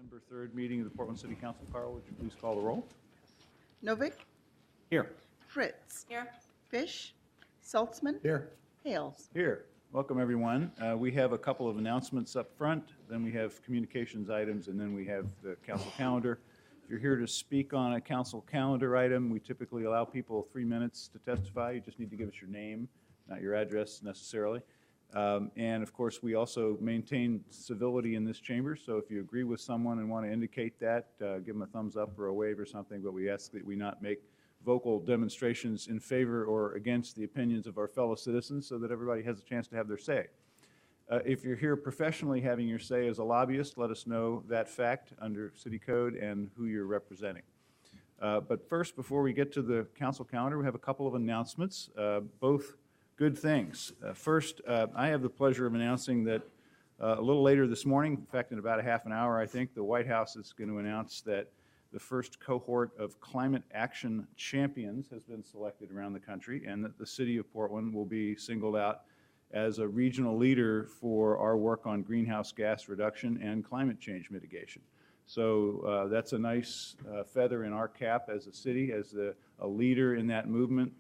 September 3rd meeting of the Portland City Council. Carl, would you please call the roll? Novick, Here. Fritz. Here. Fish, Saltzman. Here. Hales. Here. Welcome, everyone. We have a couple of announcements up front, then we have communications items, and then we have the council calendar. If you're here to speak on a council calendar item, we typically allow people 3 minutes to testify. You just need to give us your name, not your address necessarily. And of course, we also maintain civility in this chamber, so if you agree with someone and want to indicate that, give them a thumbs up or a wave or something, but we ask that we not make vocal demonstrations in favor or against the opinions of our fellow citizens so that everybody has a chance to have their say. If you're here professionally having your say as a lobbyist, let us know that fact under city code and who you're representing. But first, before we get to the council calendar, we have a couple of announcements, both good things. First, I have the pleasure of announcing that a little later this morning, in fact, in about a half an hour, I think, the White House is going to announce that the first cohort of climate action champions has been selected around the country, and that the city of Portland will be singled out as a regional leader for our work on greenhouse gas reduction and climate change mitigation. So that's a nice feather in our cap as a city, as a leader in that movement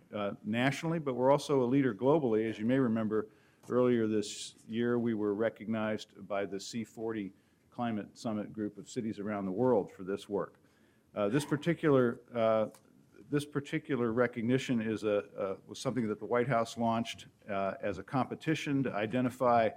nationally, but we're also a leader globally. As you may remember, earlier this year we were recognized by the C40 Climate Summit group of cities around the world for this work. This particular recognition is was something that the White House launched as a competition to identify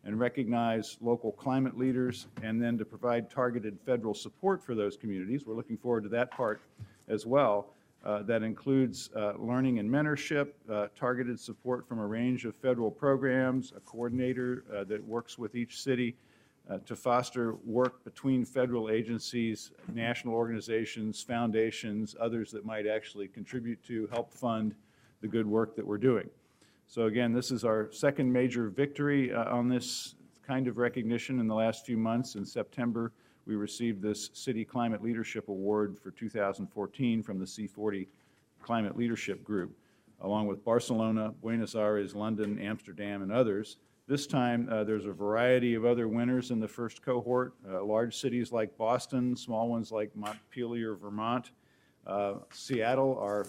and recognize local climate leaders and then to provide targeted federal support for those communities. We're looking forward to that part as well. That includes learning and mentorship, targeted support from a range of federal programs, a coordinator that works with each city to foster work between federal agencies, national organizations, foundations, others that might actually contribute to help fund the good work that we're doing. So again, this is our second major victory on this kind of recognition in the last few months. In September, we received this City Climate Leadership Award for 2014 from the C40 Climate Leadership Group, along with Barcelona, Buenos Aires, London, Amsterdam, and others. This time, there's a variety of other winners in the first cohort, large cities like Boston, small ones like Montpelier, Vermont. Seattle, our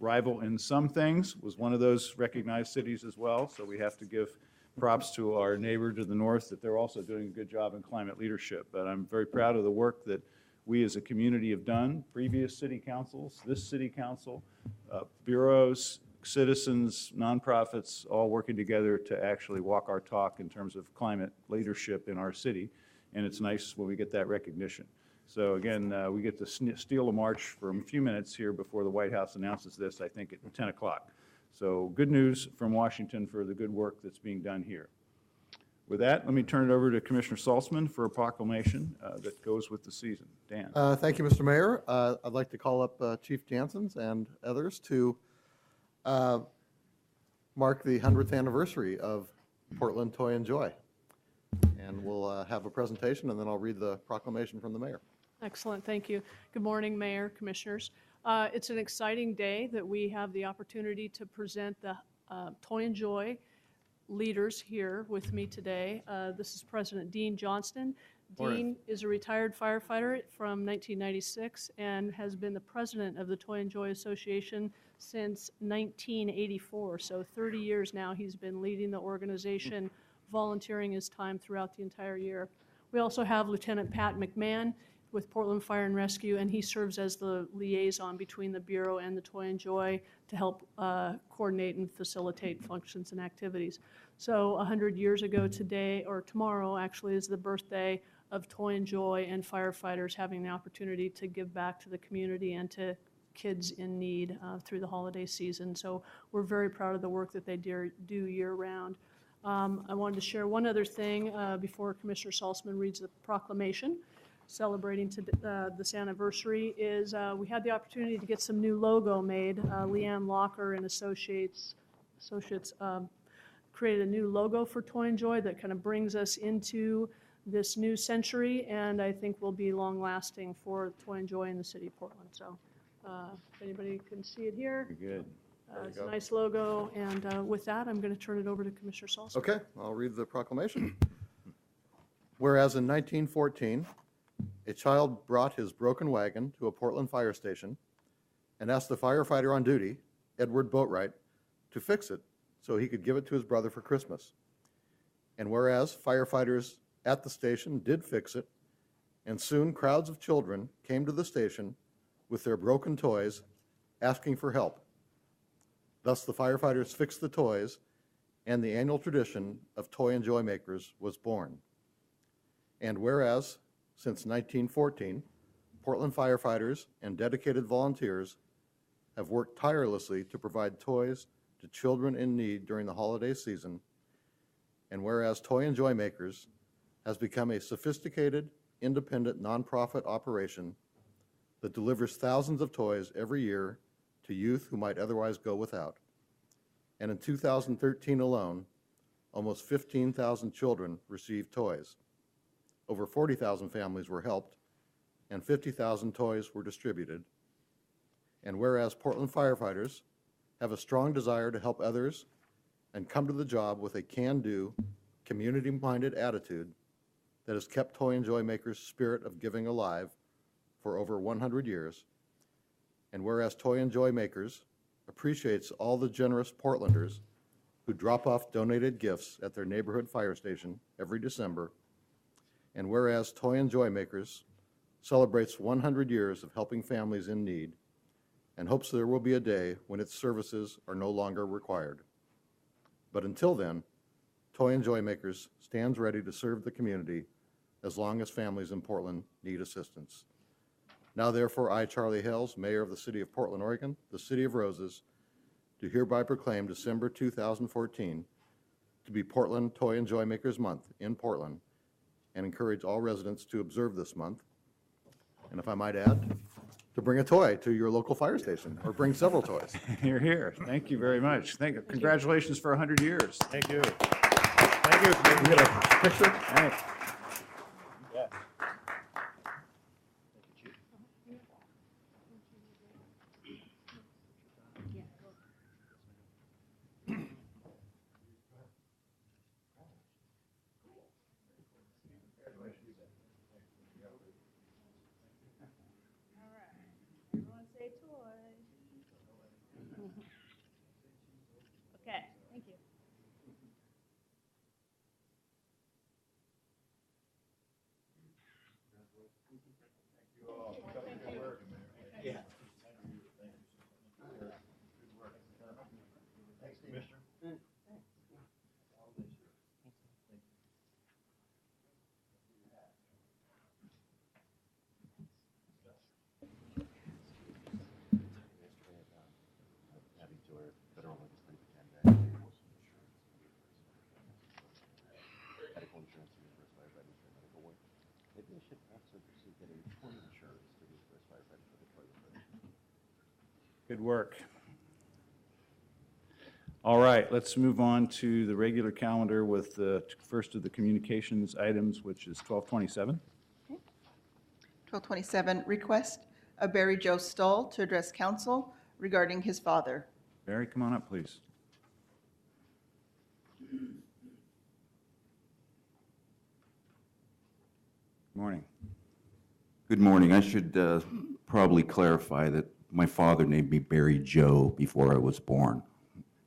rival in some things, was one of those recognized cities as well, so we have to give props to our neighbor to the north that they're also doing a good job in climate leadership. But I'm very proud of the work that we as a community have done, previous city councils, this city council, bureaus, citizens, nonprofits, all working together to actually walk our talk in terms of climate leadership in our city, and it's nice when we get that recognition. So again, we get to steal a march for a few minutes here before the White House announces this, I think at 10 o'clock. So good news from Washington for the good work that's being done here. With that, let me turn it over to Commissioner Saltzman for a proclamation that goes with the season. Dan. Thank you, Mr. Mayor. I'd like to call up Chief Janssens and others to mark the 100th anniversary of Portland Toy and Joy. And we'll have a presentation, and then I'll read the proclamation from the mayor. Excellent, thank you. Good morning, Mayor, Commissioners. It's an exciting day that we have the opportunity to present the Toy and Joy leaders here with me today. This is President Dean Johnston. Dean is a retired firefighter from 1996 and has been the president of the Toy and Joy Association since 1984. So 30 years now he's been leading the organization, volunteering his time throughout the entire year. We also have Lieutenant Pat McMahon with Portland Fire and Rescue, and he serves as the liaison between the Bureau and the Toy and Joy to help coordinate and facilitate functions and activities. So 100 years ago today, or tomorrow actually, is the birthday of Toy and Joy and firefighters having the opportunity to give back to the community and to kids in need through the holiday season. So we're very proud of the work that they do year-round. I wanted to share one other thing before Commissioner Saltzman reads the proclamation celebrating this anniversary is we had the opportunity to get some new logo made. Leanne Locker and Associates created a new logo for Toy and Joy that kind of brings us into this new century, and I think will be long-lasting for Toy and Joy in the city of Portland. So if anybody can see it here. Very good. It's a nice logo, and with that, I'm going to turn it over to Commissioner Saltzman. Okay, I'll read the proclamation. Whereas in 1914, a child brought his broken wagon to a Portland fire station and asked the firefighter on duty, Edward Boatwright, to fix it so he could give it to his brother for Christmas. And whereas firefighters at the station did fix it, and soon crowds of children came to the station with their broken toys asking for help. Thus, the firefighters fixed the toys, and the annual tradition of Toy and Joy Makers was born. And whereas, since 1914, Portland firefighters and dedicated volunteers have worked tirelessly to provide toys to children in need during the holiday season, and whereas Toy and Joy Makers has become a sophisticated, independent nonprofit operation that delivers thousands of toys every year to youth who might otherwise go without. And in 2013 alone, almost 15,000 children received toys. Over 40,000 families were helped, and 50,000 toys were distributed. And whereas Portland firefighters have a strong desire to help others and come to the job with a can-do, community-minded attitude that has kept Toy and Joy Makers' spirit of giving alive for over 100 years, and whereas Toy and Joy Makers appreciates all the generous Portlanders who drop off donated gifts at their neighborhood fire station every December, and whereas Toy and Joy Makers celebrates 100 years of helping families in need and hopes there will be a day when its services are no longer required. But until then, Toy and Joy Makers stands ready to serve the community as long as families in Portland need assistance. Now therefore, I, Charlie Hales, Mayor of the City of Portland, Oregon, the City of Roses, do hereby proclaim December 2014 to be Portland Toy and Joy Makers Month in Portland, and encourage all residents to observe this month. And if I might add, to bring a toy to your local fire station, or bring several toys. You're here. Thank you very much. Congratulations for 100 years. Thank you. Thank you. Can we get a picture? Thanks. Everyone say toy. Okay, thank you. Good work. All right, let's move on to the regular calendar with the first of the communications items, which is 1227. 1227, request of Barry Joe Stoll to address council regarding his father. Barry, come on up, please. Morning. Good morning. I should probably clarify that my father named me Barry Joe before I was born.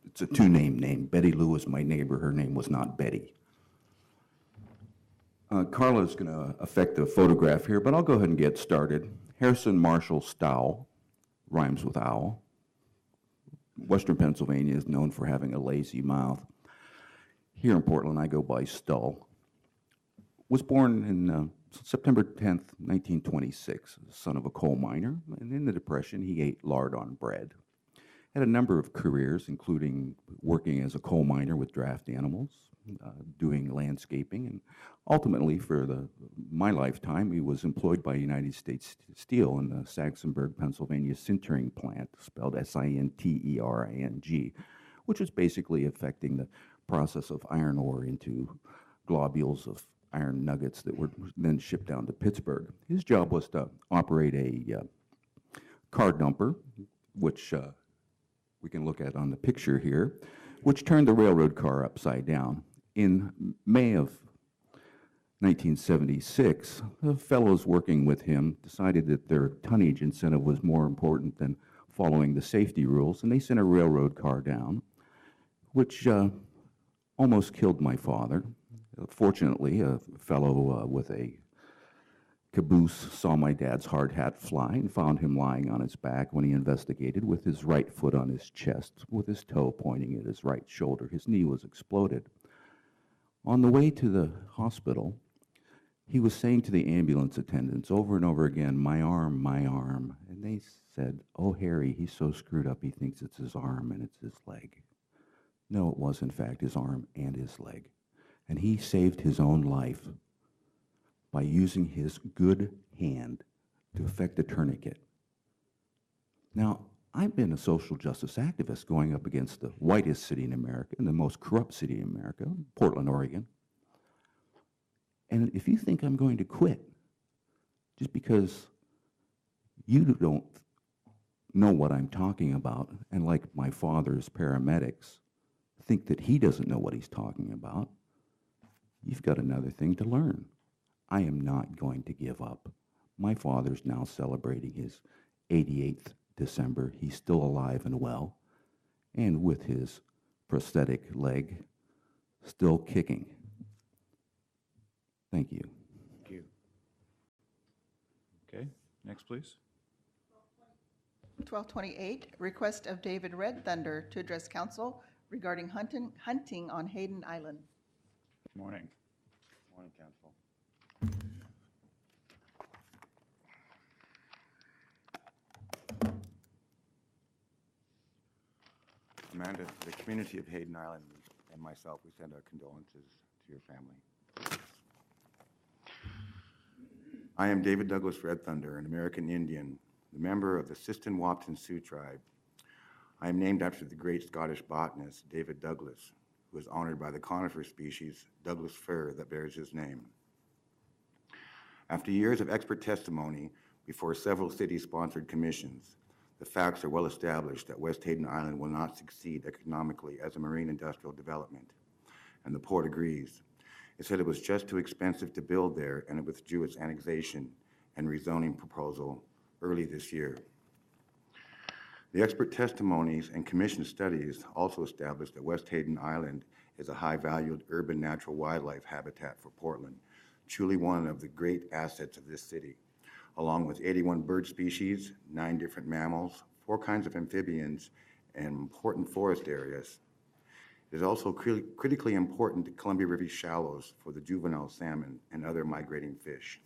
It's a two-name name. Betty Lou was my neighbor. Her name was not Betty. Carla's going to affect the photograph here, but I'll go ahead and get started. Harrison Marshall Stow, rhymes with owl. Western Pennsylvania is known for having a lazy mouth. Here in Portland, I go by Stull. Was born in September 10th, 1926, son of a coal miner, and in the Depression, he ate lard on bread. Had a number of careers, including working as a coal miner with draft animals, doing landscaping, and ultimately, for my lifetime, he was employed by United States Steel in the Saxonburg, Pennsylvania sintering plant, spelled S-I-N-T-E-R-I-N-G, which was basically affecting the process of iron ore into globules of iron nuggets that were then shipped down to Pittsburgh. His job was to operate a car dumper, which we can look at on the picture here, which turned the railroad car upside down. In May of 1976, the fellows working with him decided that their tonnage incentive was more important than following the safety rules, and they sent a railroad car down, which almost killed my father. Fortunately, a fellow with a caboose saw my dad's hard hat fly and found him lying on his back when he investigated with his right foot on his chest, with his toe pointing at his right shoulder. His knee was exploded. On the way to the hospital, he was saying to the ambulance attendants over and over again, my arm, my arm. And they said, oh, Harry, he's so screwed up he thinks it's his arm and it's his leg. No, it was in fact his arm and his leg. And he saved his own life by using his good hand to effect a tourniquet. Now, I've been a social justice activist going up against the whitest city in America and the most corrupt city in America, Portland, Oregon. And if you think I'm going to quit just because you don't know what I'm talking about, and like my father's paramedics, think that he doesn't know what he's talking about, you've got another thing to learn. I am not going to give up. My father's now celebrating his 88th December. He's still alive and well, and with his prosthetic leg, still kicking. Thank you. Thank you. Okay, next, please. 1228, request of David Red Thunder to address council regarding hunting on Hayden Island. Good morning. Morning, Council. Amanda, the community of Hayden Island and myself, we send our condolences to your family. I am David Douglas Red Thunder, an American Indian, the member of the Siston-Wapton Sioux tribe. I am named after the great Scottish botanist, David Douglas, who is honored by the conifer species Douglas fir that bears his name. After years of expert testimony before several city-sponsored commissions, the facts are well established that West Hayden Island will not succeed economically as a marine industrial development, and the port agrees. It said it was just too expensive to build there, and it withdrew its annexation and rezoning proposal early this year. The expert testimonies and commission studies also established that West Hayden Island is a high-valued urban natural wildlife habitat for Portland, truly one of the great assets of this city, along with 81 bird species, 9 different mammals, 4 kinds of amphibians, and important forest areas. It is also critically important to Columbia River shallows for the juvenile salmon and other migrating fish.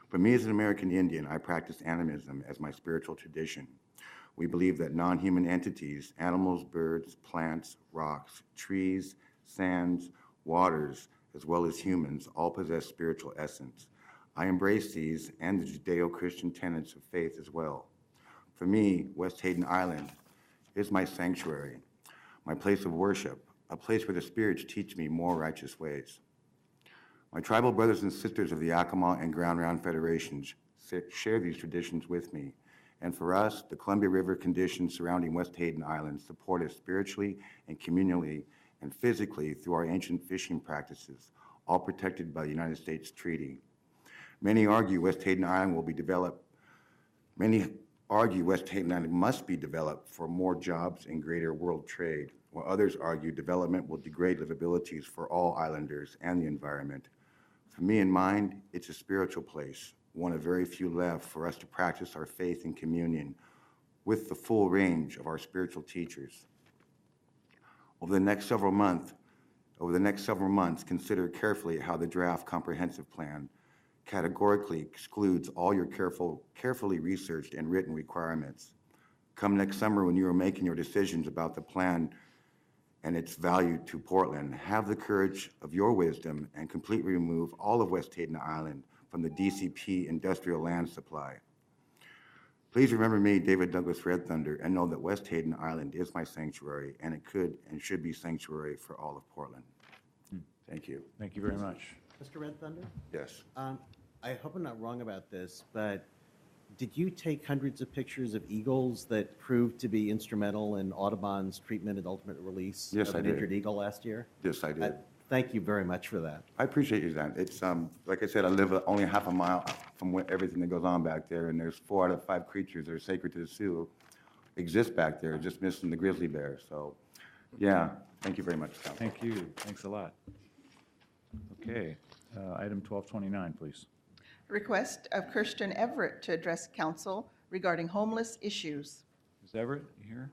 For me as an American Indian, I practice animism as my spiritual tradition. We believe that non-human entities, animals, birds, plants, rocks, trees, sands, waters, as well as humans, all possess spiritual essence. I embrace these and the Judeo-Christian tenets of faith as well. For me, West Hayden Island is my sanctuary, my place of worship, a place where the spirits teach me more righteous ways. My tribal brothers and sisters of the Yakima and Ground Round Federations share these traditions with me. And for us, the Columbia River conditions surrounding West Hayden Island support us spiritually and communally and physically through our ancient fishing practices, all protected by the United States Treaty. Many argue West Hayden Island will be developed. Many argue West Hayden Island must be developed for more jobs and greater world trade, while others argue development will degrade livabilities for all islanders and the environment. For me and mine, it's a spiritual place, one of very few left for us to practice our faith in communion with the full range of our spiritual teachers. Over the next several months, consider carefully how the draft comprehensive plan categorically excludes all your carefully researched and written requirements. Come next summer when you are making your decisions about the plan and its value to Portland, have the courage of your wisdom and completely remove all of West Hayden Island from the DCP industrial land supply. Please remember me, David Douglas Red Thunder, and know that West Hayden Island is my sanctuary, and it could and should be sanctuary for all of Portland. Thank you. Thank you very much. Mr. Red Thunder? Yes. I hope I'm not wrong about this, but did you take hundreds of pictures of eagles that proved to be instrumental in Audubon's treatment and ultimate release Yes, of I an did. injured eagle last year? Yes, I did. Thank you very much for that. I appreciate you, John. It's, like I said, I live only half a mile from everything that goes on back there, and there's 4 out of 5 creatures that are sacred to the Sioux exist back there, just missing the grizzly bear. So, yeah, thank you very much, Council. Thank you. Thanks a lot. Okay, item 1229, please. Request of Kirsten Everett to address council regarding homeless issues. Ms. Everett, you here?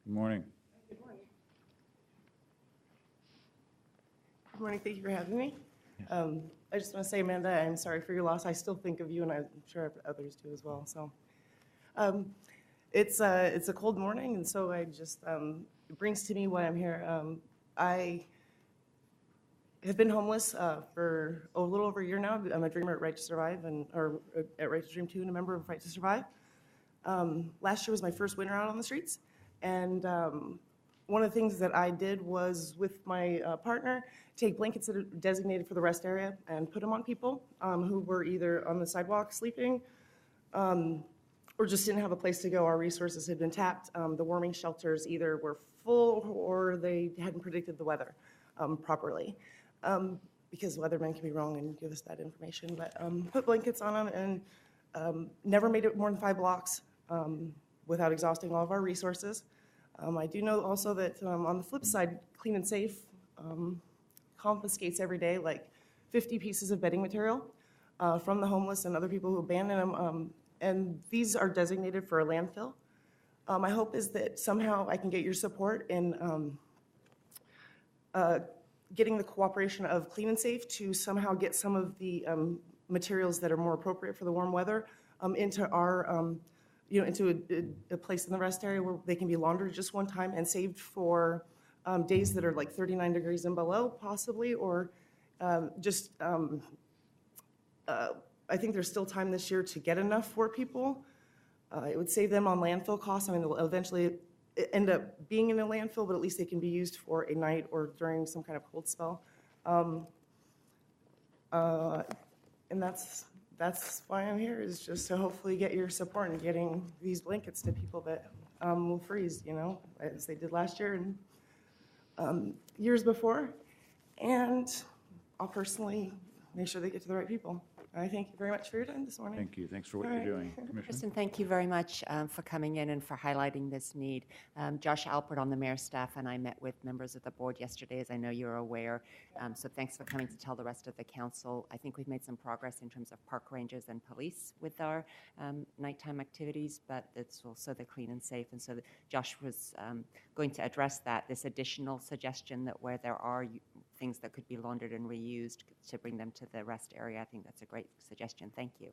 Good morning. Good morning, thank you for having me. I just want to say, Amanda, I'm sorry for your loss. I still think of you, and I'm sure others do as well. So, it's a cold morning, and so I just it brings to me why I'm here. I have been homeless for a little over a year now. I'm a dreamer at Right to Survive, or at Right to Dream 2, and a member of Right to Survive. Last year was my first winter out on the streets, and one of the things that I did was, with my partner, take blankets that are designated for the rest area and put them on people who were either on the sidewalk sleeping or just didn't have a place to go. Our resources had been tapped. The warming shelters either were full or they hadn't predicted the weather properly, because weathermen can be wrong and give us that information. But put blankets on them and never made it more than 5 blocks without exhausting all of our resources. I do know also that on the flip side, Clean and Safe confiscates every day like 50 pieces of bedding material from the homeless and other people who abandon them, and these are designated for a landfill. My hope is that somehow I can get your support in getting the cooperation of Clean and Safe to somehow get some of the materials that are more appropriate for the warm weather into our into a place in the rest area where they can be laundered just one time and saved for days that are like 39 degrees and below, possibly, or I think there's still time this year to get enough for people. It would save them on landfill costs. I mean, they'll eventually end up being in a landfill, but at least they can be used for a night or during some kind of cold spell. And that's why I'm here, is just to hopefully get your support in getting these blankets to people that will freeze, as they did last year and years before. And I'll personally make sure they get to the right people. I thank you very much for your time this morning. Thank you. Thanks for what All you're right. doing. Commissioner? Kristen, thank you very much for coming in and for highlighting this need. Josh Alpert on the mayor's staff and I met with members of the board yesterday, as I know you're aware. So thanks for coming to tell the rest of the council. I think we've made some progress in terms of park rangers and police with our nighttime activities, but it's also the Clean and Safe. And so Josh was going to address that, this additional suggestion that where there are things that could be laundered and reused to bring them to the rest area. I think that's a great suggestion. Thank you.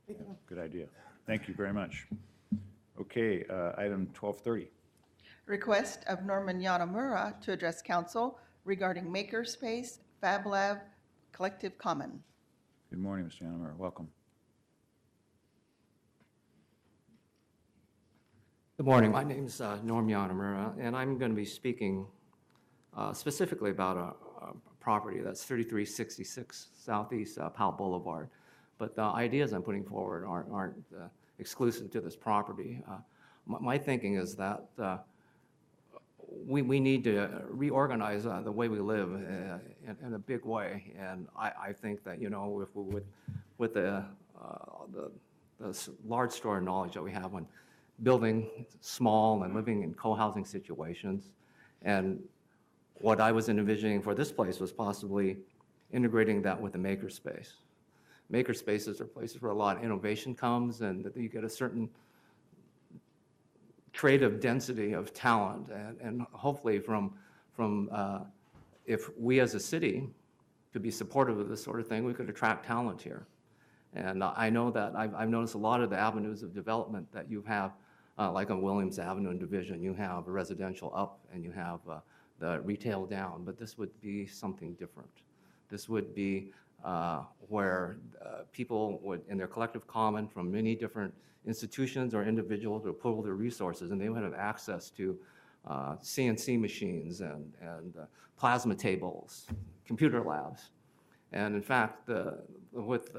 Good idea. Thank you very much. Okay, item 1230. Request of Norman Yanamura to address council regarding Makerspace Fab Lab Collective Common. Good morning, Mr. Yanamura. Welcome. Good morning. My name is Norm Yanamura, and I'm going to be speaking specifically about a property that's 3366 Southeast Powell Boulevard. But the ideas I'm putting forward aren't exclusive to this property. My thinking is that we need to reorganize the way we live in a big way, and I think that, if we would, with the large store of knowledge that we have on building small and living in co-housing situations, and what I was envisioning for this place was possibly integrating that with a makerspace. Makerspaces are places where a lot of innovation comes, and that you get a certain creative density of talent, and hopefully from if we as a city could be supportive of this sort of thing, we could attract talent here. And I know that I've noticed a lot of the avenues of development that you have, like on Williams Avenue and Division, you have a residential up and you have the retail down, but this would be something different. This would be where people would, in their collective common from many different institutions or individuals, would pool their resources, and they would have access to CNC machines and plasma tables, computer labs. And in fact, with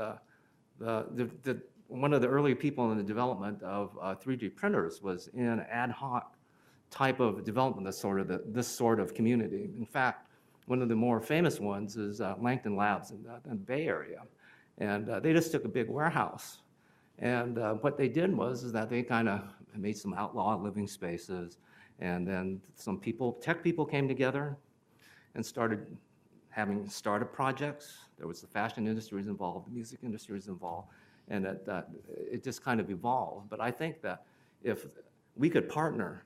one of the early people in the development of 3D printers was in ad hoc type of development, this sort of community. In fact, one of the more famous ones is Langton Labs in the Bay Area. And they just took a big warehouse. And what they did was that they kind of made some outlaw living spaces. And then some people, tech people came together and started having startup projects. There was the fashion industry was involved, the music industry was involved, and it just kind of evolved. But I think that if we could partner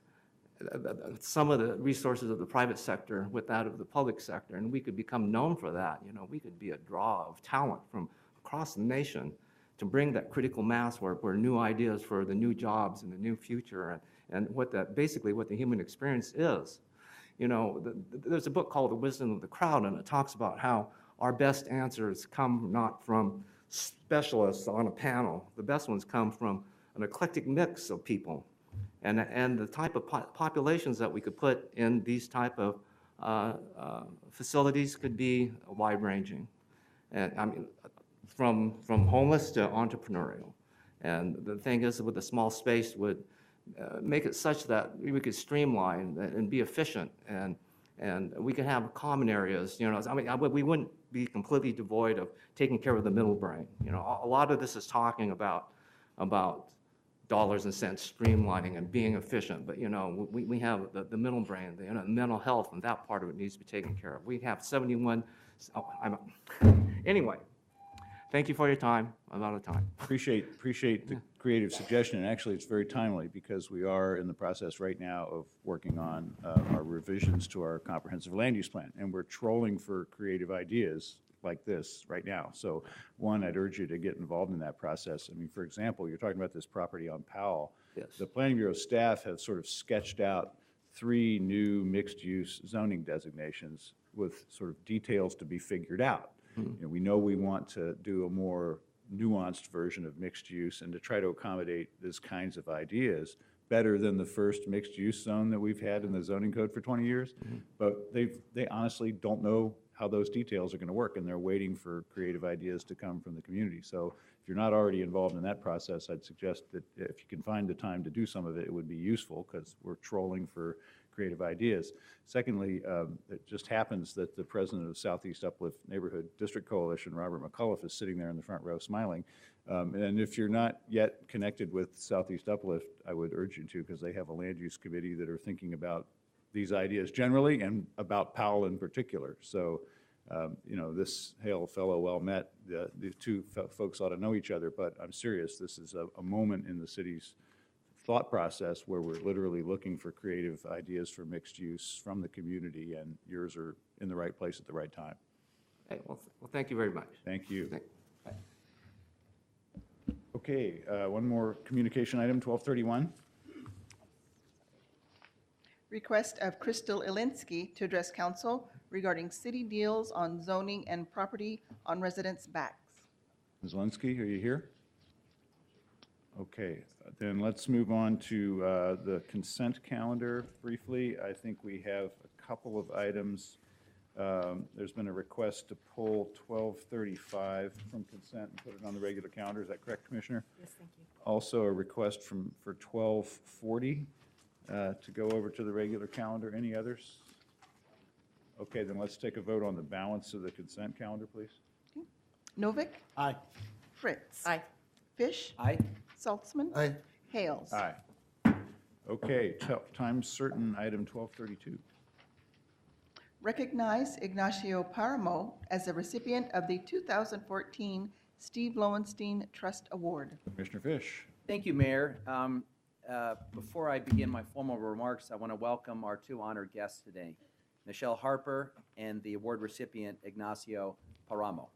some of the resources of the private sector with that of the public sector, and we could become known for that, you know, we could be a draw of talent from across the nation to bring that critical mass where new ideas for the new jobs and the new future and basically what the human experience is. You know, there's a book called The Wisdom of the Crowd, and it talks about how our best answers come not from specialists on a panel. The best ones come from an eclectic mix of people. And the type of populations that we could put in these type of facilities could be wide-ranging. And I mean, from homeless to entrepreneurial. And the thing is, with a small space would make it such that we could streamline and be efficient, and we could have common areas. You know, I mean, we wouldn't be completely devoid of taking care of the middle brain. You know, a lot of this is talking about dollars and cents, streamlining and being efficient. But you know, we have the middle brain, the mental health, and that part of it needs to be taken care of. We have 71. Anyway. Thank you for your time. I'm out of time. Appreciate the creative suggestion, and actually it's very timely because we are in the process right now of working on our revisions to our comprehensive land use plan, and we're trolling for creative ideas like this right now. So one, I'd urge you to get involved in that process. I mean, for example, you're talking about this property on Powell. Yes. The Planning Bureau staff have sort of sketched out 3 new mixed-use zoning designations with sort of details to be figured out. You know, we know we want to do a more nuanced version of mixed use and to try to accommodate these kinds of ideas better than the first mixed use zone that we've had in the zoning code for 20 years. But they honestly don't know how those details are going to work, and they're waiting for creative ideas to come from the community. So if you're not already involved in that process, I'd suggest that if you can find the time to do some of it, it would be useful because we're trolling for creative ideas. Secondly, it just happens that the president of Southeast Uplift Neighborhood District Coalition, Robert McCullough, is sitting there in the front row smiling. And if you're not yet connected with Southeast Uplift, I would urge you to, because they have a land use committee that are thinking about these ideas generally and about Powell in particular. So, you know, this hail fellow well met, the two folks ought to know each other, but I'm serious. This is a moment in the city's thought process where we're literally looking for creative ideas for mixed use from the community, and yours are in the right place at the right time. Hey, well, thank you very much. Thank you. Okay, one more communication item, 1231. Request of Crystal Ilinsky to address council regarding city deals on zoning and property on residents' backs. Ms. Linsky, are you here? Okay, then let's move on to the consent calendar briefly. I think we have a couple of items. There's been a request to pull 1235 from consent and put it on the regular calendar. Is that correct, Commissioner? Yes, thank you. Also a request for 1240 to go over to the regular calendar. Any others? Okay, then let's take a vote on the balance of the consent calendar, please. Novick? Aye. Fritz? Aye. Fish? Aye. Saltzman? Aye. Hales? Aye. Okay, time certain, item 1232. Recognize Ignacio Paramo as the recipient of the 2014 Steve Lowenstein Trust Award. Commissioner Fish. Thank you, Mayor. Before I begin my formal remarks, I want to welcome our 2 honored guests today, Michelle Harper and the award recipient, Ignacio Paramo.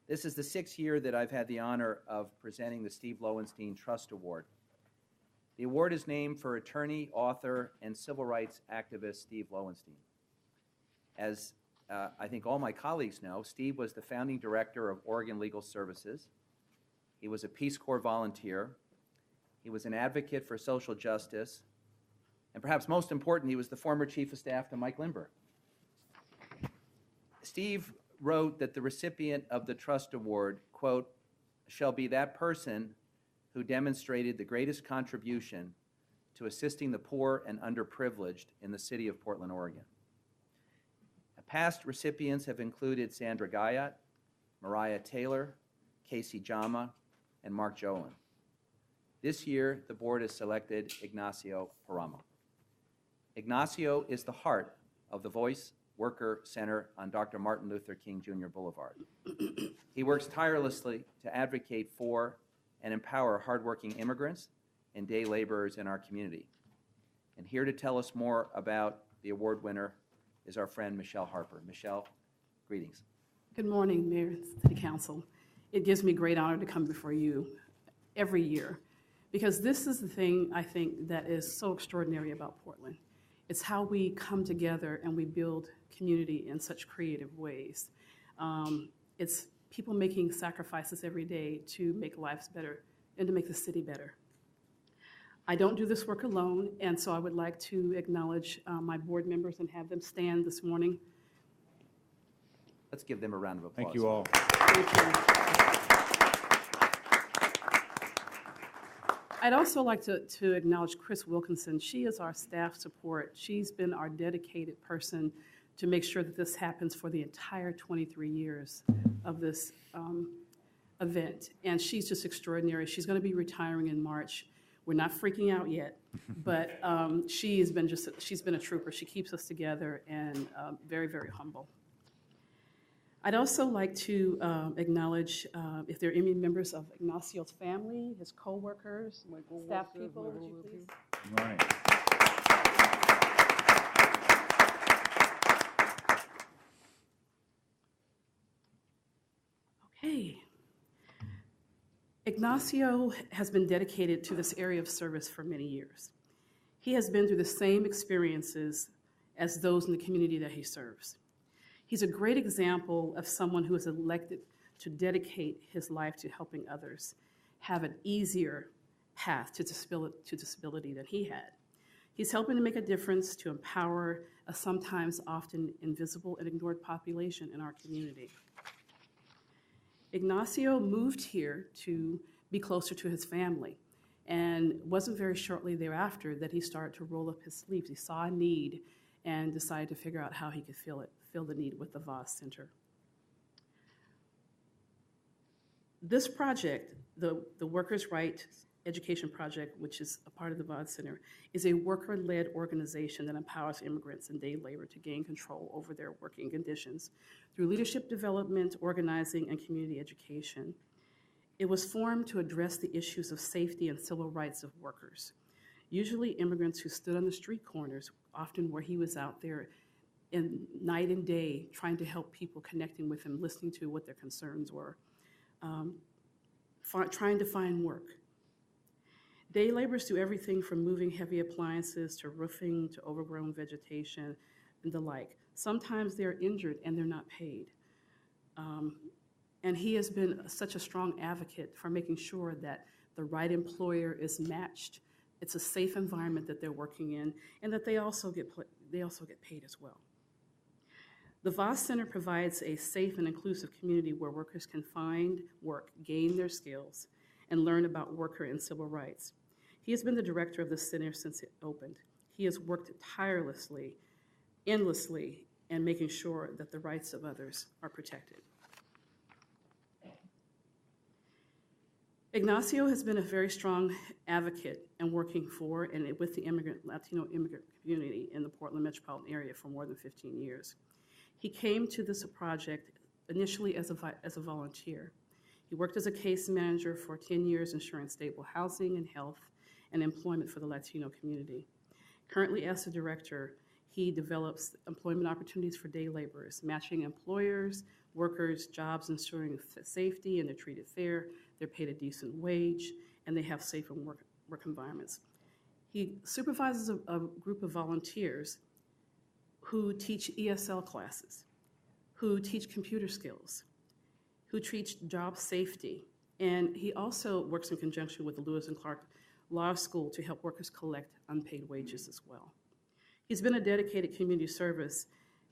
This is the 6th year that I've had the honor of presenting the Steve Lowenstein Trust Award. The award is named for attorney, author, and civil rights activist Steve Lowenstein. As I think all my colleagues know, Steve was the founding director of Oregon Legal Services. He was a Peace Corps volunteer. He was an advocate for social justice. And perhaps most important, he was the former chief of staff to Mike Lindbergh. Steve wrote that the recipient of the Trust Award, quote, shall be that person who demonstrated the greatest contribution to assisting the poor and underprivileged in the city of Portland, Oregon. Past recipients have included Sandra Guyot, Mariah Taylor, Casey Jama, and Mark Jolin. This year, the board has selected Ignacio Paramo. Ignacio is the heart of the Voice Worker Center on Dr. Martin Luther King Jr. Boulevard. He works tirelessly to advocate for and empower hardworking immigrants and day laborers in our community. And here to tell us more about the award winner is our friend Michelle Harper. Michelle, greetings. Good morning, Mayor and City Council. It gives me great honor to come before you every year because this is the thing I think that is so extraordinary about Portland. It's how we come together and we build community in such creative ways. It's people making sacrifices every day to make lives better and to make the city better. I don't do this work alone, and so I would like to acknowledge my board members and have them stand this morning. Let's give them a round of applause. Thank you all. Thank you. I'd also like to acknowledge Chris Wilkinson. She is our staff support. She's been our dedicated person to make sure that this happens for the entire 23 years of this event. And she's just extraordinary. She's going to be retiring in March. We're not freaking out yet, but she's been a trooper. She keeps us together and very, very humble. I'd also like to acknowledge if there are any members of Ignacio's family, his co-workers, staff people, would you please? All right. Okay. Ignacio has been dedicated to this area of service for many years. He has been through the same experiences as those in the community that he serves. He's a great example of someone who has elected to dedicate his life to helping others have an easier path to disability than he had. He's helping to make a difference to empower a sometimes often invisible and ignored population in our community. Ignacio moved here to be closer to his family, and it wasn't very shortly thereafter that he started to roll up his sleeves. He saw a need and decided to figure out how he could fill the need with the Voss Center. This project, the Workers' Right Education Project, which is a part of the Voss Center, is a worker-led organization that empowers immigrants and day labor to gain control over their working conditions through leadership development, organizing, and community education. It was formed to address the issues of safety and civil rights of workers, usually immigrants who stood on the street corners, often where he was out there in night and day trying to help people, connecting with them, listening to what their concerns were, trying to find work. Day laborers do everything from moving heavy appliances to roofing to overgrown vegetation and the like. Sometimes they're injured and they're not paid. And he has been such a strong advocate for making sure that the right employer is matched. It's a safe environment that they're working in, and that they also get paid as well. The Voss Center provides a safe and inclusive community where workers can find work, gain their skills, and learn about worker and civil rights. He has been the director of the center since it opened. He has worked tirelessly, endlessly, in making sure that the rights of others are protected. Ignacio has been a very strong advocate and working for and with the Latino immigrant community in the Portland metropolitan area for more than 15 years. He came to this project initially as a volunteer. He worked as a case manager for 10 years, ensuring stable housing and health and employment for the Latino community. Currently, as the director, he develops employment opportunities for day laborers, matching employers, workers, jobs, ensuring safety, and they're treated fair, they're paid a decent wage, and they have safe and work environments. He supervises a group of volunteers who teach ESL classes, who teach computer skills, who teach job safety, and he also works in conjunction with the Lewis and Clark Law School to help workers collect unpaid wages as well. He's been a dedicated community service,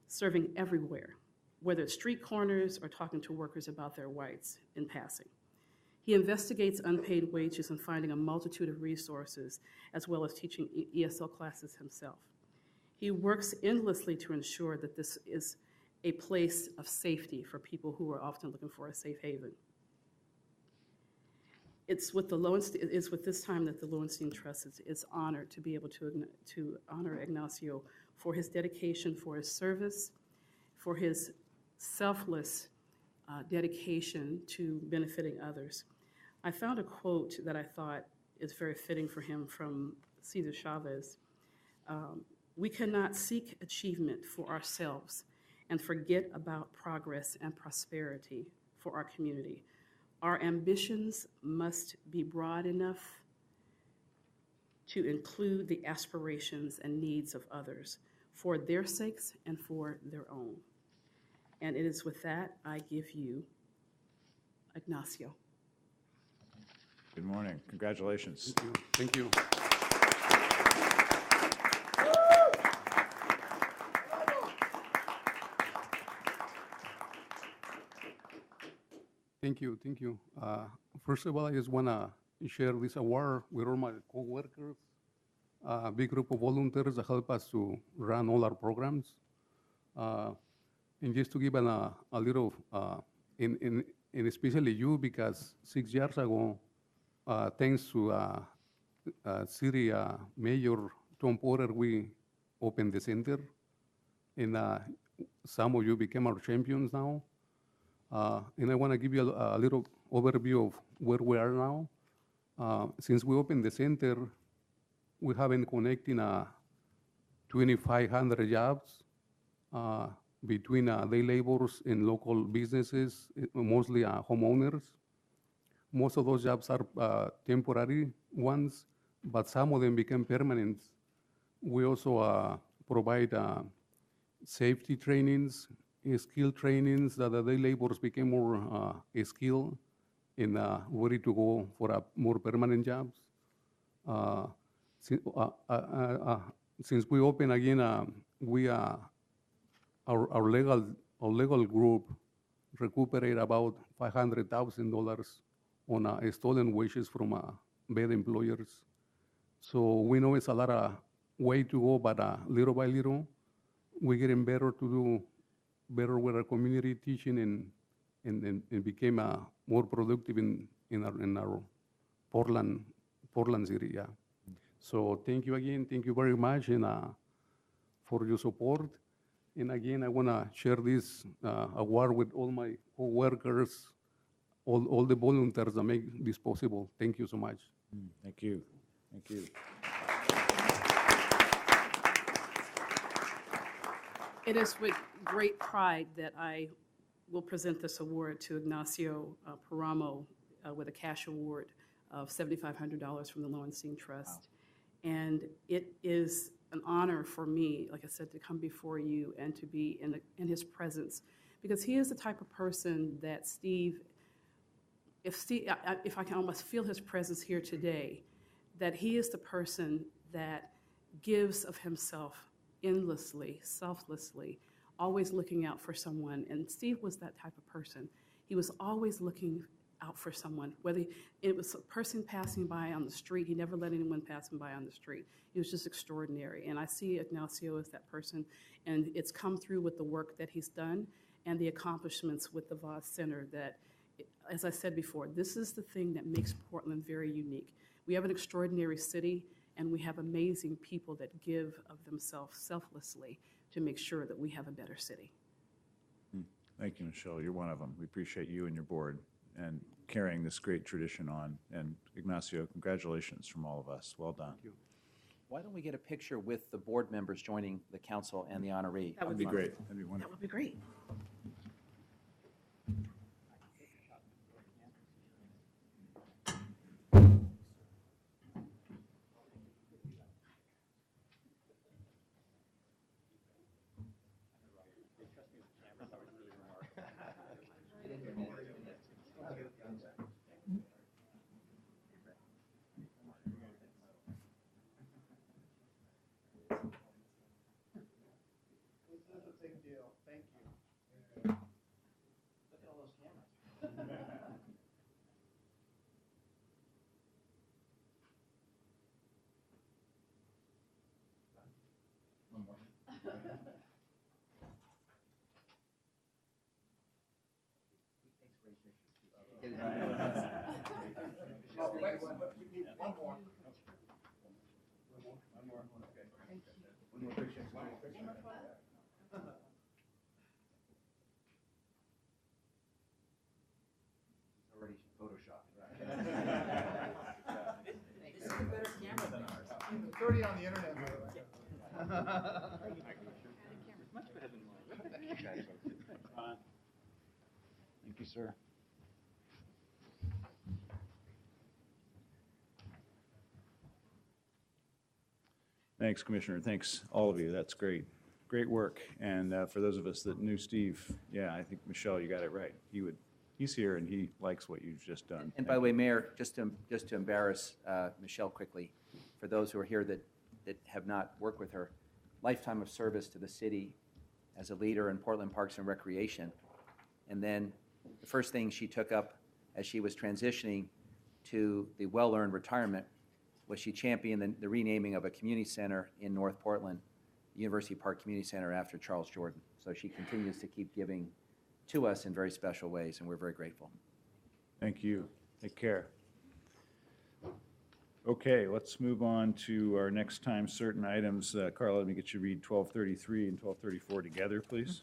serving everywhere, whether it's street corners or talking to workers about their rights in passing. He investigates unpaid wages and finding a multitude of resources, as well as teaching ESL classes himself. He works endlessly to ensure that this is a place of safety for people who are often looking for a safe haven. It's with this time that the Lowenstein Trust is honored to be able to honor Ignacio for his dedication, for his service, for his selfless dedication to benefiting others. I found a quote that I thought is very fitting for him from Cesar Chavez. We cannot seek achievement for ourselves and forget about progress and prosperity for our community. Our ambitions must be broad enough to include the aspirations and needs of others for their sakes and for their own. And it is with that I give you Ignacio. Good morning. Congratulations. Thank you. Thank you. Thank you. First of all, I just want to share this award with all my coworkers, a big group of volunteers that help us to run all our programs. And just to give a little, and especially you, because 6 years ago, thanks to City Mayor Tom Porter, we opened the center, and some of you became our champions now. And I want to give you a little overview of where we are now. Since we opened the center, we have been connecting 2,500 jobs between day laborers and local businesses, mostly homeowners. Most of those jobs are temporary ones, but some of them became permanent. We also provide safety trainings, skill trainings that the day laborers became more skilled and ready to go for more permanent jobs. Since we open again, our legal group recuperate about $500,000 on stolen wages from bad employers. So we know it's a lot of way to go, but little by little, we're getting better to do better with our community teaching and became more productive in our Portland city. Yeah. So thank you again. Thank you very much and for your support. And again, I want to share this award with all my co-workers, all the volunteers that make this possible. Thank you so much. Thank you. Thank you. It is with great pride that I will present this award to Ignacio Paramo with a cash award of $7,500 from the Lowenstein Trust. Wow. And it is an honor for me, like I said, to come before you and to be in his presence, because he is the type of person that if I can almost feel his presence here today, that he is the person that gives of himself endlessly, selflessly, always looking out for someone. And Steve was that type of person. He was always looking out for someone, whether it was a person passing by on the street. He never let anyone pass him by on the street. He was just extraordinary. And I see Ignacio as that person, and it's come through with the work that he's done and the accomplishments with the Voss Center that, as I said before, this is the thing that makes Portland very unique. We have an extraordinary city, and we have amazing people that give of themselves selflessly to make sure that we have a better city. Thank you, Michelle. You're one of them. We appreciate you and your board and carrying this great tradition on. And Ignacio, congratulations from all of us. Well done. Thank you. Why don't we get a picture with the board members joining the council and the honoree? That would be great. That'd be wonderful. That would be great. Already photoshopped. It's already on the internet, by the way. Much better than mine. Thank you, sir. Thanks, Commissioner. Thanks, all of you. That's great. Great work. And for those of us that knew Steve, yeah, I think, Michelle, you got it right. He's here and he likes what you've just done. And by the way, Mayor, just to embarrass Michelle quickly, for those who are here that have not worked with her, lifetime of service to the city as a leader in Portland Parks and Recreation. And then the first thing she took up as she was transitioning to the well-earned retirement was she championed the renaming of a community center in North Portland, University Park Community Center, after Charles Jordan. So she continues to keep giving to us in very special ways, and we're very grateful. Thank you. Take care. Okay, let's move on to our next time certain items. Carla, let me get you to read 1233 and 1234 together, please.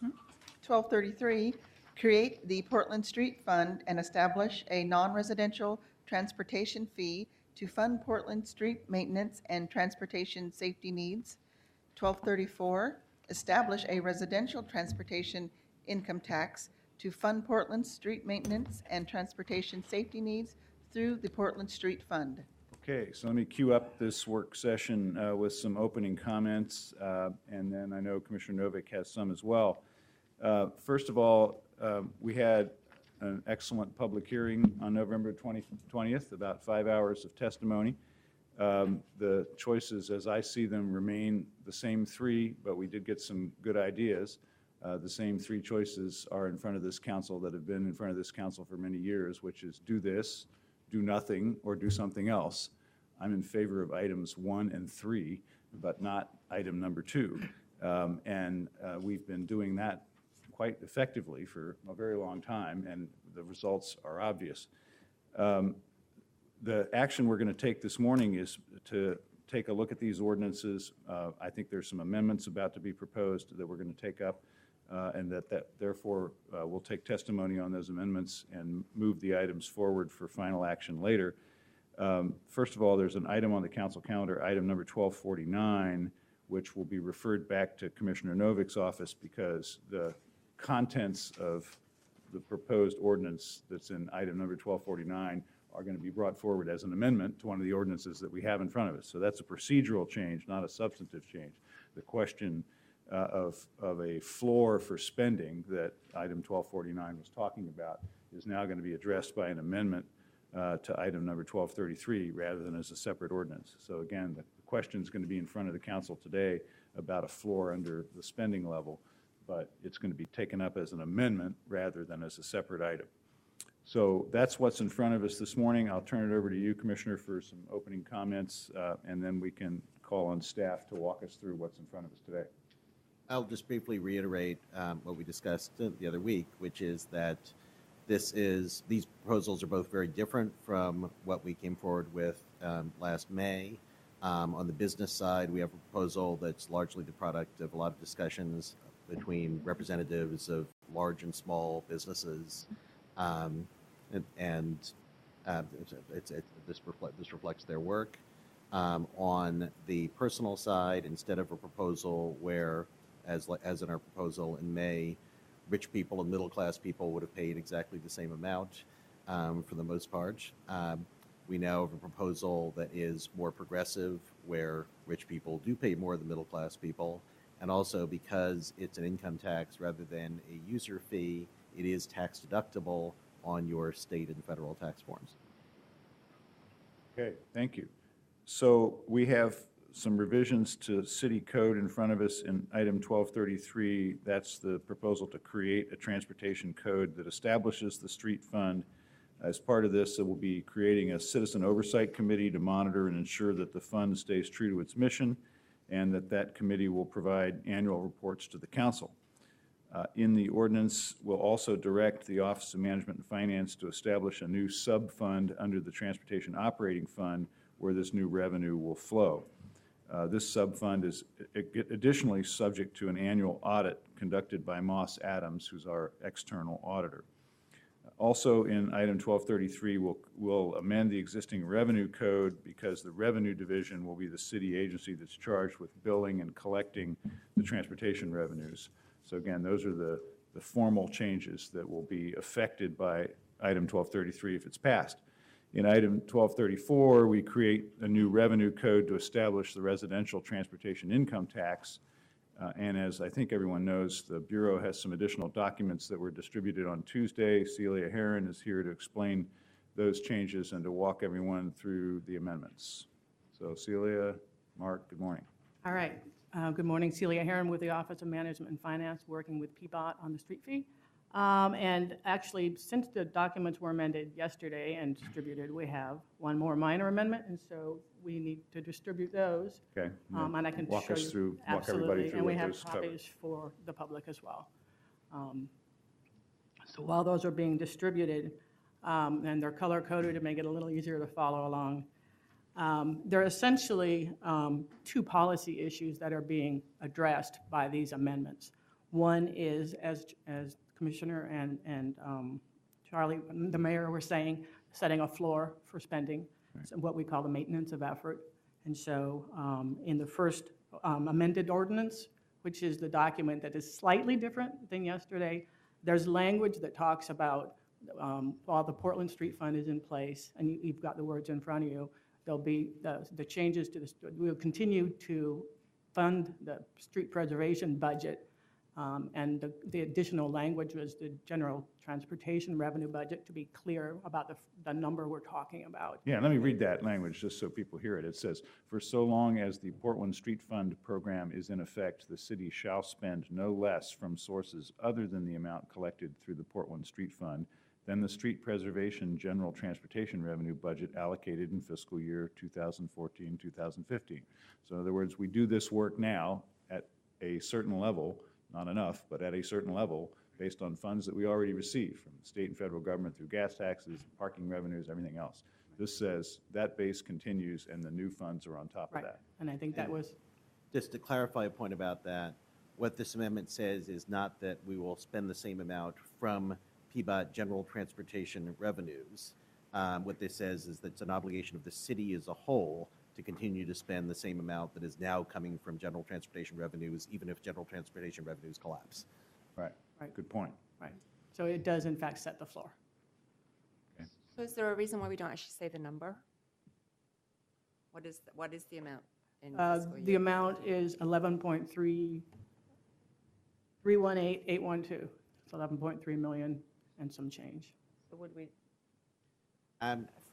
1233, create the Portland Street Fund and establish a non-residential transportation fee to fund Portland street maintenance and transportation safety needs. 1234, establish a residential transportation income tax to fund Portland street maintenance and transportation safety needs through the Portland Street Fund. Okay, so let me queue up this work session with some opening comments, and then I know Commissioner Novick has some as well. First of all, we had an excellent public hearing on November 20th, about 5 hours of testimony. The choices, as I see them, remain the same three, but we did get some good ideas. The same three choices are in front of this council that have been in front of this council for many years, which is do this, do nothing, or do something else. I'm in favor of items 1 and 3, but not item number 2. We've been doing that quite effectively for a very long time, and the results are obvious. The action we're going to take this morning is to take a look at these ordinances. I think there's some amendments about to be proposed that we're going to take up, and therefore we'll take testimony on those amendments and move the items forward for final action later. First of all, there's an item on the council calendar, item number 1249, which will be referred back to Commissioner Novick's office because the contents of the proposed ordinance that's in item number 1249 are going to be brought forward as an amendment to one of the ordinances that we have in front of us. So that's a procedural change, not a substantive change. The question of a floor for spending that item 1249 was talking about is now going to be addressed by an amendment to item number 1233 rather than as a separate ordinance. So again, the question is going to be in front of the council today about a floor under the spending level, but it's going to be taken up as an amendment rather than as a separate item. So that's what's in front of us this morning. I'll turn it over to you, Commissioner, for some opening comments, and then we can call on staff to walk us through what's in front of us today. I'll just briefly reiterate what we discussed the other week, which is that these proposals are both very different from what we came forward with last May. On the business side, we have a proposal that's largely the product of a lot of discussions between representatives of large and small businesses, this reflects their work. On the personal side, instead of a proposal where, as in our proposal in May, rich people and middle-class people would have paid exactly the same amount for the most part, we now have a proposal that is more progressive, where rich people do pay more than middle-class people, and also because it's an income tax rather than a user fee, it is tax deductible on your state and federal tax forms. Okay, thank you. So we have some revisions to city code in front of us in item 1233. That's the proposal to create a transportation code that establishes the street fund. As part of this, it will be creating a citizen oversight committee to monitor and ensure that the fund stays true to its mission, and that committee will provide annual reports to the council. In the ordinance, we'll also direct the Office of Management and Finance to establish a new sub-fund under the Transportation Operating Fund where this new revenue will flow. This sub-fund is additionally subject to an annual audit conducted by Moss Adams, who's our external auditor. Also, in item 1233, we'll amend the existing revenue code because the revenue division will be the city agency that's charged with billing and collecting the transportation revenues. So again, those are the formal changes that will be affected by item 1233 if it's passed. In item 1234, we create a new revenue code to establish the residential transportation income tax. And as I think everyone knows, the Bureau has some additional documents that were distributed on Tuesday. Celia Herron is here to explain those changes and to walk everyone through the amendments. So Celia, Mark, good morning. All right. Good morning. Celia Herron with the Office of Management and Finance, working with PBOT on the street fee. And actually, since the documents were amended yesterday and distributed, we have one more minor amendment, and so we need to distribute those. Okay. And I can Walk show us you. through, walk everybody Absolutely, through and we what have those cover. copies for the public as well. So while those are being distributed, and they're color-coded to make it a little easier to follow along, there are essentially two policy issues that are being addressed by these amendments. One is, as Commissioner and Charlie, the mayor, were saying, setting a floor for spending, so what we call the maintenance of effort. And so in the first amended ordinance, which is the document that is slightly different than yesterday, there's language that talks about while the Portland Street Fund is in place, and you've got the words in front of you, there'll be the changes to the, we'll continue to fund the street preservation budget. And the additional language was the general transportation revenue budget, to be clear about the number we're talking about. Yeah, let me read that language just so people hear it. It says, for so long as the Portland Street Fund program is in effect, the city shall spend no less from sources other than the amount collected through the Portland Street Fund than the street preservation general transportation revenue budget allocated in fiscal year 2014-2015. So in other words, we do this work now at a certain level, not enough, but at a certain level, based on funds that we already receive from the state and federal government through gas taxes, parking revenues, everything else. This says that base continues and the new funds are on top of that. And I think that was, Just to clarify a point about that, what this amendment says is not that we will spend the same amount from PBOT general transportation revenues. What this says is that it's an obligation of the city as a whole to continue to spend the same amount that is now coming from general transportation revenues, even if general transportation revenues collapse. Right. Right. Good point. right. So it does in fact set the floor. So is there a reason why we don't actually say the number? What is the amount in fiscal year? The amount is 11.318812. It's 11.3 million and some change. So would we,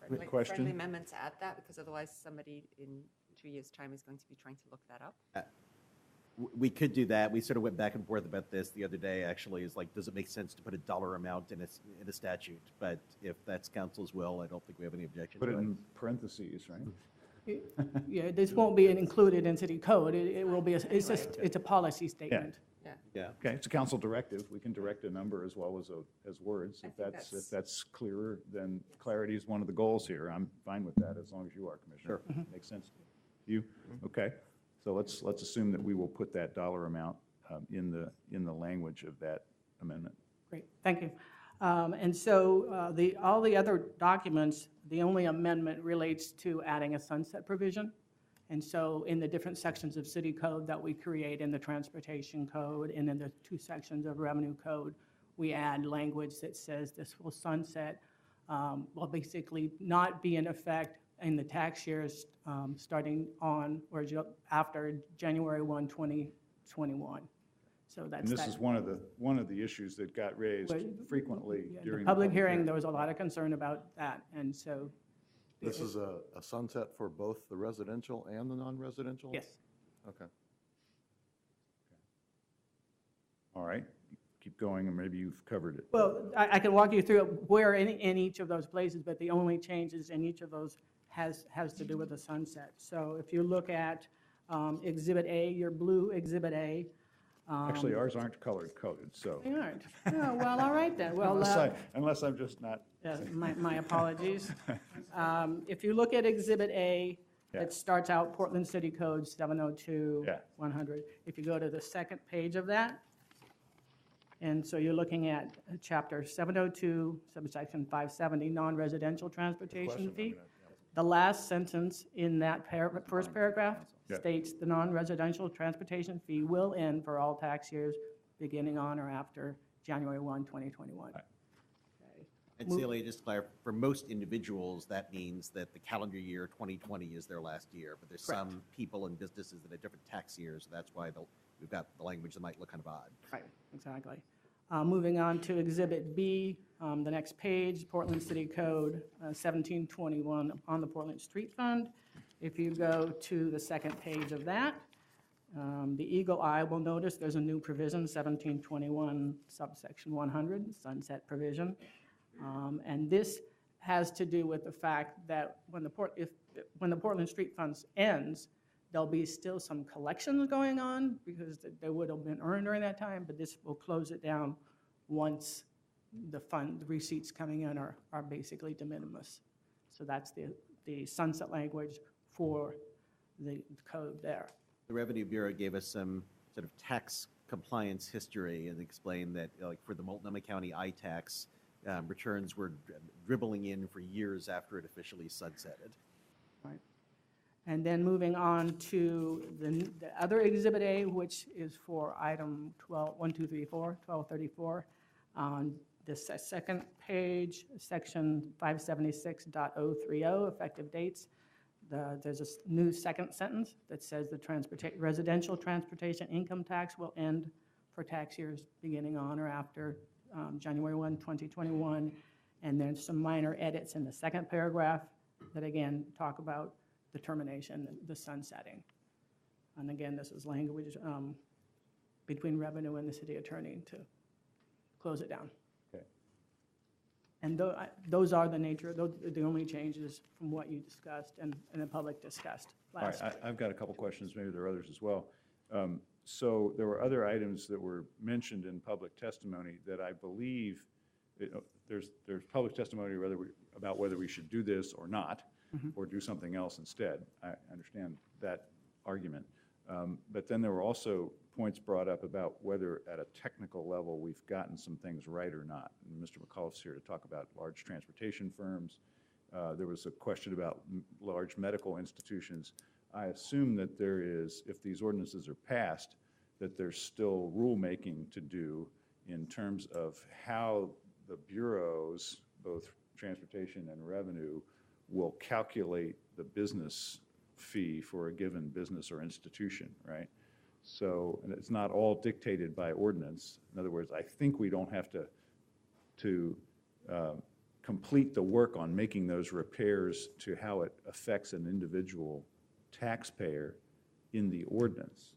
Quick question. friendly amendment to add that? Because otherwise somebody in 2 years' time is going to be trying to look that up. We could do that. We sort of went back and forth about this the other day, actually, is like, does it make sense to put a dollar amount in a statute? But if that's council's will, I don't think we have any objection Put to it it. in parentheses, right? Yeah, this won't be included in city code. It will be, it's a policy statement. Yeah. Okay, it's a council directive. We can direct a number as well as words. I If think that's clearer, then clarity is one of the goals here. I'm fine with that as long as you are, Commissioner. Sure. Makes sense to you? Okay. So let's assume that we will put that dollar amount in the language of that amendment. Great, thank you. And so all the other documents, the only amendment relates to adding a sunset provision. And so in the different sections of city code that we create in the transportation code and in the 2 sections of revenue code, we add language that says this will sunset, will basically not be in effect in the tax years starting on or after January 1, 2021. So that's And this that. is one of the issues that got raised frequently Yeah, during the public hearing. There was a lot of concern about that, and so. This is a sunset for both the residential and the non-residential? Yes. Okay. All right, keep going, and maybe you've covered it. Well, I can walk you through where in each of those places, but the only changes in each of those has to do with the sunset. So if you look at Exhibit A, your blue Exhibit A, Actually, ours aren't color-coded, so. They aren't. Oh, well, all right then. Well, Unless I'm just not. my apologies. If you look at Exhibit A, Yeah. it starts out Portland City Code 702, Yeah. 100. If you go to the second page of that, and so you're looking at Chapter 702, subsection 570, non-residential transportation fee. The last sentence in that first paragraph Yeah. states the non-residential transportation fee will end for all tax years beginning on or after January 1, 2021. And Celia, just to clarify, for most individuals, that means that the calendar year 2020 is their last year, but there's some people and businesses that have different tax years, so that's why we've got the language that might look kind of odd. Right, exactly. Moving on to Exhibit B, the next page, Portland City Code 1721 on the Portland Street Fund. If you go to the second page of that, the eagle eye will notice there's a new provision, 1721 subsection 100, sunset provision. And this has to do with the fact that when the Portland Street Funds ends, there'll be still some collections going on because they would have been earned during that time, but this will close it down once the receipts coming in are basically de minimis. So that's the sunset language for the code there. The Revenue Bureau gave us some sort of tax compliance history and explained that, like, for the Multnomah County iTax, returns were dribbling in for years after it officially sunsetted. Right. And then moving on to the other Exhibit A, which is for item 1234, on the second page, section 576.030, effective dates. There's a new second sentence that says the residential transportation income tax will end for tax years beginning on or after January 1, 2021. And there's some minor edits in the second paragraph that again talk about the termination, the sunsetting. And again, this is language between revenue and the city attorney to close it down. Okay. And those are the only changes from what you discussed and the public discussed last All right, I've got a couple questions, maybe there are others as well. So there were other items that were mentioned in public testimony that I believe, there's public testimony about whether we should do this or not, or do something else instead. I understand that argument. But then there were also points brought up about whether at a technical level we've gotten some things right or not. And Mr. McAuliffe's here to talk about large transportation firms. There was a question about large medical institutions. I assume that there is, if these ordinances are passed, that there's still rulemaking to do in terms of how the bureaus, both transportation and revenue, will calculate the business fee for a given business or institution, right? So, and it's not all dictated by ordinance. In other words, I think we don't have to complete the work on making those repairs to how it affects an individual taxpayer in the ordinance.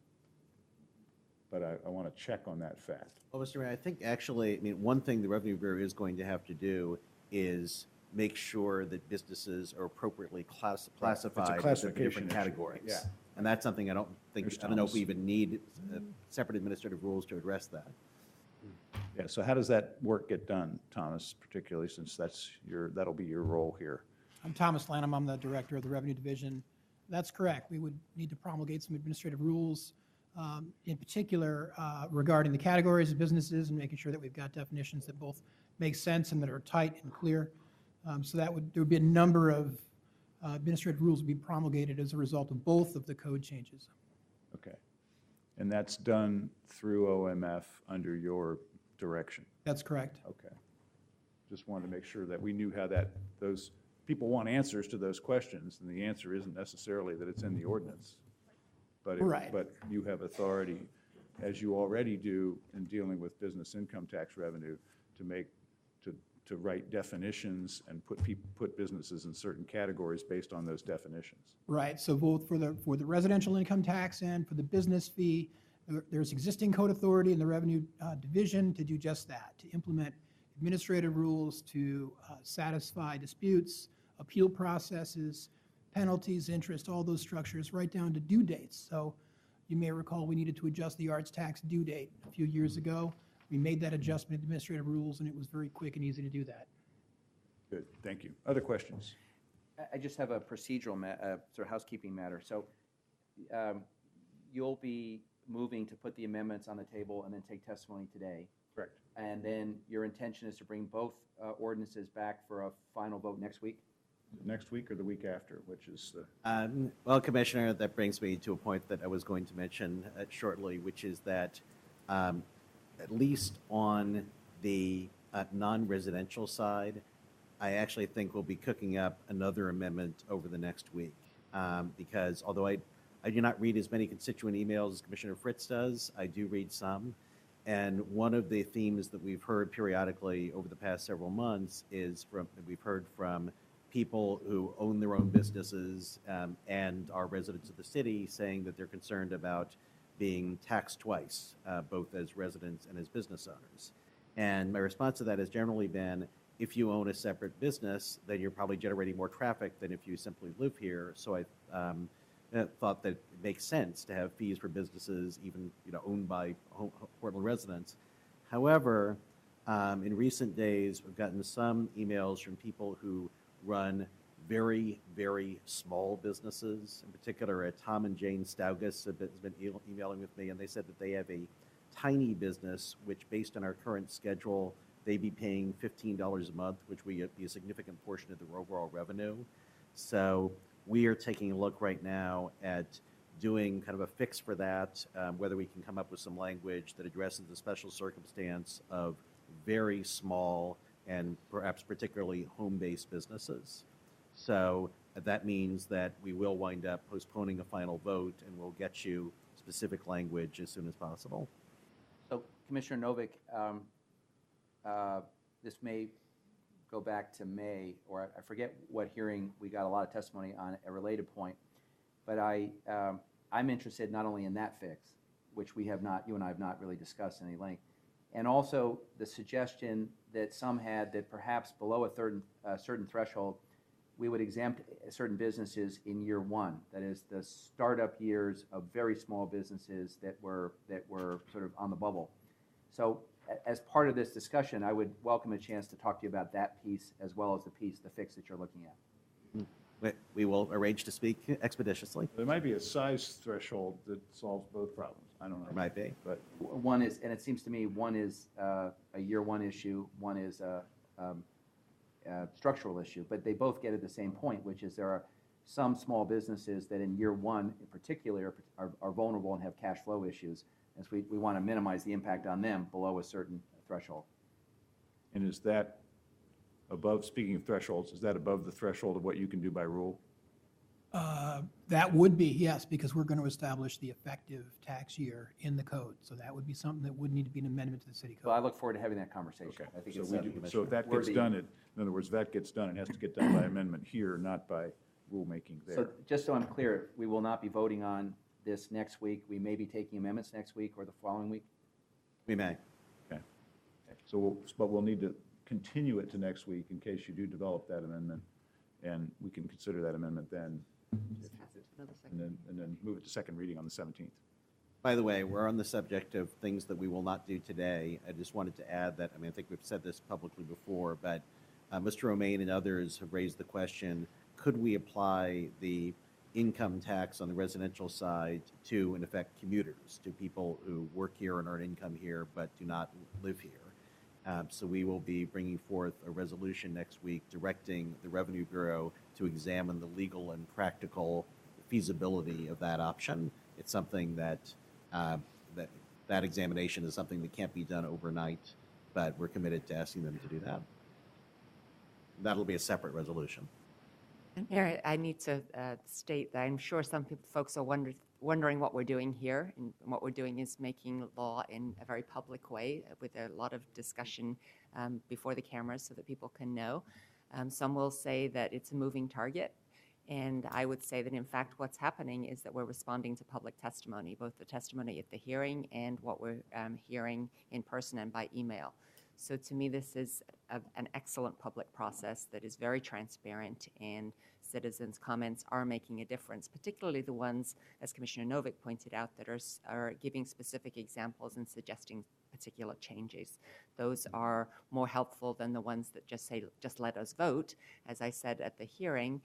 But I want to check on that fact. Well, Mr. Mayor, I think actually, I mean, one thing the Revenue Bureau is going to have to do is make sure that businesses are appropriately classified as the different categories. Yeah. And that's something I don't know if we even need separate administrative rules to address that. Yeah, so how does that work get done, Thomas, particularly since that'll be your role here? I'm Thomas Lanham. I'm the director of the Revenue Division. That's correct. We would need to promulgate some administrative rules, in particular regarding the categories of businesses and making sure that we've got definitions that both make sense and that are tight and clear. So there would be a number of administrative rules to be promulgated as a result of both of the code changes. Okay. And that's done through OMF under your direction? That's correct. Okay. Just wanted to make sure that we knew how those people want answers to those questions, and the answer isn't necessarily that it's in the ordinance. But Right. But you have authority, as you already do in dealing with business income tax revenue, to write definitions and put businesses in certain categories based on those definitions. Right. So both for the residential income tax and for the business fee, there's existing code authority in the Revenue Division to do just that, to implement administrative rules to satisfy disputes, appeal processes, penalties, interest, all those structures, right down to due dates. So You may recall we needed to adjust the arts tax due date a few years ago. We made that adjustment in administrative rules, and it was very quick and easy to do that. Good, thank you. Other questions? I just have a procedural, sort of housekeeping matter. So you'll be moving to put the amendments on the table and then take testimony today. Correct. And then your intention is to bring both ordinances back for a final vote next week? Next week or the week after, which is the, Well, Commissioner, that brings me to a point that I was going to mention shortly, which is that at least on the non-residential side, I actually think we'll be cooking up another amendment over the next week. Because although I do not read as many constituent emails as Commissioner Fritz does, I do read some. And one of the themes that we've heard periodically over the past several months is we've heard from people who own their own businesses and are residents of the city saying that they're concerned about being taxed twice, both as residents and as business owners. And my response to that has generally been, if you own a separate business, then you're probably generating more traffic than if you simply live here. So I thought that it makes sense to have fees for businesses, even owned by Portland residents. However, in recent days, we've gotten some emails from people who run very, very small businesses. In particular, Tom and Jane Staugus has been emailing with me, and they said that they have a tiny business, which based on our current schedule, they'd be paying $15 a month, which would be a significant portion of their overall revenue. So we are taking a look right now at doing kind of a fix for that, whether we can come up with some language that addresses the special circumstance of very small and perhaps particularly home-based businesses. So that means that we will wind up postponing a final vote, and we'll get you specific language as soon as possible. So Commissioner Novick, this may go back to May, or I forget what hearing we got a lot of testimony on a related point, but I'm interested not only in that fix, which you and I have not really discussed in any length, and also the suggestion that some had that perhaps below a certain threshold, we would exempt certain businesses in year one. That is the startup years of very small businesses that were sort of on the bubble. So as part of this discussion, I would welcome a chance to talk to you about that piece as well as the fix that you're looking at. We will arrange to speak expeditiously. there might be a size threshold that solves both problems. I don't know. There might be. But One is, and it seems to me, one is a year one issue, one is a structural issue, but they both get at the same point, which is there are some small businesses that in year one in particular are vulnerable and have cash flow issues. And so we want to minimize the impact on them below a certain threshold. And is that above, speaking of thresholds, is that above the threshold of what you can do by rule? That would be, yes, because we're going to establish the effective tax year in the code. So that would be something that would need to be an amendment to the city Well, I code. look forward to having that conversation. Okay. I think So it's we do, so if that gets worthy. done, in other words, if that gets done, it has to get done by amendment here, not by rulemaking there. So just so I'm clear, we will not be voting on this next week. We may be taking amendments next week or the following week. We may. Okay. So but we'll need to continue it to next week in case you do develop that amendment, and we can consider that amendment then, and then move it to second reading on the 17th. By the way, we're on the subject of things that we will not do today. I just wanted to add that, I think we've said this publicly before, but Mr. Romaine and others have raised the question, could we apply the income tax on the residential side to, in effect, commuters, to people who work here and earn income here but do not live here? So we will be bringing forth a resolution next week directing the Revenue Bureau to examine the legal and practical feasibility of that option. It's something that that examination is something that can't be done overnight, but we're committed to asking them to do that. That'll be a separate resolution. And Mayor, I need to state that I'm sure some folks are wondering what we're doing here. And what we're doing is making law in a very public way with a lot of discussion before the cameras so that people can know. Some will say that it's a moving target. And I would say that, in fact, what's happening is that we're responding to public testimony, both the testimony at the hearing and what we're hearing in person and by email. So to me, this is an excellent public process that is very transparent, and citizens' comments are making a difference, particularly the ones, as Commissioner Novick pointed out, that are giving specific examples and suggesting particular changes. Those are more helpful than the ones that just say, just let us vote. As I said at the hearing,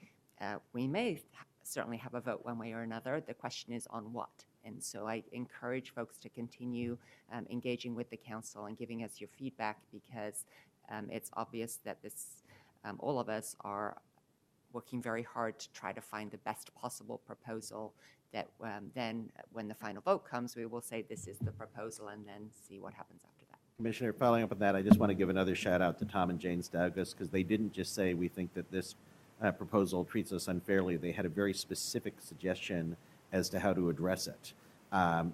we may certainly have a vote one way or another. The question is on what? And so I encourage folks to continue engaging with the council and giving us your feedback, because it's obvious that all of us are working very hard to try to find the best possible proposal that then when the final vote comes, we will say this is the proposal and then see what happens after that. Commissioner, following up on that, I just want to give another shout out to Tom and James Douglas, because they didn't just say we think that this proposal treats us unfairly. They had a very specific suggestion as to how to address it,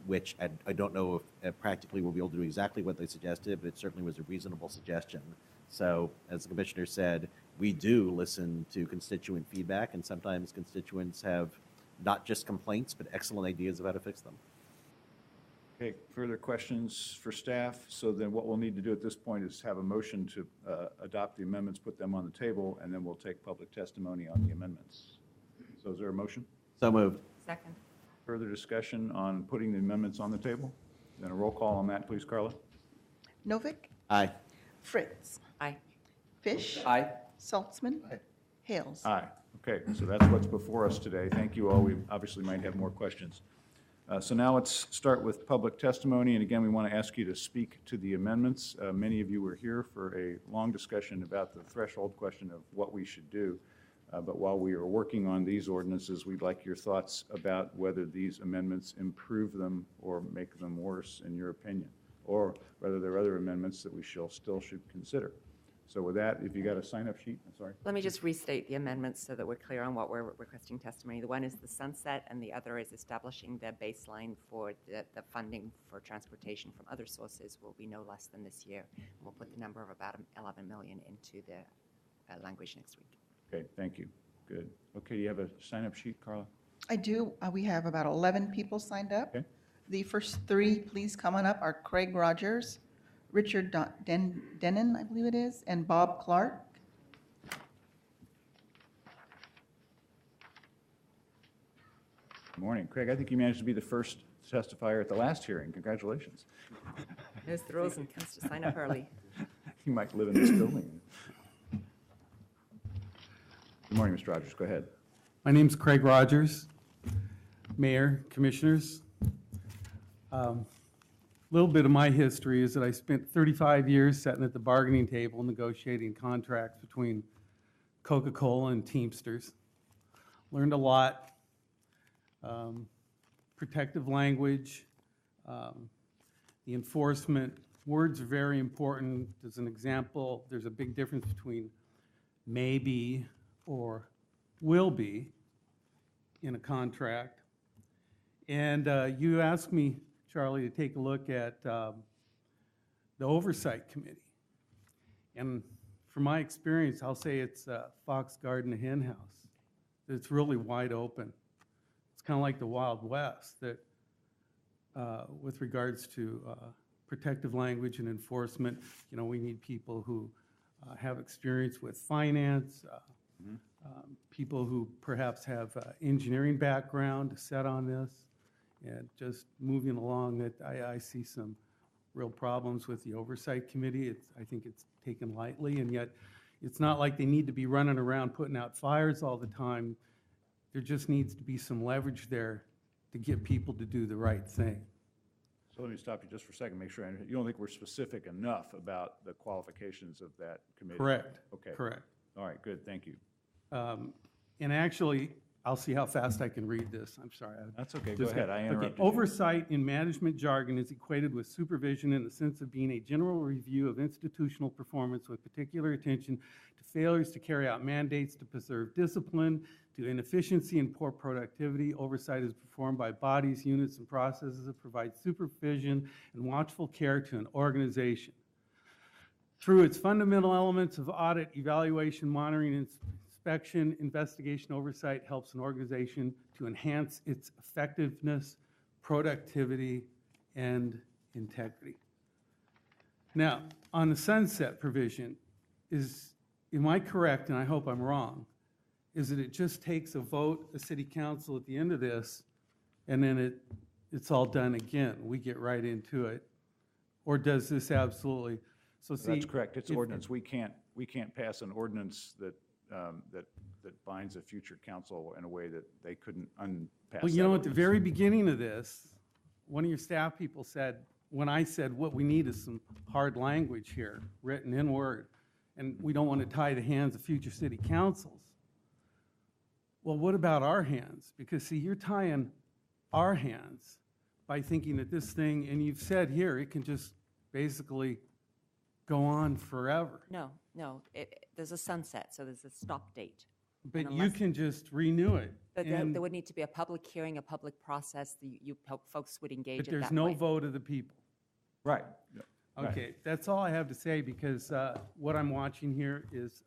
which I don't know if practically we'll be able to do exactly what they suggested, but it certainly was a reasonable suggestion. So, as the Commissioner said, we do listen to constituent feedback, and sometimes constituents have not just complaints, but excellent ideas of how to fix them. Okay, further questions for staff? So then what we'll need to do at this point is have a motion to adopt the amendments, put them on the table, and then we'll take public testimony on the amendments. So is there a motion? So moved. Second. Further discussion on putting the amendments on the table? Then a roll call on that, please, Carla. Novick? Aye. Fritz? Aye. Fish? Aye. Saltzman? Hales? Aye. Okay, so that's what's before us today. Thank you all. We obviously might have more questions. So now let's start with public testimony. And again, we want to ask you to speak to the amendments. Many of you were here for a long discussion about the threshold question of what we should do. But while we are working on these ordinances, we'd like your thoughts about whether these amendments improve them or make them worse, in your opinion, or whether there are other amendments that we still should consider. So with that, if you got a sign-up sheet, I'm sorry. Let me just restate the amendments so that we're clear on what we're requesting testimony. The one is the sunset, and the other is establishing the baseline for the funding for transportation from other sources will be no less than this year. We'll put the number of about 11 million into the language next week. Okay, thank you. Good. Okay, you have a sign-up sheet, Carla? I do. We have about 11 people signed up. Okay. The first three, please come on up, are Craig Rogers, Richard Denon, I believe it is, and Bob Clark. Good morning. Craig, I think you managed to be the first testifier at the last hearing. Congratulations. There's the rules and comes to sign up early. You might live in this building. Good morning, Mr. Rogers. Go ahead. My name's Craig Rogers, Mayor, Commissioners. Little bit of my history is that I spent 35 years sitting at the bargaining table negotiating contracts between Coca-Cola and Teamsters. Learned a lot. Protective language, the enforcement. Words are very important. As an example, there's a big difference between maybe or will be in a contract. And you asked me, Charlie, to take a look at the Oversight Committee. And from my experience, I'll say it's a fox garden, a hen house. It's really wide open. It's kind of like the Wild West that with regards to protective language and enforcement, you know, we need people who have experience with finance, people who perhaps have engineering background to set on this. And just moving along, that I see some real problems with the Oversight Committee. I think it's taken lightly, and yet it's not like they need to be running around putting out fires all the time. There just needs to be some leverage there to get people to do the right thing. So let me stop you just for a second, make sure I understand. You don't think we're specific enough about the qualifications of that committee? Correct. Okay. Correct. All right, good, thank you. And actually, I'll see how fast I can read this. I'm sorry. That's okay, go ahead, I interrupted you. Oversight in management jargon is equated with supervision in the sense of being a general review of institutional performance with particular attention to failures to carry out mandates, to preserve discipline, to inefficiency and poor productivity. Oversight is performed by bodies, units, and processes that provide supervision and watchful care to an organization. Through its fundamental elements of audit, evaluation, monitoring, and inspection, investigation, oversight helps an organization to enhance its effectiveness, productivity, and integrity. Now, on the sunset provision, am I correct, and I hope I'm wrong, is that it just takes a vote, a city council at the end of this, and then it's all done again? We get right into it? Or does this absolutely, so see. That's correct. It's if- ordinance. We can't pass an ordinance that binds a future council in a way that they couldn't unpass. Well, you that know, at the ordinance. very beginning of this, one of your staff people said, when I said, what we need is some hard language here, written in Word, and we don't want to tie the hands of future city councils. Well, what about our hands? Because see, you're tying our hands by thinking that this thing, and you've said here, it can just basically go on forever. No, there's a sunset, so there's a stop date. But And you unless- can just renew it. But and- there would need to be a public hearing, a public process, folks would engage But it that way. there's no vote of the people. Right. Yeah. Right. Okay, that's all I have to say, because what I'm watching here is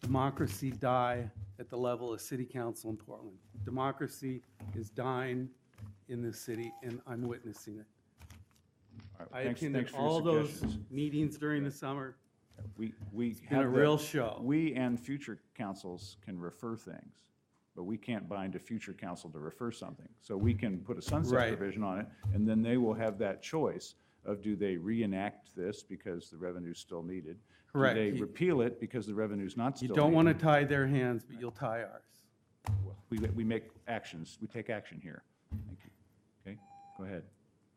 democracy die at the level of city council in Portland. Democracy is dying in this city, and I'm witnessing it. All right. I Thanks attended for your all those suggestions. meetings during the summer. We been a have real that- show. We and future councils can refer things, but we can't bind a future council to refer something. So we can put a sunset Right. provision on it, and then they will have that choice of, do they reenact this because the revenue's still needed? Correct. Do they You- repeal it because the revenue's not still You needed? don't want to tie their hands, but you'll tie ours. We make actions, we take action here. Thank you. Okay, go ahead.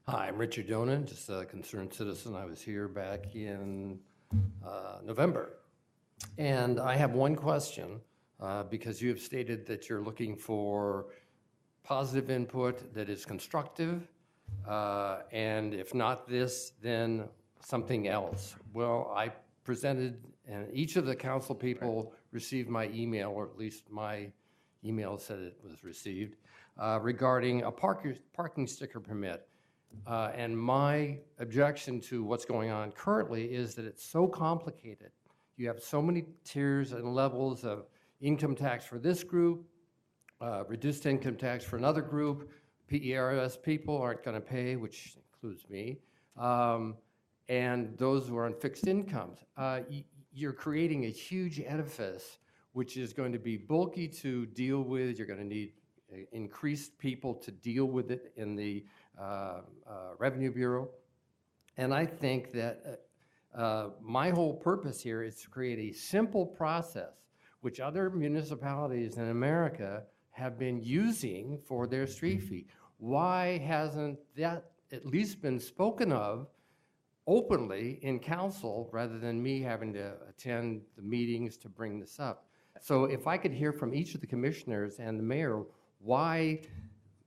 Hi, I'm Richard Donan, just a concerned citizen. I was here back in November. And I have one question, because you have stated that you're looking for positive input that is constructive, and if not this, then something else. Well, I presented, and each of the council people received my email, or at least my email said it was received, regarding a parking sticker permit. And my objection to what's going on currently is that it's so complicated. You have so many tiers and levels of income tax for this group, reduced income tax for another group, PERS people aren't going to pay, which includes me, and those who are on fixed incomes. You're creating a huge edifice, which is going to be bulky to deal with. You're going to need increased people to deal with it in the Revenue Bureau. And I think that my whole purpose here is to create a simple process, which other municipalities in America have been using for their street fee. Why hasn't that at least been spoken of openly in council, rather than me having to attend the meetings to bring this up? So if I could hear from each of the commissioners and the mayor, why,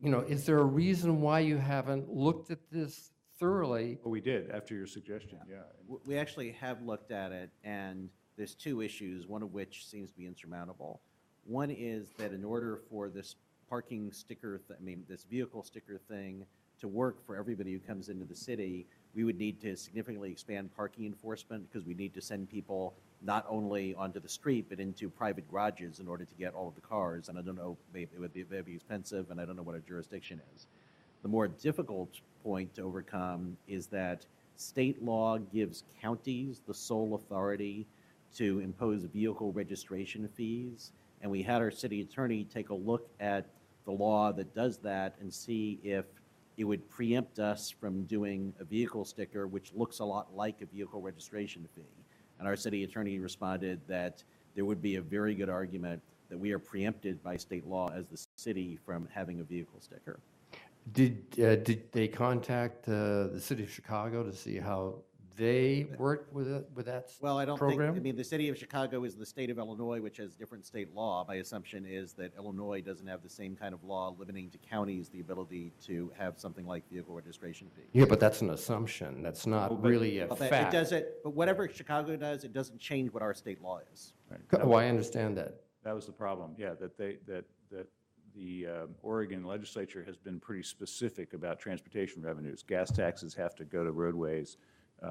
is there a reason why you haven't looked at this thoroughly? Well, we did, after your suggestion, yeah. We actually have looked at it, and there's two issues, one of which seems to be insurmountable. One is that in order for this parking sticker, this vehicle sticker thing to work for everybody who comes into the city, we would need to significantly expand parking enforcement, because we need to send people not only onto the street, but into private garages in order to get all of the cars. And I don't know, maybe it would be very expensive, and I don't know what our jurisdiction is. The more difficult point to overcome is that state law gives counties the sole authority to impose vehicle registration fees. And we had our city attorney take a look at the law that does that and see if it would preempt us from doing a vehicle sticker, which looks a lot like a vehicle registration fee. And our city attorney responded that there would be a very good argument that we are preempted by state law as the city from having a vehicle sticker. Did they contact the city of Chicago to see how they worked with that Well, I don't program? think, the city of Chicago is the state of Illinois, which has different state law. My assumption is that Illinois doesn't have the same kind of law limiting to counties the ability to have something like vehicle registration fee. Yeah, but that's an assumption. That's not really a But it fact. doesn't, but whatever Chicago does, it doesn't change what our state law is. Oh, I understand that. That was the problem, yeah, that the Oregon legislature has been pretty specific about transportation revenues. Gas taxes have to go to roadways.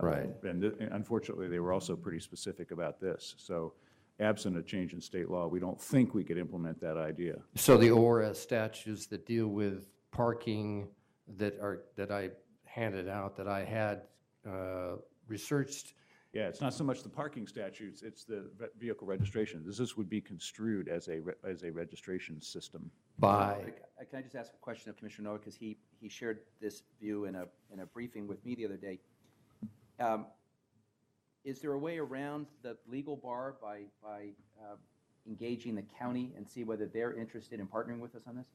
Right. And unfortunately, they were also pretty specific about this. So absent a change in state law, we don't think we could implement that idea. So the ORS statutes that deal with parking that I handed out, that I had researched. Yeah, it's not so much the parking statutes, it's the vehicle registration. This would be construed as a registration system. By. Can I just ask a question of Commissioner Noah, because he shared this view in a briefing with me the other day. Is there a way around the legal bar by engaging the county and see whether they're interested in partnering with us on this?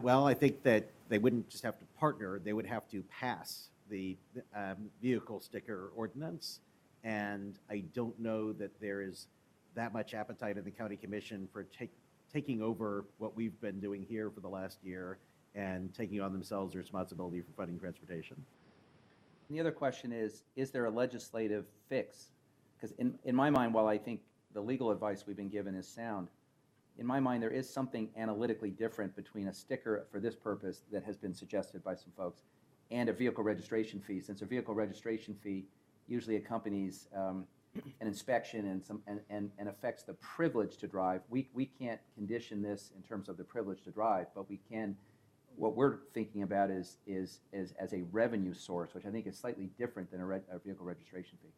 Well, I think that they wouldn't just have to partner, they would have to pass the vehicle sticker ordinance. And I don't know that there is that much appetite in the county commission for taking over what we've been doing here for the last year and taking on themselves the responsibility for funding transportation. And the other question is there a legislative fix? Because in my mind, while I think the legal advice we've been given is sound, in my mind, there is something analytically different between a sticker for this purpose that has been suggested by some folks and a vehicle registration fee, since a vehicle registration fee usually accompanies an inspection and affects the privilege to drive. We can't condition this in terms of the privilege to drive, but we can. What we're thinking about is as a revenue source, which I think is slightly different than a vehicle registration fee.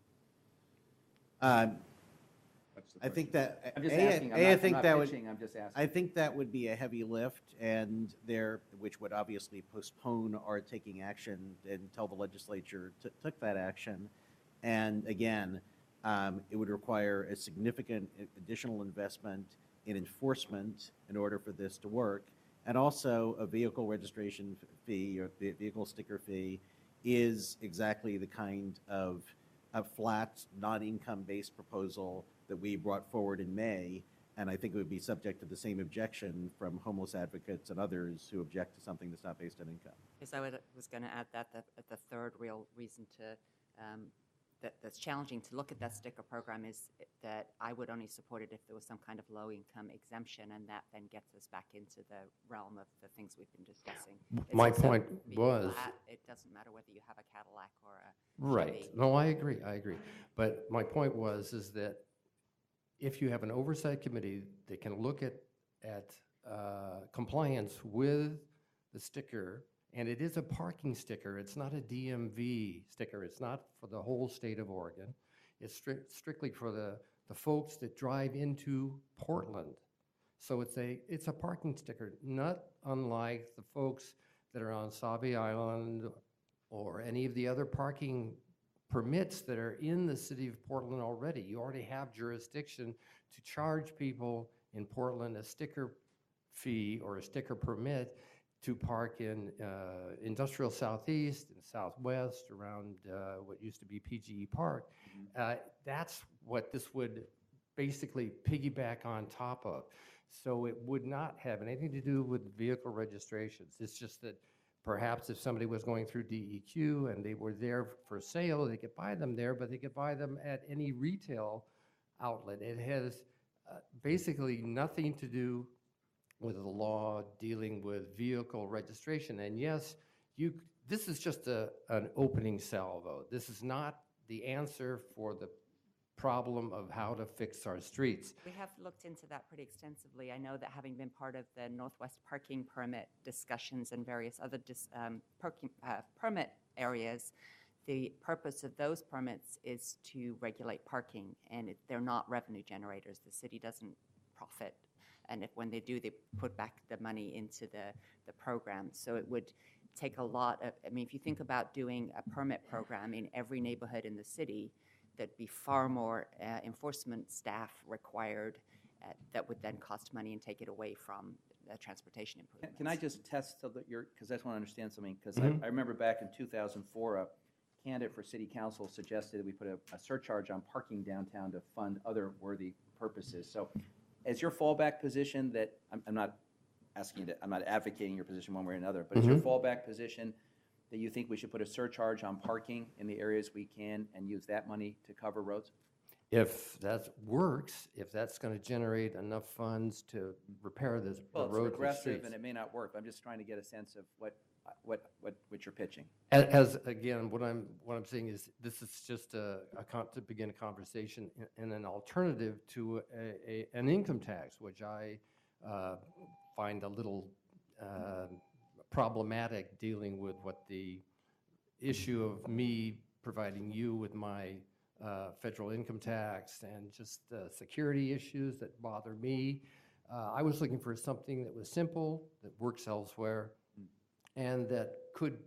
I think that I'm just asking. I'm not pitching, I'm just asking. I think that would be a heavy lift, and which would obviously postpone our taking action until the legislature took that action. And again, it would require a significant additional investment in enforcement in order for this to work. And also, a vehicle registration fee or vehicle sticker fee is exactly the kind of a flat, non-income-based proposal that we brought forward in May. And I think it would be subject to the same objection from homeless advocates and others who object to something that's not based on income. Because I was going to add that the third real reason to that's challenging to look at that sticker program is that I would only support it if there was some kind of low-income exemption, and that then gets us back into the realm of the things we've been discussing. My point was, it doesn't matter whether you have a Cadillac or a right. Chevy. No, I agree. But my point is that if you have an oversight committee that can look at compliance with the sticker, and it is a parking sticker, it's not a DMV sticker, it's not for the whole state of Oregon, it's strictly for the folks that drive into Portland. So it's a parking sticker, not unlike the folks that are on Sauvie Island or any of the other parking permits that are in the city of Portland already. You already have jurisdiction to charge people in Portland a sticker fee or a sticker permit to park in industrial southeast and southwest around what used to be PGE Park. That's what this would basically piggyback on top of. So it would not have anything to do with vehicle registrations. It's just that perhaps if somebody was going through DEQ and they were there for sale, they could buy them there, but they could buy them at any retail outlet. It has basically nothing to do with the law dealing with vehicle registration. And yes, this is just an opening salvo. This is not the answer for the problem of how to fix our streets. We have looked into that pretty extensively. I know that having been part of the Northwest parking permit discussions and various other permit areas, the purpose of those permits is to regulate parking, and they're not revenue generators. The city doesn't profit, and when they do, they put back the money into the program. So it would take a lot of, if you think about doing a permit program in every neighborhood in the city, there'd be far more enforcement staff required that would then cost money and take it away from transportation improvements. Can I just test so that because I just want to understand something, because I remember back in 2004, a candidate for city council suggested that we put a surcharge on parking downtown to fund other worthy purposes. So as your fallback position, that I'm not asking you to, I'm not advocating your position one way or another, but is your fallback position that you think we should put a surcharge on parking in the areas we can and use that money to cover roads? If that works, if that's going to generate enough funds to repair the roads and streets. Well, it's regressive and it may not work. I'm just trying to get a sense of what you're pitching. As again, what I'm saying is this is just to begin a conversation and an alternative to an income tax, which I find a little problematic, dealing with what the issue of me providing you with my federal income tax and just security issues that bother me. I was looking for something that was simple, that works elsewhere, and that could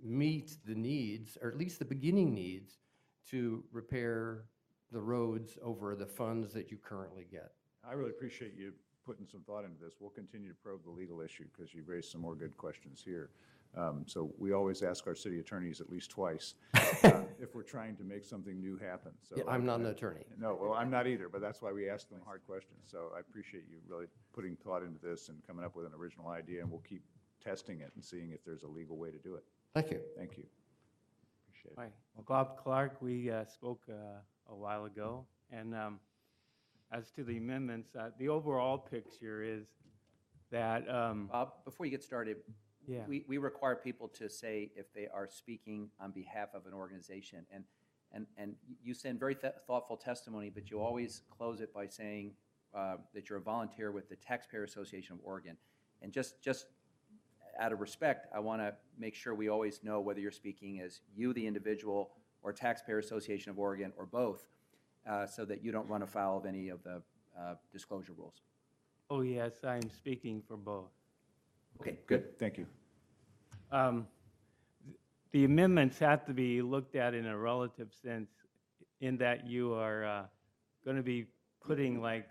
meet the needs, or at least the beginning needs, to repair the roads over the funds that you currently get. I really appreciate you putting some thought into this. We'll continue to probe the legal issue because you've raised some more good questions here. So we always ask our city attorneys at least twice if we're trying to make something new happen. So Yeah, I'm not an attorney. No, well, I'm not either, but that's why we ask them hard questions. So I appreciate you really putting thought into this and coming up with an original idea, and we'll keep testing it and seeing if there's a legal way to do it. Thank you. Thank you. Appreciate it. Hi, well, Bob Clark, we spoke a while ago, and as to the amendments, the overall picture is that. Bob, before you get started, Yeah. we require people to say if they are speaking on behalf of an organization. And you send very thoughtful testimony, but you always close it by saying that you're a volunteer with the Taxpayer Association of Oregon. And just out of respect, I want to make sure we always know whether you're speaking as you, the individual, or Taxpayer Association of Oregon, or both, so that you don't run afoul of any of the disclosure rules. Oh, yes, I'm speaking for both. Okay, good. Thank you. The amendments have to be looked at in a relative sense in that you are going to be putting like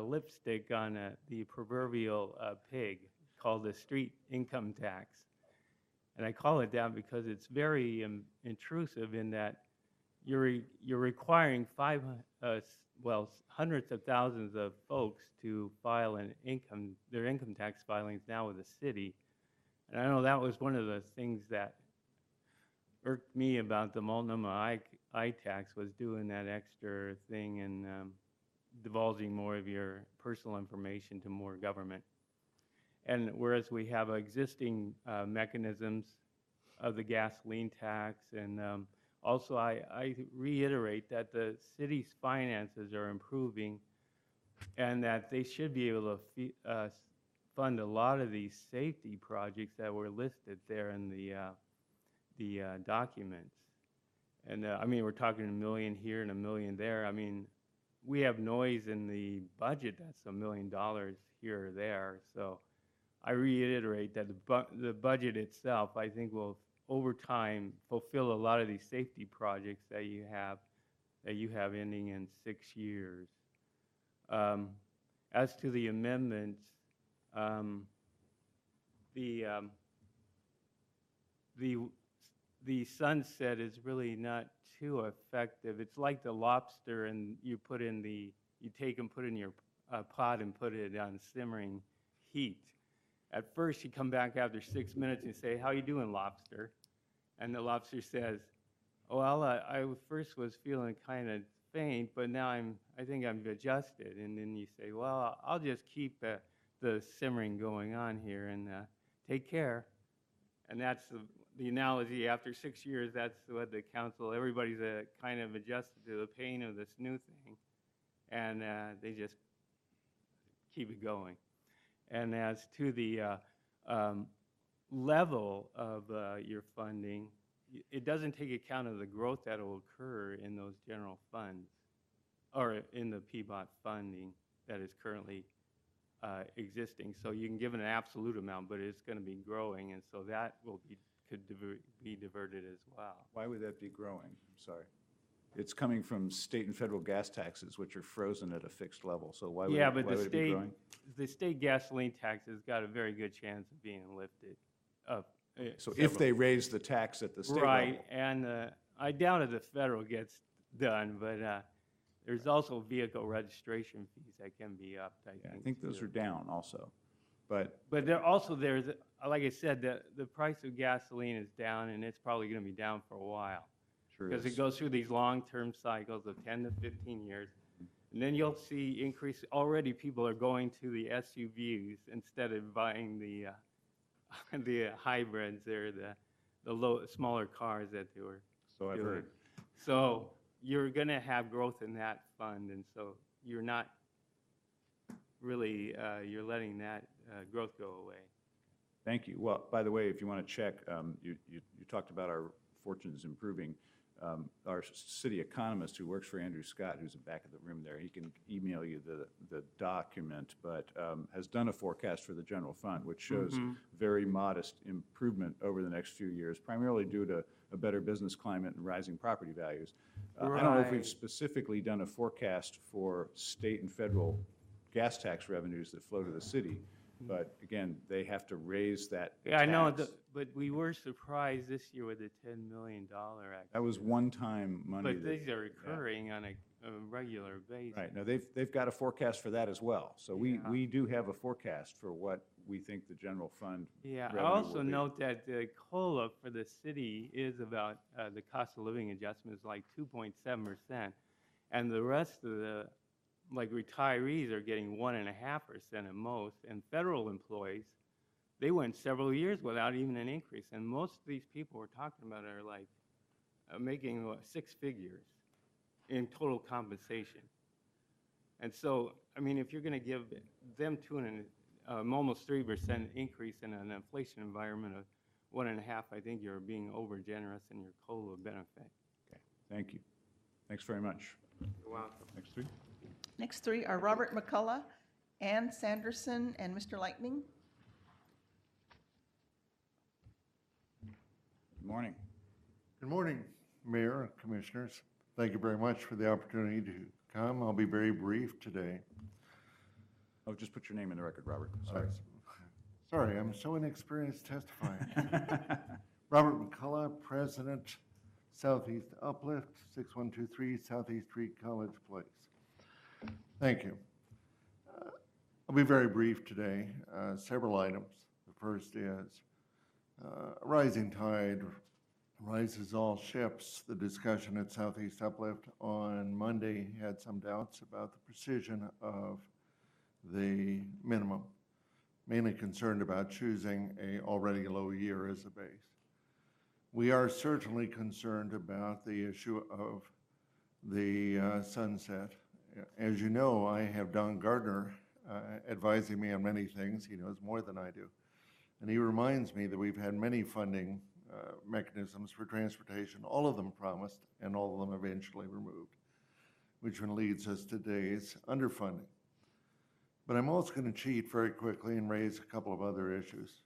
lipstick on the proverbial pig called the street income tax. And I call it that because it's very intrusive in that you're requiring hundreds of thousands of folks to file their income tax filings now with the city. And I know that was one of the things that irked me about the Multnomah I-tax was doing that extra thing and divulging more of your personal information to more government. And whereas we have existing mechanisms of the gasoline tax, and also I reiterate that the city's finances are improving and that they should be able to fund a lot of these safety projects that were listed there in the documents. And I mean, we're talking $1 million here and $1 million there. I mean, we have noise in the budget that's $1 million here or there. So I reiterate that the budget itself, I think, will over time fulfill a lot of these safety projects that you have ending in 6 years. As to the amendments, the sunset is really not too effective. It's like the lobster, and you take and put in your pot and put it on simmering heat. At first, you come back after 6 minutes and say, "How you doing, lobster?" And the lobster says, "Well, I first was feeling kind of faint, but now I think I'm adjusted." And then you say, "Well, I'll just keep the simmering going on here and take care." And that's the analogy. After 6 years, that's what the council, everybody's kind of adjusted to the pain of this new thing, and they just keep it going. And as to the level of your funding, it doesn't take account of the growth that will occur in those general funds or in the PBOT funding that is currently existing. So you can give an absolute amount, but it's going to be growing, and so that could be diverted as well. Why would that be growing? I'm sorry. It's coming from state and federal gas taxes, which are frozen at a fixed level. So why would it be growing? The state gasoline tax has got a very good chance of being lifted. So if they raise the tax at the state level. Right, and I doubt if the federal gets done, but there's also vehicle registration fees that can be upped, I think. Those are down also. But there's, like I said, the price of gasoline is down, and it's probably going to be down for a while. Because it goes through these long-term cycles of 10 to 15 years. And then you'll see increase. Already people are going to the SUVs instead of buying the hybrids. They're the smaller cars that they were So I've doing. heard. So you're going to have growth in that fund, and so you're not really, you're letting that growth go away. Thank you. Well, by the way, if you want to check, you talked about our fortune is improving. Our city economist who works for Andrew Scott, who's in the back of the room there, he can email you the document, but has done a forecast for the general fund, which shows very modest improvement over the next few years, primarily due to a better business climate and rising property values. I don't know if we've Right. specifically done a forecast for state and federal gas tax revenues that flow to the city, but again, they have to raise that Yeah, I know, tax. but we were surprised this year with the $10 million act. That was one-time money. But that- these are yeah. recurring on a regular basis. Right, now, they've got a forecast for that as well. So Yeah. we do have a forecast for what we think the general fund Yeah, I revenue also will be. note that the COLA for the city is about, the cost of living adjustment is like 2.7%. And the rest of the, like retirees are getting 1.5% at most. And federal employees, they went several years without even an increase. And most of these people we're talking about are like making six figures in total compensation. And so, I mean, if you're going to give them almost 3% increase in an inflation environment of 1.5%, I think you're being over generous in your COLA benefit. Okay, thank you. Thanks very much. You're welcome. Next three. Next three are Robert McCullough, Ann Sanderson, and Mr. Lightning. Good morning. Good morning, Mayor and Commissioners. Thank you very much for the opportunity to come. I'll be very brief today. Oh, just put your name in the record, Robert. Sorry. Sorry, I'm so inexperienced testifying. Robert McCullough, President, Southeast Uplift, 6123 Southeast Street, College Place. Thank you. I'll be very brief today. Several items. The first is a rising tide rises all ships. The discussion at Southeast Uplift on Monday had some doubts about the precision of the minimum, mainly concerned about choosing a already low year as a base. We are certainly concerned about the issue of the sunset. As you know, I have Don Gardner advising me on many things. He knows more than I do. And he reminds me that we've had many funding mechanisms for transportation, all of them promised and all of them eventually removed, which one leads us to today's underfunding. But I'm also going to cheat very quickly and raise a couple of other issues.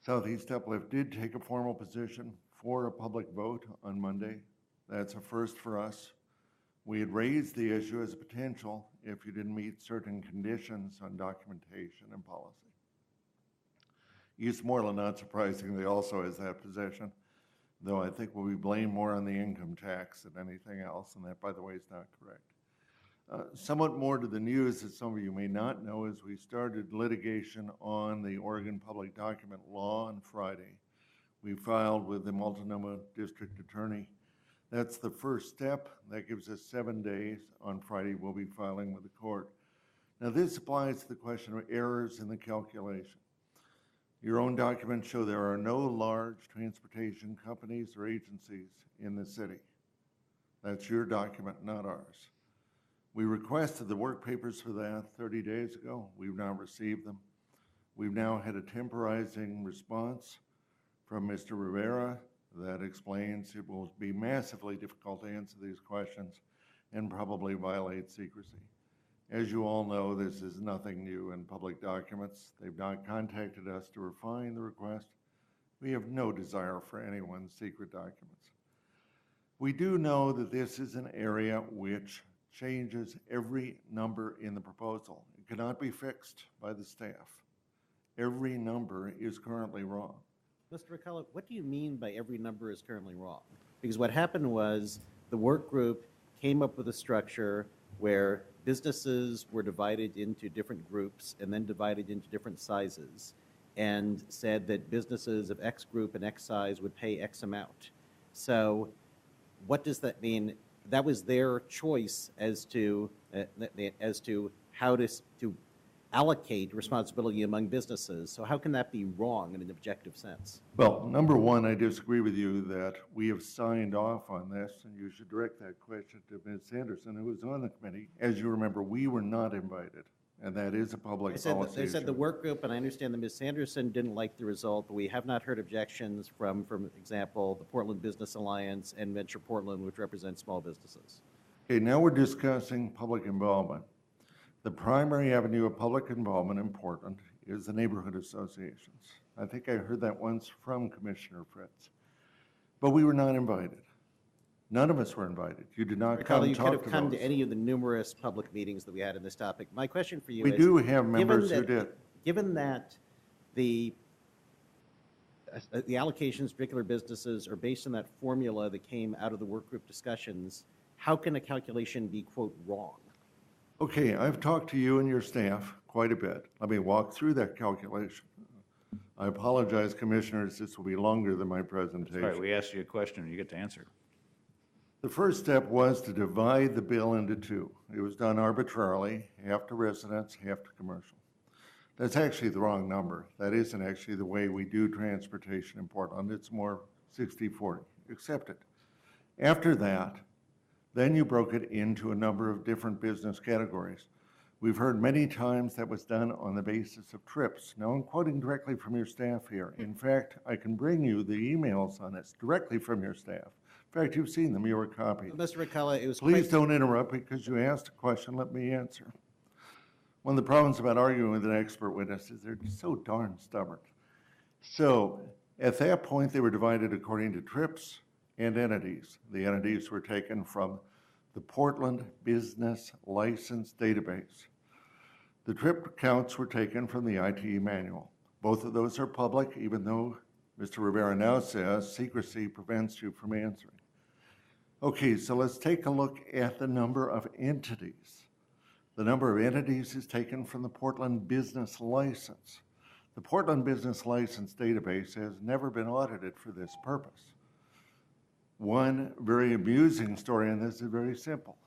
Southeast Uplift did take a formal position for a public vote on Monday. That's a first for us. We had raised the issue as a potential if you didn't meet certain conditions on documentation and policy. Eastmoreland, not surprisingly, also has that position, though I think we'll be blamed more on the income tax than anything else, and that, by the way, is not correct. Somewhat more to the news that some of you may not know is we started litigation on the Oregon Public Document Law on Friday. We filed with the Multnomah District Attorney. That's the first step. That gives us 7 days. On Friday, we'll be filing with the court. Now, this applies to the question of errors in the calculation. Your own documents show there are no large transportation companies or agencies in the city. That's your document, not ours. We requested the work papers for that 30 days ago. We've now received them. We've now had a temporizing response from Mr. Rivera that explains it will be massively difficult to answer these questions and probably violate secrecy. As you all know, this is nothing new in public documents. They've not contacted us to refine the request. We have no desire for anyone's secret documents. We do know that this is an area which changes every number in the proposal. It cannot be fixed by the staff. Every number is currently wrong. Mr. McCullough, what do you mean by every number is currently wrong? Because what happened was the work group came up with a structure where businesses were divided into different groups and then divided into different sizes and said that businesses of X group and X size would pay X amount. So what does that mean? That was their choice as to how to allocate responsibility among businesses. So how can that be wrong in an objective sense? Well, number one, I disagree with you that we have signed off on this, and you should direct that question to Ms. Sanderson, who was on the committee. As you remember, we were not invited and that is a public They said, policy they said the issue. work group, and I understand that Ms. Sanderson didn't like the result, but we have not heard objections from, for example, the Portland Business Alliance and Venture Portland, which represents small businesses. Okay, now we're discussing public involvement. The primary avenue of public involvement in Portland is the neighborhood associations. I think I heard that once from Commissioner Fritz. But we were not invited. None of us were invited. You did not Ricardo, come you could talk have to come those. to any of the numerous public meetings that we had in this topic. My question for you We is... do have given members who that- did. Given that the allocations to particular businesses are based on that formula that came out of the work group discussions, how can a calculation be, quote, wrong? Okay, I've talked to you and your staff quite a bit. Let me walk through that calculation. I apologize, Commissioners, this will be longer than my presentation. All right, we asked you a question, you get to answer. The first step was to divide the bill into two. It was done arbitrarily, half to residents, half to commercial. That's actually the wrong number. That isn't actually the way we do transportation in Portland. It's more 60-40. Accept it. After that, then you broke it into a number of different business categories. We've heard many times that was done on the basis of trips. Now, I'm quoting directly from your staff here. In fact, I can bring you the emails on this directly from your staff. In fact, you've seen them, you were copied. Mr. Riccella, it was Please quite... don't interrupt because you asked a question, let me answer. One of the problems about arguing with an expert witness is they're so darn stubborn. So at that point, they were divided according to trips and entities. The entities were taken from the Portland Business License Database. The trip counts were taken from the ITE manual. Both of those are public, even though Mr. Rivera now says secrecy prevents you from answering. Okay, so let's take a look at the number of entities. The number of entities is taken from the Portland Business License. The Portland Business License database has never been audited for this purpose. One very amusing story, and this is very simple.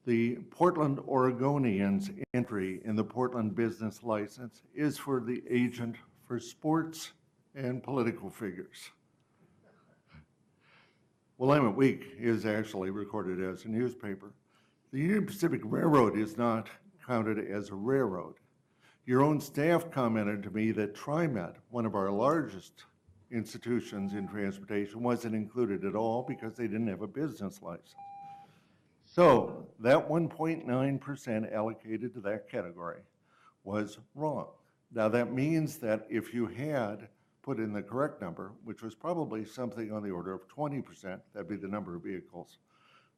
The Portland Oregonian's entry in the Portland Business License is for the agent for sports and political figures. Willamette Week is actually recorded as a newspaper. The Union Pacific Railroad is not counted as a railroad. Your own staff commented to me that TriMet, one of our largest institutions in transportation, wasn't included at all because they didn't have a business license. So that 1.9% allocated to that category was wrong. Now that means that if you had put in the correct number, which was probably something on the order of 20%, that'd be the number of vehicles,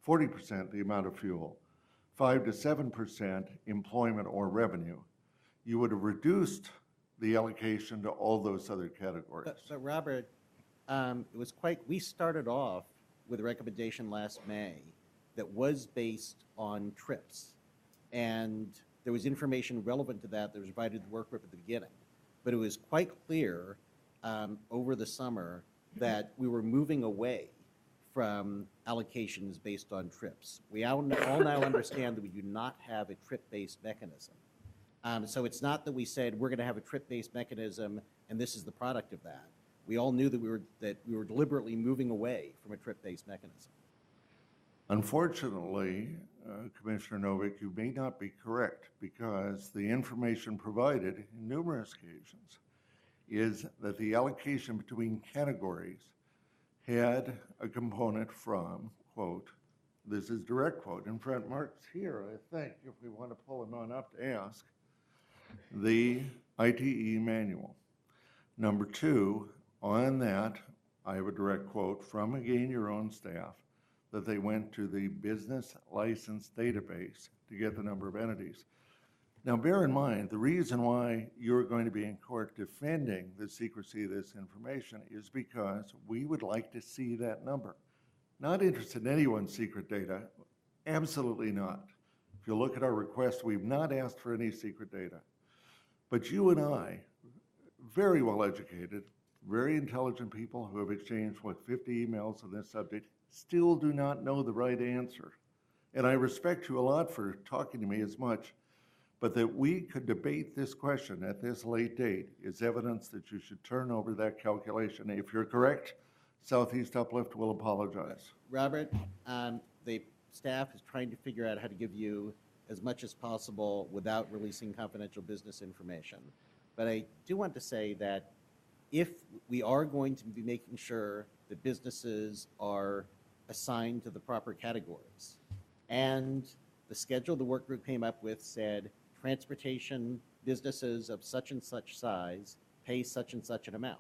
40% the amount of fuel, 5 to 7% employment or revenue, you would have reduced the allocation to all those other categories. But Robert, it was quite, we started off with a recommendation last May that was based on trips. And there was information relevant to that that was provided to the work group at the beginning. But it was quite clear over the summer that we were moving away from allocations based on trips. We all now understand that we do not have a trip-based mechanism. So it's not that we said we're going to have a trip-based mechanism and this is the product of that. We all knew that we were deliberately moving away from a trip-based mechanism. Unfortunately, Commissioner Novick, you may not be correct because the information provided in numerous occasions is that the allocation between categories had a component from, quote, this is direct quote, in front Mark's here, I think, if we want to pull him on up to ask, the ITE manual. Number two, on that, I have a direct quote from, again, your own staff, that they went to the business license database to get the number of entities. Now, bear in mind, the reason why you're going to be in court defending the secrecy of this information is because we would like to see that number. Not interested in anyone's secret data, absolutely not. If you look at our request, we've not asked for any secret data. But you and I, very well educated, very intelligent people who have exchanged, 50 emails on this subject, still do not know the right answer. And I respect you a lot for talking to me as much, but that we could debate this question at this late date is evidence that you should turn over that calculation. If you're correct, Southeast Uplift will apologize. Robert, the staff is trying to figure out how to give you as much as possible without releasing confidential business information. But I do want to say that if we are going to be making sure that businesses are assigned to the proper categories, and the schedule the work group came up with said transportation businesses of such and such size pay such and such an amount.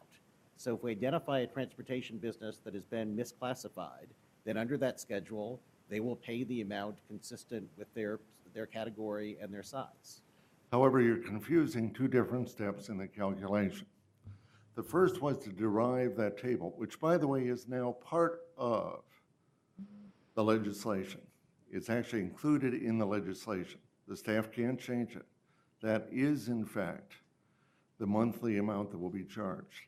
So if we identify a transportation business that has been misclassified, then under that schedule, they will pay the amount consistent with their category and their size. However, you're confusing two different steps in the calculation. The first was to derive that table, which, by the way, is now part of the legislation. It's actually included in the legislation. The staff can't change it. That is, in fact, the monthly amount that will be charged.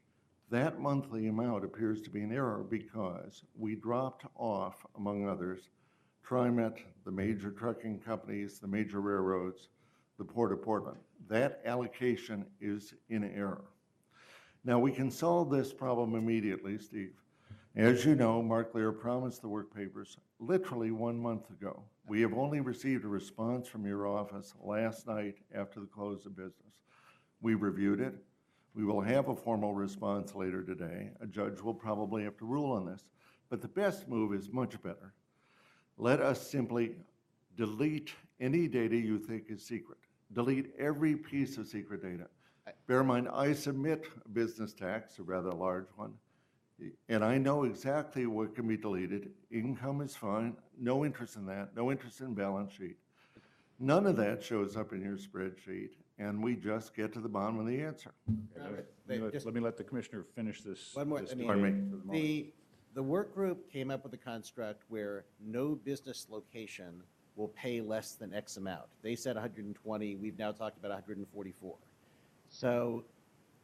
That monthly amount appears to be an error because we dropped off, among others, TriMet, the major trucking companies, the major railroads, the Port of Portland. That allocation is in error. Now, we can solve this problem immediately, Steve. As you know, Mark Lear promised the work papers literally 1 month ago. We have only received a response from your office last night after the close of business. We reviewed it. We will have a formal response later today. A judge will probably have to rule on this. But the best move is much better. Let us simply delete any data you think is secret. Delete every piece of secret data. Bear in mind, I submit a business tax, a rather large one, and I know exactly what can be deleted. Income is fine, no interest in that, no interest in balance sheet. None of that shows up in your spreadsheet, and we just get to the bottom of the answer. Let me let the commissioner finish this. One more. this I debate mean, for the moment. the work group came up with a construct where no business location will pay less than X amount. They said 120, we've now talked about 144. So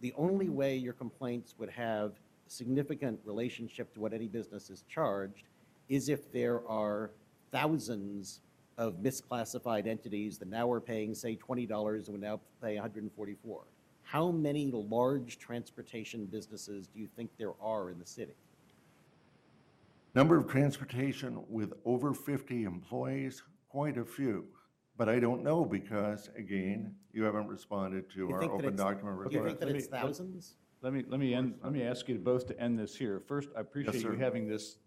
the only way your complaints would have significant relationship to what any business is charged is if there are thousands of misclassified entities that now are paying, say, $20 and would now pay 144. How many large transportation businesses do you think there are in the city? Number of transportation with over 50 employees, quite a few. But I don't know because, again, you haven't responded to our open document request. Do you think that it's thousands? Let me ask you both to end this here. First, I appreciate you having this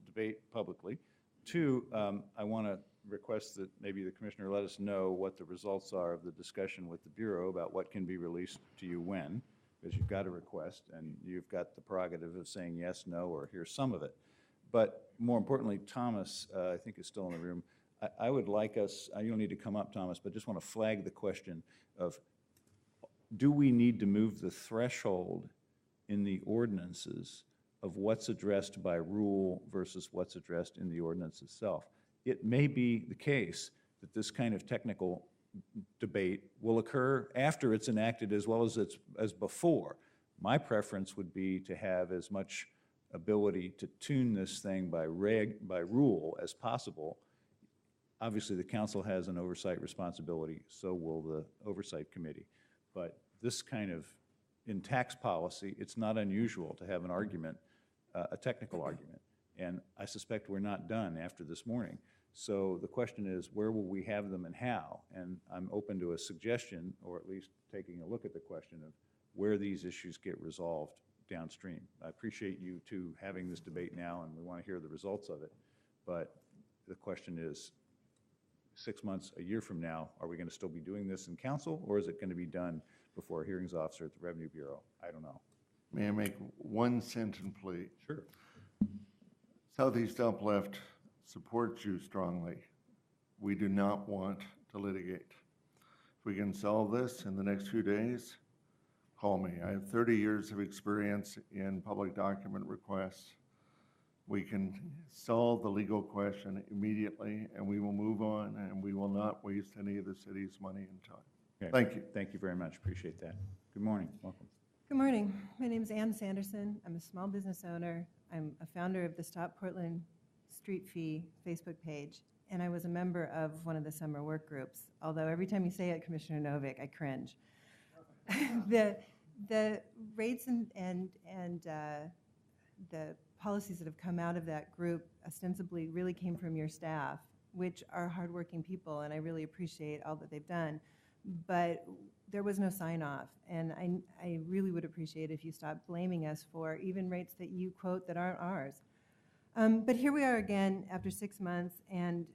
debate publicly. Two, I want to request that maybe the commissioner let us know what the results are of the discussion with the Bureau about what can be released to you when, because you've got a request and you've got the prerogative of saying yes, no, or here's some of it. But more importantly, Thomas, I think is still in the room. I would like us, you don't need to come up, Thomas, but just want to flag the question of, do we need to move the threshold in the ordinances of what's addressed by rule versus what's addressed in the ordinance itself? It may be the case that this kind of technical debate will occur after it's enacted as well as before. My preference would be to have as much ability to tune this thing by rule as possible. Obviously, the council has an oversight responsibility, so will the oversight committee. But this kind of, in tax policy, it's not unusual to have an argument, a technical argument. And I suspect we're not done after this morning. So the question is, where will we have them and how? And I'm open to a suggestion, or at least taking a look at the question of where these issues get resolved downstream. I appreciate you two having this debate now, and we want to hear the results of it. But the question is, 6 months, a year from now, are we going to still be doing this in council, or is it going to be done before a hearings officer at the Revenue Bureau? I don't know. May I make one sentence, please? Sure. Southeast Uplift supports you strongly. We do not want to litigate. If we can solve this in the next few days, call me. I have 30 years of experience in public document requests. We can solve the legal question immediately, and we will move on, and we will not waste any of the city's money and time. Okay. Thank you. Thank you very much. Appreciate that. Good morning. Welcome. Good morning. My name is Ann Sanderson. I'm a small business owner. I'm a founder of the Stop Portland Street Fee Facebook page, and I was a member of one of the summer work groups. Although every time you say it, Commissioner Novick, I cringe. The rates and the policies that have come out of that group ostensibly really came from your staff, which are hardworking people, and I really appreciate all that they've done. But there was no sign off, and I really would appreciate if you stopped blaming us for even rates that you quote that aren't ours. But here we are again after 6 months, and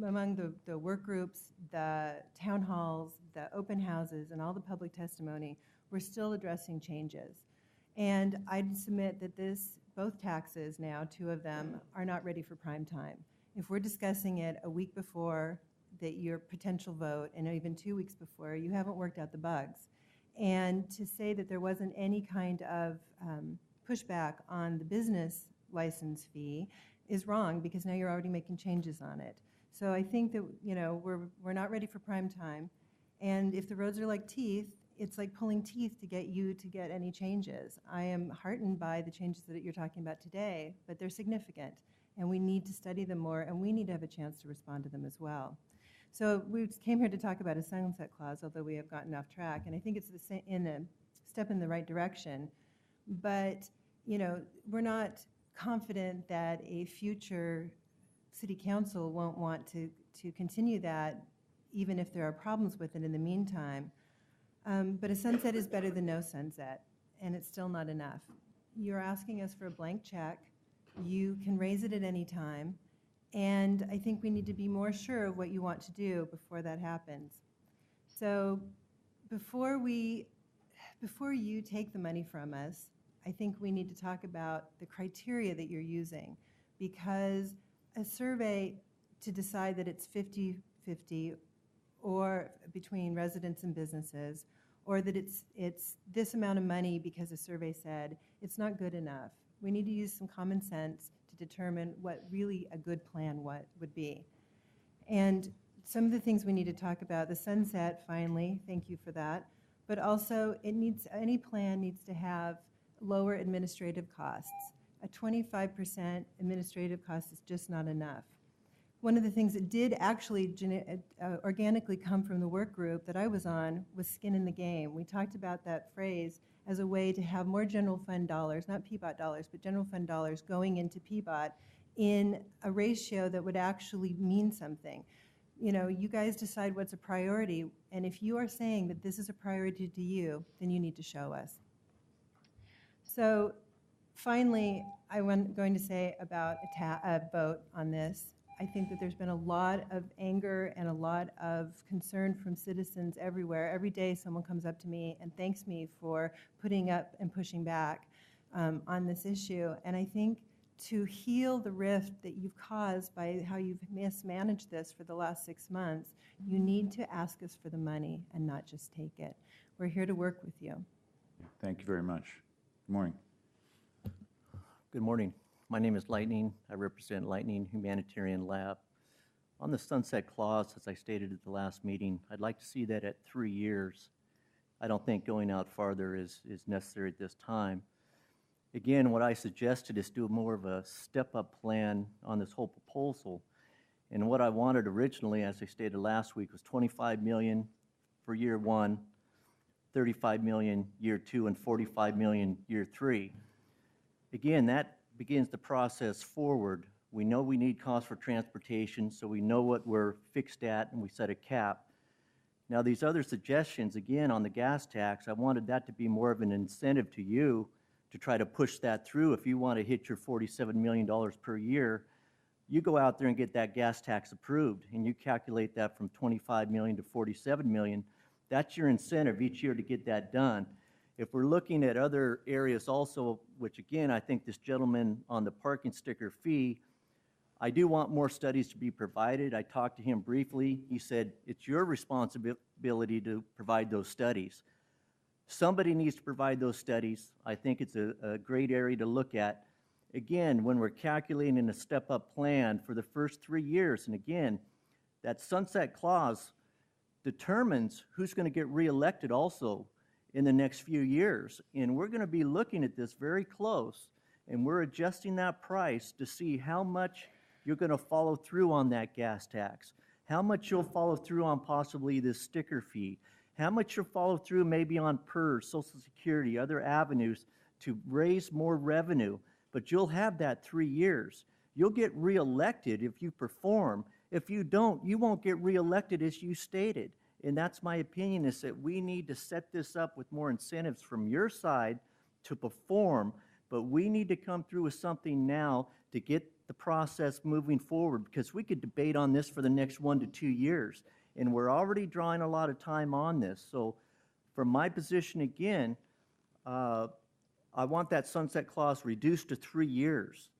among the work groups, the town halls, the open houses, and all the public testimony, we're still addressing changes. And I'd submit that both taxes now, 2 of them, are not ready for prime time. If we're discussing it a week before your potential vote, and even 2 weeks before, you haven't worked out the bugs. And to say that there wasn't any kind of pushback on the business license fee is wrong, because now you're already making changes on it. So I think that, we're not ready for prime time. And if the roads are like teeth, it's like pulling teeth to get you to get any changes. I am heartened by the changes that you're talking about today, but they're significant, and we need to study them more, and we need to have a chance to respond to them as well. So we came here to talk about a sunset clause, although we have gotten off track, and I think it's a step in the right direction. But, we're not confident that a future city council won't want to continue that, even if there are problems with it in the meantime. But a sunset is better than no sunset, and it's still not enough. You're asking us for a blank check. You can raise it at any time, and I think we need to be more sure of what you want to do before that happens. So before you take the money from us, I think we need to talk about the criteria that you're using, because a survey to decide that it's 50-50 or between residents and businesses, or that it's this amount of money because a survey said, it's not good enough. We need to use some common sense to determine what really a good plan would be. And some of the things we need to talk about, the sunset, finally, thank you for that, but also any plan needs to have lower administrative costs. A 25% administrative cost is just not enough. One of the things that did actually organically come from the work group that I was on was skin in the game. We talked about that phrase as a way to have more general fund dollars, not PBOT dollars, but general fund dollars going into PBOT in a ratio that would actually mean something. You guys decide what's a priority, and if you are saying that this is a priority to you, then you need to show us. So finally, I'm going to say about a vote on this. I think that there's been a lot of anger and a lot of concern from citizens everywhere. Every day someone comes up to me and thanks me for putting up and pushing back on this issue. And I think to heal the rift that you've caused by how you've mismanaged this for the last 6 months, you need to ask us for the money and not just take it. We're here to work with you. Thank you very much. Good morning. Good morning. My name is Lightning. I represent Lightning Humanitarian Lab. On the sunset clause, as I stated at the last meeting, I'd like to see that at 3 years. I don't think going out farther is necessary at this time. Again, what I suggested is do more of a step-up plan on this whole proposal. And what I wanted originally, as I stated last week, was $25 million for year 1, $35 million year 2, and $45 million year 3. Again, that begins the process forward. We know we need costs for transportation, so we know what we're fixed at, and we set a cap. Now, these other suggestions, again, on the gas tax, I wanted that to be more of an incentive to you to try to push that through. If you want to hit your $47 million per year, you go out there and get that gas tax approved, and you calculate that from $25 million to $47 million. That's your incentive each year to get that done. If we're looking at other areas also, which again, I think this gentleman on the parking sticker fee, I do want more studies to be provided. I talked to him briefly. He said, it's your responsibility to provide those studies. Somebody needs to provide those studies. I think it's a great area to look at. Again, when we're calculating a step-up plan for the first 3 years, and again, that sunset clause determines who's going to get reelected also in the next few years. And we're going to be looking at this very close, and we're adjusting that price to see how much you're going to follow through on that gas tax, how much you'll follow through on possibly this sticker fee, how much you'll follow through maybe on PERS, Social Security, other avenues to raise more revenue. But you'll have that 3 years. You'll get reelected if you perform, If you don't, you won't get reelected as you stated. And that's my opinion, is that we need to set this up with more incentives from your side to perform, but we need to come through with something now to get the process moving forward, because we could debate on this for the next 1 to 2 years. And we're already drawing a lot of time on this. So from my position again, I want that sunset clause reduced to 3 years.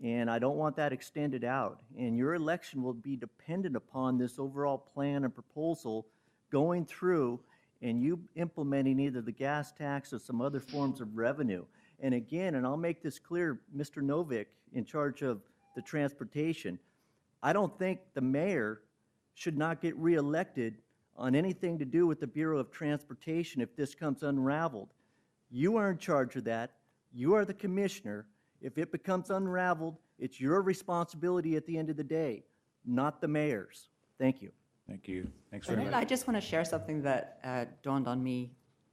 And I don't want that extended out. And your election will be dependent upon this overall plan and proposal going through and you implementing either the gas tax or some other forms of revenue. And again, and I'll make this clear, Mr. Novick, in charge of the transportation, I don't think the mayor should not get reelected on anything to do with the Bureau of Transportation if this comes unraveled. You are in charge of that. You are the commissioner. If it becomes unraveled, it's your responsibility at the end of the day, not the mayor's. Thank you. Thank you. Thanks very much. I just want to share something that dawned on me,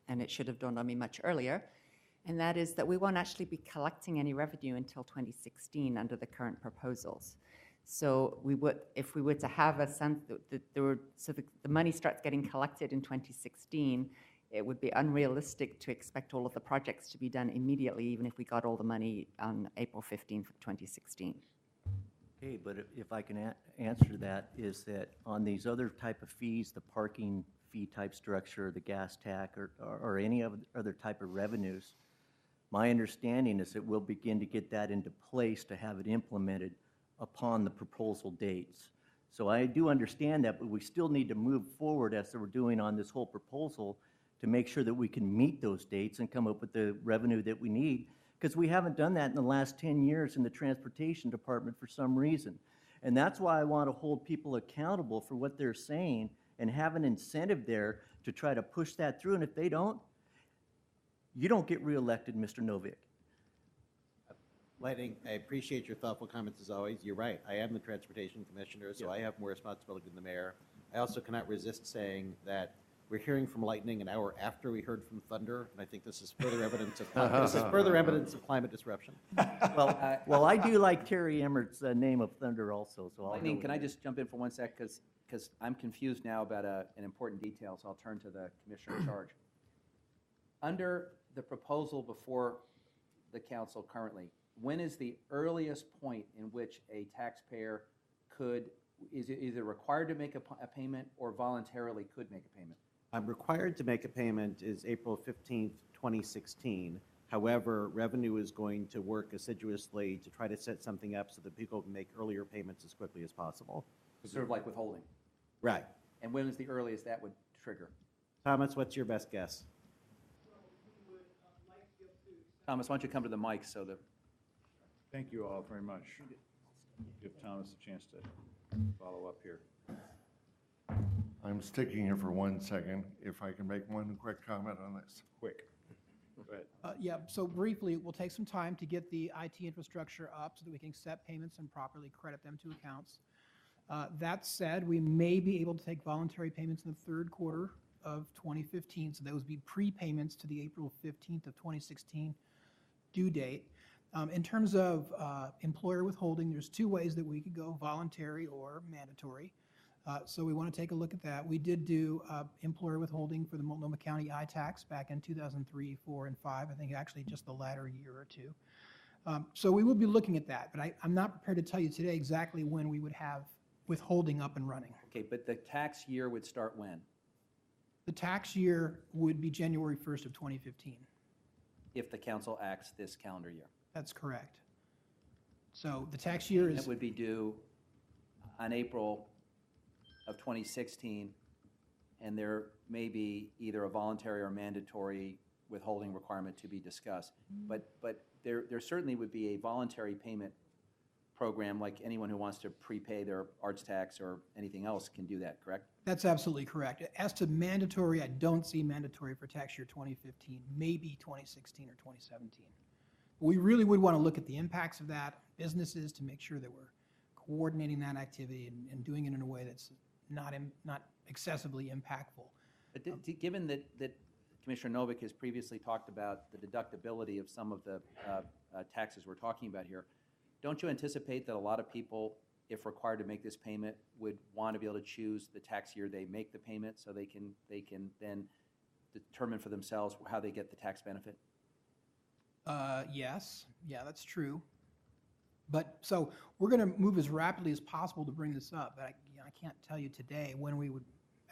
and it should have dawned on me much earlier, and that is that we won't actually be collecting any revenue until 2016 under the current proposals. So we would, if we were to have a sense that the money starts getting collected in 2016, it would be unrealistic to expect all of the projects to be done immediately, even if we got all the money on April 15th of 2016. Okay, but if I can answer that, is that on these other type of fees, the parking fee type structure, the gas tax, or any other type of revenues, my understanding is that we'll begin to get that into place to have it implemented upon the proposal dates. So I do understand that, but we still need to move forward as we're doing on this whole proposal to make sure that we can meet those dates and come up with the revenue that we need, because we haven't done that in the last 10 years in the transportation department for some reason. And that's why I want to hold people accountable for what they're saying and have an incentive there to try to push that through. And if they don't, you don't get reelected, Mr. Novick. Lighting, I appreciate your thoughtful comments as always. You're right. I am the transportation commissioner, so I have more responsibility than the mayor. I also cannot resist saying that we're hearing from lightning an hour after we heard from thunder, and I think this is further evidence of climate disruption. Well, I do like Terry Emmert's name of thunder also, so I'll Lightning, go can with I it. just jump in for 1 sec? Because I'm confused now about an important detail, so I'll turn to the commissioner in charge. Under the proposal before the council currently, when is the earliest point in which a taxpayer is either required to make a payment or voluntarily could make a payment? I'm required to make a payment is April 15th, 2016. However, revenue is going to work assiduously to try to set something up so that people can make earlier payments as quickly as possible. Sort of like withholding. Right. And when is the earliest that would trigger? Thomas, what's your best guess? Thomas, why don't you come to the mic so that. Thank you all very much. Give Thomas a chance to follow up here. I'm sticking here for 1 second. If I can make one quick comment on this. Quick. Go ahead. Yeah, so briefly, it will take some time to get the IT infrastructure up so that we can accept payments and properly credit them to accounts. That said, we may be able to take voluntary payments in the third quarter of 2015, so those would be prepayments to the April 15th of 2016 due date. In terms of employer withholding, there's 2 ways that we could go, voluntary or mandatory. So we want to take a look at that. We did do employer withholding for the Multnomah County ITax back in 2003, 4, and 5, I think actually just the latter year or 2. So we will be looking at that, but I'm not prepared to tell you today exactly when we would have withholding up and running. Okay, but the tax year would start when? The tax year would be January 1st of 2015. If the council acts this calendar year. That's correct. So the tax year is... It would be due on April of 2016, and there may be either a voluntary or mandatory withholding requirement to be discussed. But there certainly would be a voluntary payment program, like anyone who wants to prepay their arts tax or anything else can do that, correct? That's absolutely correct. As to mandatory, I don't see mandatory for tax year 2015, maybe 2016 or 2017. We really would want to look at the impacts of that, businesses, to make sure that we're coordinating that activity and doing it in a way that's not excessively impactful. But given that Commissioner Novick has previously talked about the deductibility of some of the taxes we're talking about here, don't you anticipate that a lot of people if required to make this payment, would want to be able to choose the tax year they make the payment so they can then determine for themselves how they get the tax benefit? Yes, yeah, that's true. But, so, we're going to move as rapidly as possible to bring this up, but I can't tell you today when we would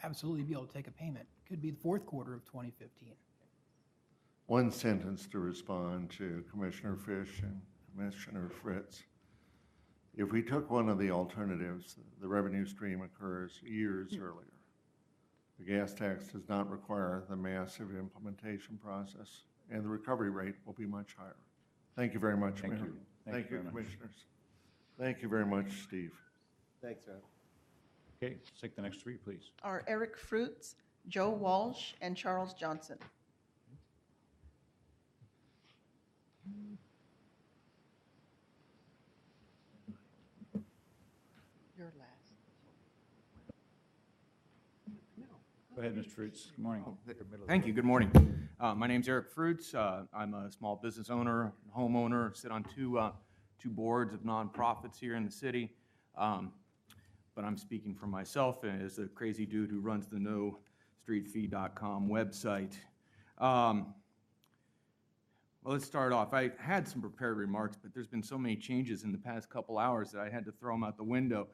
absolutely be able to take a payment. Could be the fourth quarter of 2015. One sentence to respond to Commissioner Fish and Commissioner Fritz. If we took one of the alternatives, the revenue stream occurs years earlier. The gas tax does not require the massive implementation process, and the recovery rate will be much higher. Thank you very much, Mayor. Thank you, very much. Commissioners. Thank you very much, Steve. Thanks, Rob. Okay, let's take the next three, please. Are Eric Fruits, Joe Walsh, and Charles Johnson. You're last. Go ahead, Mr. Fruits. Good morning. Thank you. Good morning. My name's Eric Fruits. I'm a small business owner, homeowner, sit on two boards of nonprofits here in the city. But I'm speaking for myself as a crazy dude who runs the NoStreetFee.com website. Well, let's start off. I had some prepared remarks, but there's been so many changes in the past couple hours that I had to throw them out the window.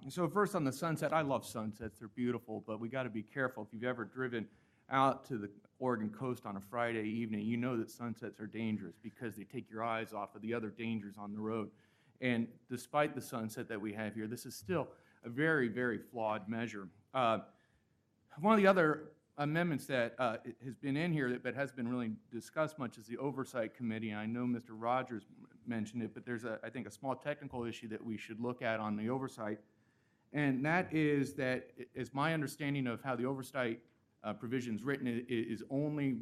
So first on the sunset, I love sunsets. They're beautiful, but we got to be careful. If you've ever driven out to the Oregon coast on a Friday evening, you know that sunsets are dangerous because they take your eyes off of the other dangers on the road. And despite the sunset that we have here, this is still a very, very flawed measure. One of the other amendments that has been in here but hasn't been really discussed much is the Oversight Committee. I know Mr. Rogers mentioned it, but there's, I think, a small technical issue that we should look at on the oversight. And that is my understanding of how the oversight provision is written is only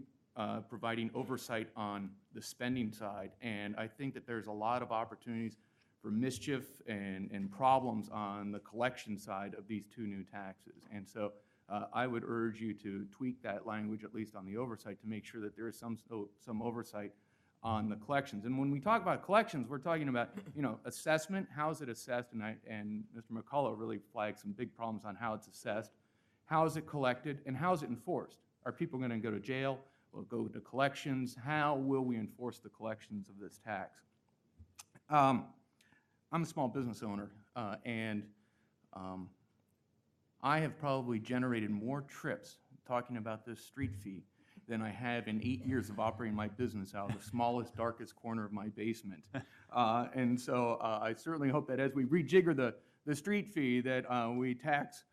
providing oversight on the spending side. And I think that there's a lot of opportunities for mischief and problems on the collection side of these two new taxes. And so I would urge you to tweak that language, at least on the oversight, to make sure that there is some oversight on the collections. And when we talk about collections, we're talking about, assessment. How is it assessed? And Mr. McCullough really flagged some big problems on how it's assessed. How is it collected? And how is it enforced? Are people going to go to jail? Will it go to collections? How will we enforce the collections of this tax? I'm a small business owner, and I have probably generated more trips talking about this street fee than I have in 8 years of operating my business out of the smallest, darkest corner of my basement. And so I certainly hope that as we rejigger the street fee that we tax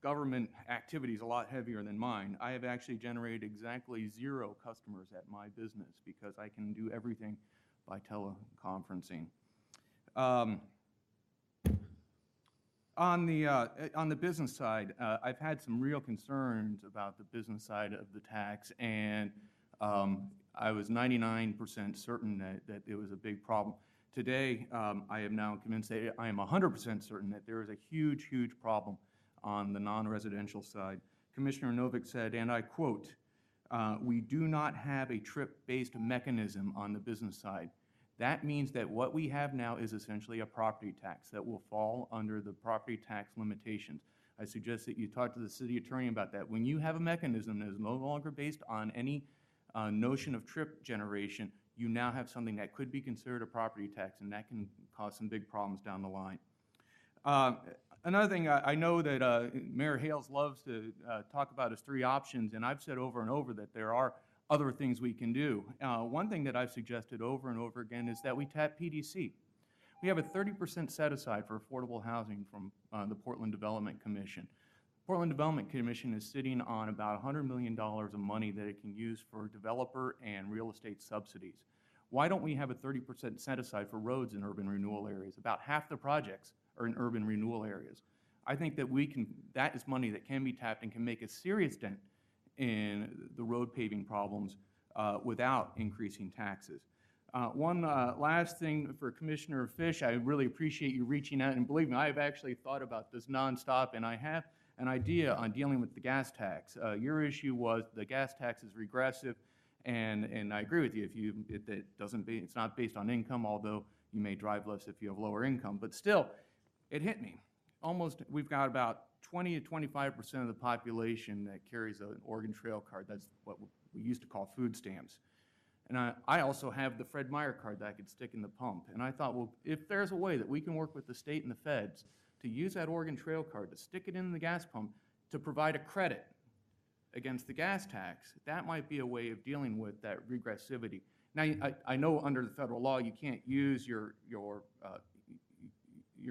government activities a lot heavier than mine. I have actually generated exactly 0 customers at my business because I can do everything by teleconferencing. On the business side, I've had some real concerns about the business side of the tax, and I was 99% certain that it was a big problem. Today, I am now convinced that I am 100% certain that there is a huge, huge problem on the non-residential side. Commissioner Novick said, and I quote, "We do not have a trip-based mechanism on the business side. That means that what we have now is essentially a property tax that will fall under the property tax limitations." I suggest that you talk to the city attorney about that. When you have a mechanism that is no longer based on any notion of trip generation, you now have something that could be considered a property tax, and that can cause some big problems down the line. Another thing, I know that Mayor Hales loves to talk about his 3 options, and I've said over and over that there are other things we can do. One thing that I've suggested over and over again is that we tap PDC. We have a 30% set aside for affordable housing from the Portland Development Commission. Portland Development Commission is sitting on about $100 million of money that it can use for developer and real estate subsidies. Why don't we have a 30% set aside for roads in urban renewal areas? About half the projects are in urban renewal areas. I think that that is money that can be tapped and can make a serious dent in the road paving problems without increasing taxes. One last thing for Commissioner Fish, I really appreciate you reaching out, and believe me, I've actually thought about this nonstop, and I have an idea on dealing with the gas tax. Your issue was the gas tax is regressive, and I agree with you. It's not based on income, although you may drive less if you have lower income. But still, it hit me. We've got about 20 to 25% of the population that carries an Oregon Trail card. That's what we used to call food stamps. And I also have the Fred Meyer card that I could stick in the pump. And I thought, well, if there's a way that we can work with the state and the feds to use that Oregon Trail card to stick it in the gas pump to provide a credit against the gas tax, that might be a way of dealing with that regressivity. Now, I know under the federal law you can't use your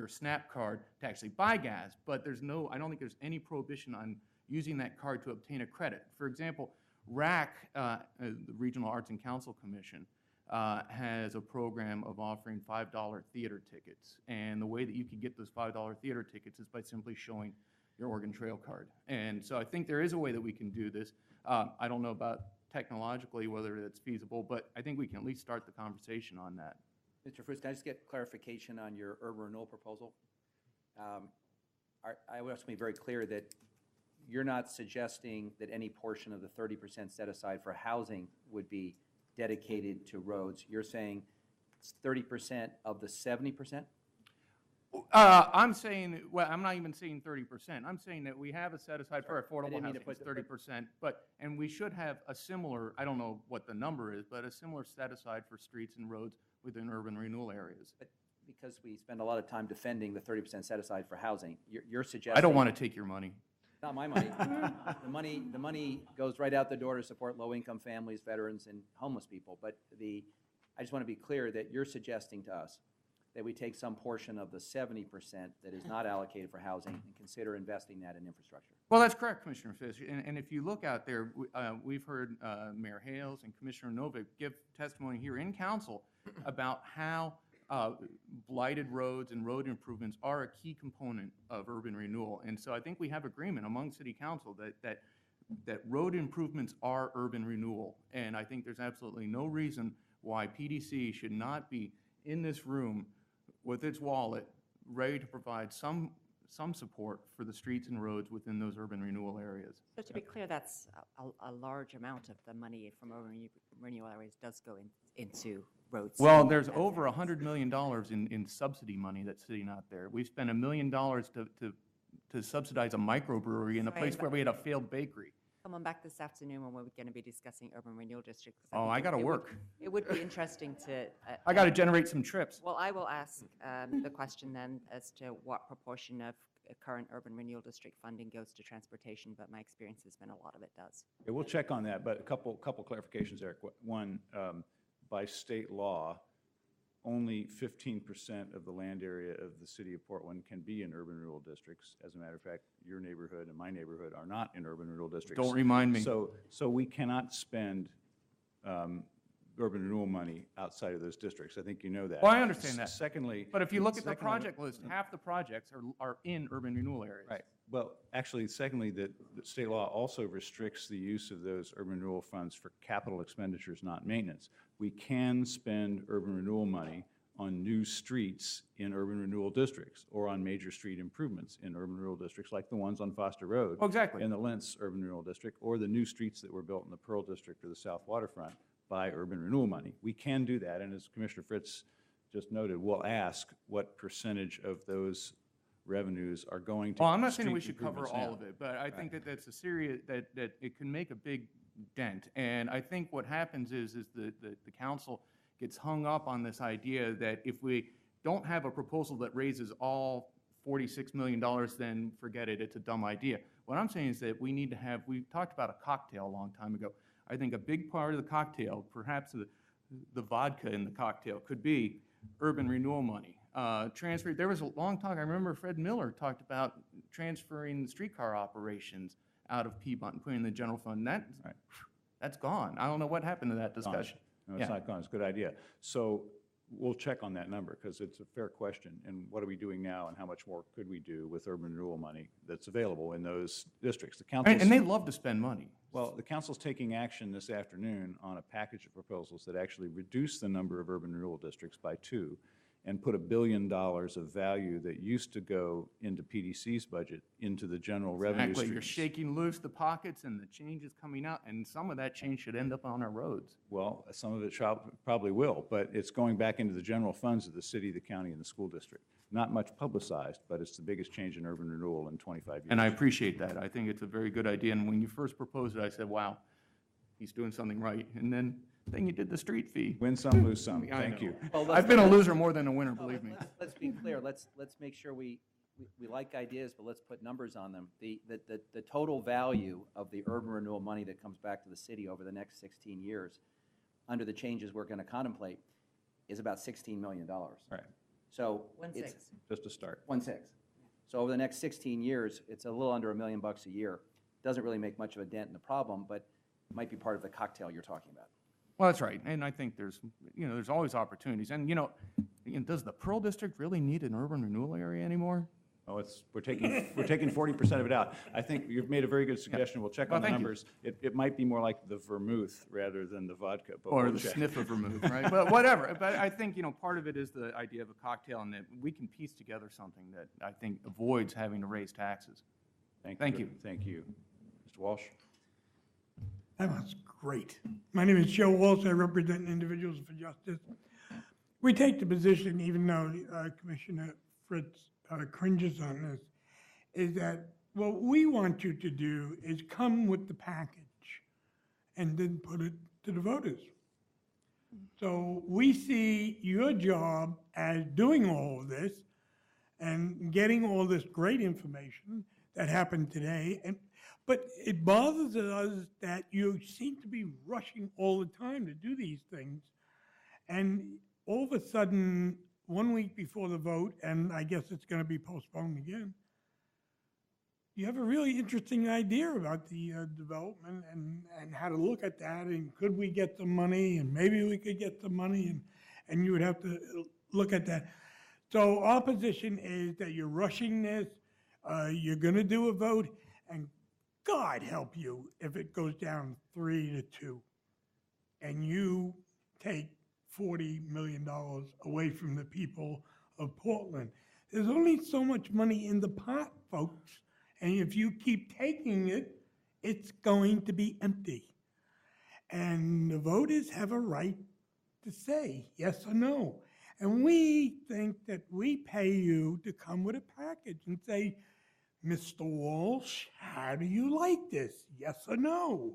SNAP card to actually buy gas, but I don't think there's any prohibition on using that card to obtain a credit. For example, RAC, the Regional Arts and Council Commission, has a program of offering $5 theater tickets. And the way that you can get those $5 theater tickets is by simply showing your Oregon Trail card. And so I think there is a way that we can do this. I don't know about technologically whether it's feasible, but I think we can at least start the conversation on that. Mr. Fruits, can I just get clarification on your urban renewal proposal? I want to be very clear that you're not suggesting that any portion of the 30% set aside for housing would be dedicated to roads. You're saying it's 30% of the 70%? I'm saying, well, I'm not even saying 30%. I'm saying that we have a set aside for affordable housing, it's 30%, and we should have a similar, I don't know what the number is, but a similar set aside for streets and roads within urban renewal areas. But because we spend a lot of time defending the 30% set aside for housing, you're suggesting... I don't want to take your money. Not my money. The money goes right out the door to support low-income families, veterans, and homeless people. But I just want to be clear that you're suggesting to us that we take some portion of the 70% that is not allocated for housing and consider investing that in infrastructure. Well, that's correct, Commissioner Fish. And if you look out there, we've heard Mayor Hales and Commissioner Novick give testimony here in council about how blighted roads and road improvements are a key component of urban renewal. And so I think we have agreement among City Council that road improvements are urban renewal. And I think there's absolutely no reason why PDC should not be in this room with its wallet ready to provide some support for the streets and roads within those urban renewal areas. So to be clear, that's a large amount of the money from urban renewal areas does go into roads. Well, there's over $100 million in subsidy money that's sitting out there. We spent $1 million to subsidize a microbrewery in a place where we had a failed bakery. Come on back this afternoon when we're going to be discussing urban renewal districts. Oh, I got to work. It would be interesting to... I got to generate some trips. Well, I will ask the question then as to what proportion of current urban renewal district funding goes to transportation, but my experience has been a lot of it does. Yeah, we'll check on that, but a couple clarifications, Eric. One, by state law, only 15% of the land area of the city of Portland can be in urban renewal districts. As a matter of fact, your neighborhood and my neighborhood are not in urban renewal districts. Don't remind me. So we cannot spend urban renewal money outside of those districts. I think you know that. Well, I understand that. Secondly... But if you look at the project list, half the projects are in urban renewal areas. Right. Well, actually, secondly, the state law also restricts the use of those urban renewal funds for capital expenditures, not maintenance. We can spend urban renewal money on new streets in urban renewal districts or on major street improvements in urban renewal districts like the ones on Foster Road. Oh, exactly. In the Lentz urban renewal district, or the new streets that were built in the Pearl district or the South Waterfront by urban renewal money. We can do that, and as Commissioner Fritz just noted, we'll ask what percentage of those revenues are going to... Well, I'm not saying we street should cover improvements all now. of it, but I think that that's a serious, that it can make a big dent. And I think what happens is the council gets hung up on this idea that if we don't have a proposal that raises all $46 million, then forget it, it's a dumb idea. What I'm saying is that we need to have, we talked about a cocktail a long time ago. I think a big part of the cocktail, perhaps the vodka in the cocktail, could be urban renewal money. There was a long talk, I remember Fred Miller talked about transferring the streetcar operations out of Piedmont and putting in the general fund. That's gone. I don't know what happened to that discussion. No, it's not gone. It's a good idea. So we'll check on that number because it's a fair question. And what are we doing now and how much more could we do with urban renewal money that's available in those districts? The council's, and they love to spend money. Well, the council's taking action this afternoon on a package of proposals that actually reduce the number of urban renewal districts by 2 and put $1 billion of value that used to go into PDC's budget into the general revenue Exactly, you're streams. shaking loose the pockets and the change is coming out, and some of that change should end up on our roads. Well, some of it probably will, but it's going back into the general funds of the city, the county, and the school district. Not much publicized, but it's the biggest change in urban renewal in 25 years. And I appreciate that. I think it's a very good idea. And when you first proposed it, I said, wow, he's doing something right. And then you did the street fee. Win some, lose some. I Thank know. you. Well, I've been a loser more than a winner, believe me. Let's be clear, let's make sure we like ideas, but let's put numbers on them. The total value of the urban renewal money that comes back to the city over the next 16 years, under the changes we're going to contemplate, is about $16 million. Right. So One it's six. Just to start. 1/6. So over the next 16 years, it's a little under $1 million a year. Doesn't really make much of a dent in the problem, but might be part of the cocktail you're talking about. Well, that's right. And I think there's always opportunities. And, does the Pearl District really need an urban renewal area anymore? Oh, we're taking 40% of it out. I think you've made a very good suggestion. We'll check Well, on the thank you. numbers. It might be more like the vermouth rather than the vodka. But Or we'll the check. sniff of vermouth, right? But whatever. But I think, part of it is the idea of a cocktail and that we can piece together something that I think avoids having to raise taxes. Thank you. Thank you. Mr. Walsh? That was great. My name is Joe Walsh. I represent Individuals for Justice. We take the position, even though Commissioner Fritz cringes on this, is that what we want you to do is come with the package and then put it to the voters. So we see your job as doing all of this and getting all this great information that happened today. But it bothers us that you seem to be rushing all the time to do these things. And all of a sudden, 1 week before the vote, and I guess it's going to be postponed again, you have a really interesting idea about the development and how to look at that, and could we get some money, and maybe we could get some money, and you would have to look at that. So our position is that you're rushing this, you're going to do a vote, and God help you if it goes down 3-2, and you take $40 million away from the people of Portland. There's only so much money in the pot, folks, and if you keep taking it, it's going to be empty. And the voters have a right to say yes or no. And we think that we pay you to come with a package and say, Mr. Walsh, how do you like this? Yes or no?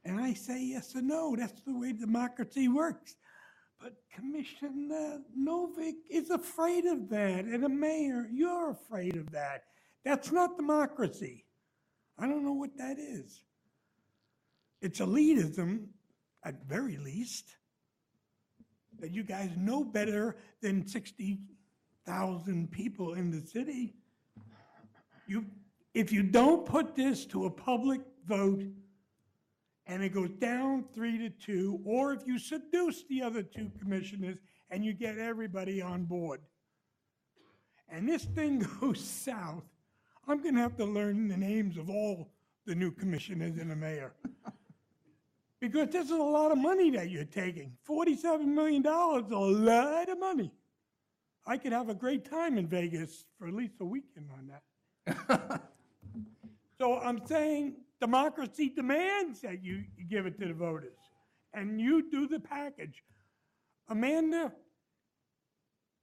And I say yes or no. That's the way democracy works. But Commissioner Novick is afraid of that, and the mayor, you're afraid of that. That's not democracy. I don't know what that is. It's elitism, at very least, that you guys know better than 60,000 people in the city. If you don't put this to a public vote and it goes down 3-2, or if you seduce the other two commissioners and you get everybody on board, and this thing goes south, I'm going to have to learn the names of all the new commissioners and the mayor. Because this is a lot of money that you're taking. $47 million is a lot of money. I could have a great time in Vegas for at least a weekend on that. So I'm saying democracy demands that you give it to the voters, and you do the package. Amanda,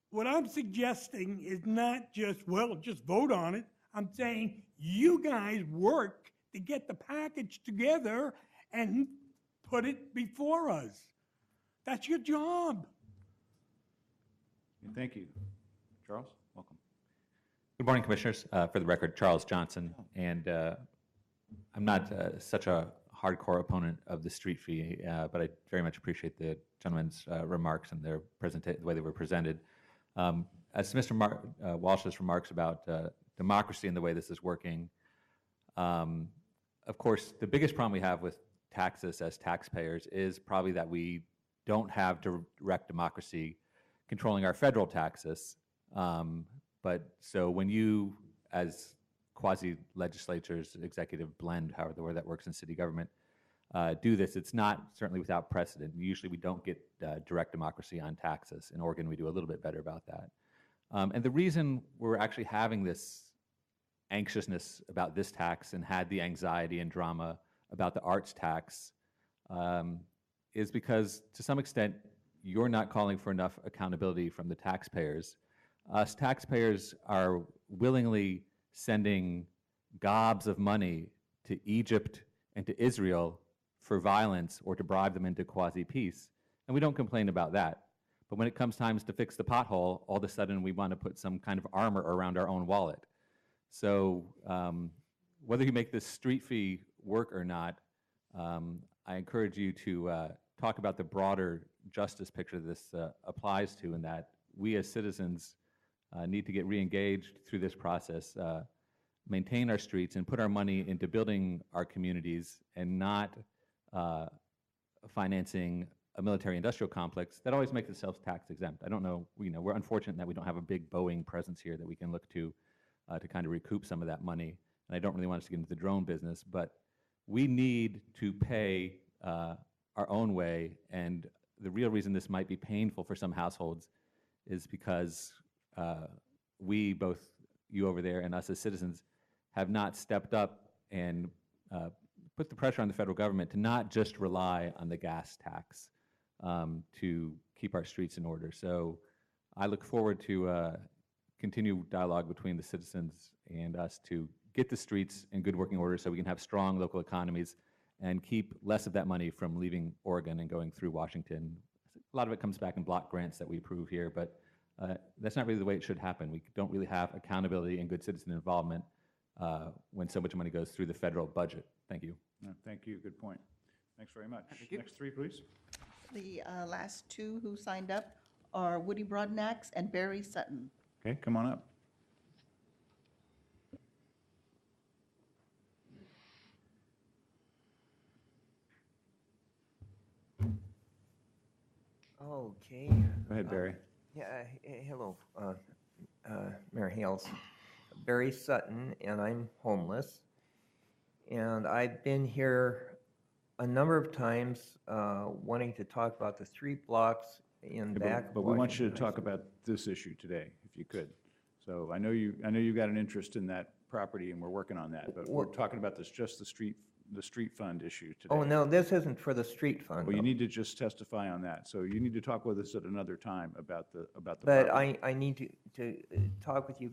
what I'm suggesting is not just, well, just vote on it. I'm saying you guys work to get the package together and put it before us. That's your job. Thank you. Charles, welcome. Good morning, Commissioners. For the record, Charles Johnson, and I'm not such a hardcore opponent of the street fee, but I very much appreciate the gentleman's remarks and their the way they were presented. As to Mr. Walsh's remarks about democracy and the way this is working, of course, the biggest problem we have with taxes as taxpayers is probably that we don't have direct democracy controlling our federal taxes. But so when you, as quasi-legislatures, executive blend, however the word that works in city government, do this. It's not certainly without precedent. Usually we don't get direct democracy on taxes. In Oregon, we do a little bit better about that. And the reason we're actually having this anxiousness about this tax and had the anxiety and drama about the arts tax is because, to some extent, you're not calling for enough accountability from the taxpayers. Us taxpayers are willingly sending gobs of money to Egypt and to Israel for violence or to bribe them into quasi-peace, and we don't complain about that. But when it comes time to fix the pothole, all of a sudden we want to put some kind of armor around our own wallet. So whether you make this street fee work or not, I encourage you to talk about the broader justice picture this applies to, and that we as citizens need to get re-engaged through this process, maintain our streets, and put our money into building our communities and not financing a military-industrial complex that always makes itself tax exempt. I don't know, we're unfortunate that we don't have a big Boeing presence here that we can look to kind of recoup some of that money. And I don't really want us to get into the drone business, but we need to pay our own way. And the real reason this might be painful for some households is because we, both you over there and us as citizens, have not stepped up and put the pressure on the federal government to not just rely on the gas tax to keep our streets in order. So I look forward to continue dialogue between the citizens and us to get the streets in good working order so we can have strong local economies and keep less of that money from leaving Oregon and going through Washington. A lot of it comes back in block grants that we approve here, but that's not really the way it should happen. We don't really have accountability and good citizen involvement when so much money goes through the federal budget. Thank you. Thank you. Good point. Thanks very much. Next three, please. The last two who signed up are Woody Broadnax and Barry Sutton. Okay, come on up. Okay. Go ahead, Barry. Hello, Mayor Hales. Barry Sutton, and I'm homeless. And I've been here a number of times wanting to talk about the street blocks in back. But we want you to talk about this issue today, if you could. So I know you got an interest in that property, and we're working on that. But we're talking about just the street fund issue today. Oh, no, this isn't for the street fund. Well, you need to just testify on that. So you need to talk with us at another time about the But property. I need to talk with you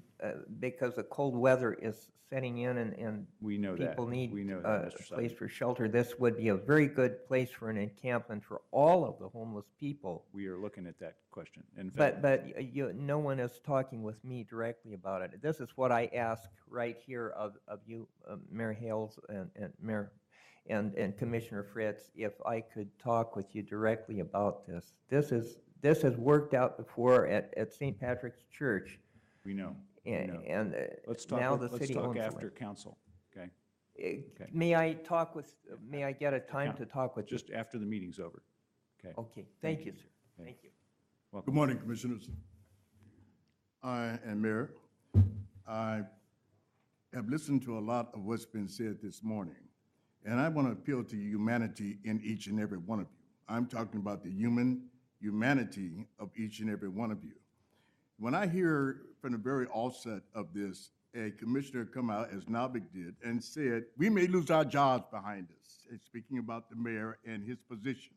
because the cold weather is setting in and we know that. people need We know a that, Mr. place Sutton. for shelter. This would be a very good place for an encampment for all of the homeless people. We are looking at that question. In fact, But no one is talking with me directly about it. This is what I ask right here of you, Mayor Hales and Mayor and Commissioner Fritz, if I could talk with you directly about this. This has worked out before at St. Patrick's Church. we know. And Let's talk. now the Let's city talk owns the after land. council. Okay. Okay. May I get a time to talk with you? Just after the meeting's over. Okay. Okay, thank you, sir. Thank you. Welcome. Good morning, Commissioners. And Mayor, I have listened to a lot of what's been said this morning, and I want to appeal to humanity in each and every one of you. I'm talking about the humanity of each and every one of you. When I hear from the very outset of this, a commissioner come out, as Nabik did, and said, we may lose our jobs behind us, and speaking about the mayor and his position,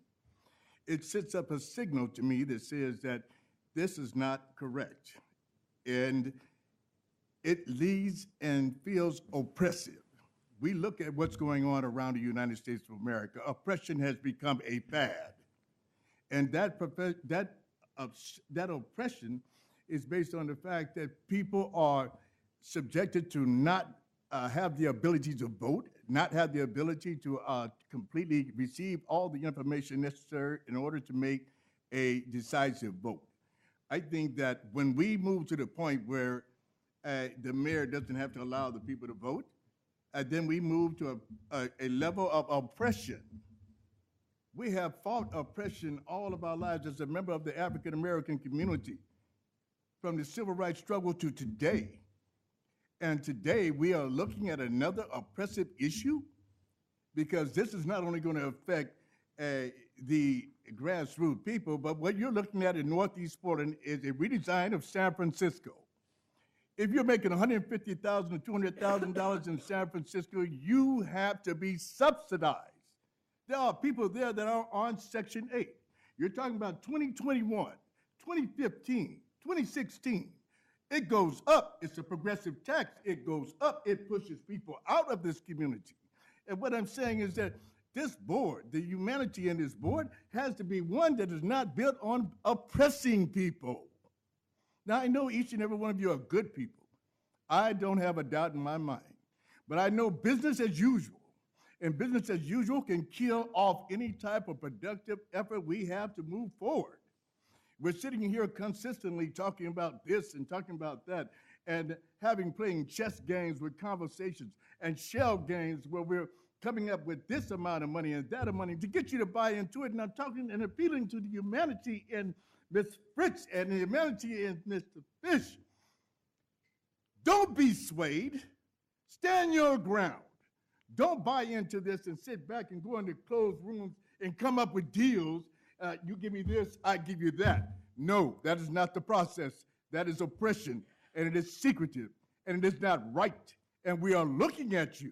it sets up a signal to me that says that this is not correct. And it leads and feels oppressive. We look at what's going on around the United States of America. Oppression has become a fad. And that oppression is based on the fact that people are subjected to not have the ability to vote, not have the ability to completely receive all the information necessary in order to make a decisive vote. I think that when we move to the point where the mayor doesn't have to allow the people to vote, then we move to a level of oppression. We have fought oppression all of our lives as a member of the African American community, from the civil rights struggle to today. And today we are looking at another oppressive issue. because this is not only going to affect the grassroots people, but what you're looking at in Northeast Portland is a redesign of San Francisco. If you're making $150,000 to $200,000 in San Francisco, you have to be subsidized. There are people there that are on Section 8. You're talking about 2021, 2015, 2016. It goes up. It's a progressive tax. It goes up. It pushes people out of this community. And what I'm saying is that this board, the humanity in this board, has to be one that is not built on oppressing people. Now, I know each and every one of you are good people. I don't have a doubt in my mind. But I know business as usual. And business as usual can kill off any type of productive effort we have to move forward. We're sitting here consistently talking about this and talking about that and playing chess games with conversations and shell games where we're coming up with this amount of money and that amount of money to get you to buy into it. And I'm talking and appealing to the humanity in Ms. Fritz and the humanity in Mr. Fish. Don't be swayed. Stand your ground. Don't buy into this and sit back and go into closed rooms and come up with deals. You give me this, I give you that. No, that is not the process. That is oppression, and it is secretive, and it is not right. And we are looking at you.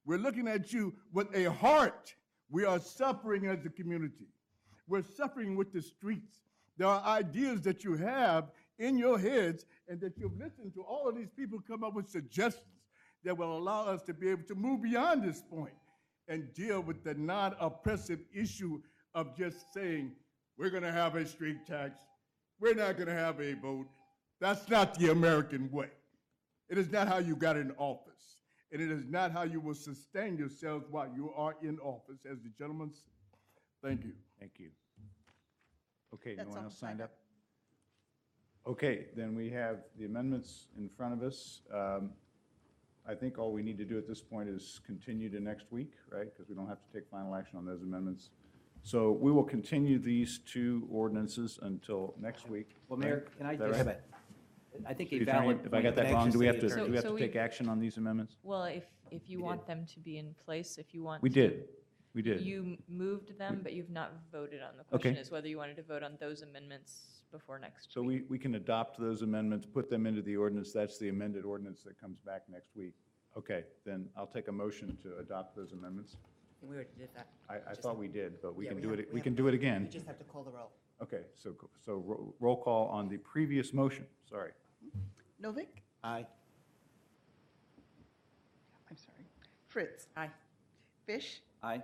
We're looking at you with a heart. We are suffering as a community. We're suffering with the streets. There are ideas that you have in your heads and that you've listened to all of these people come up with suggestions that will allow us to be able to move beyond this point and deal with the non-oppressive issue of just saying, we're going to have a street tax, we're not going to have a vote. That's not the American way. It is not how you got in office, and it is not how you will sustain yourselves while you are in office, as the gentleman said. Thank you. Thank you. Okay, no That's one all else signed signed up? Okay, then we have the amendments in front of us. I think all we need to do at this point is continue to next week, right? Because we don't have to take final action on those amendments. So we will continue these two ordinances until next week. Well, Mayor, right? can I Is that just, right? I think City a valid Attorney, if I point got of that wrong, do we have to, Attorney. do we have So to we- take action on these amendments? Well, if you want them to be in place, if you want. We to- did. We did. You moved them, but you've not voted on. The Okay. question is whether you wanted to vote on those amendments before next So week. we can adopt those amendments, put them into the ordinance. That's the amended ordinance that comes back next week. Okay, then I'll take a motion to adopt those amendments. We already did that. I thought we did, but we Yeah, can we do have- it, we we have can to- do it again. You just have to call the roll. Okay, so roll call on the previous motion, sorry. Novick? Aye. I'm sorry. Fritz? Aye. Fish? Aye.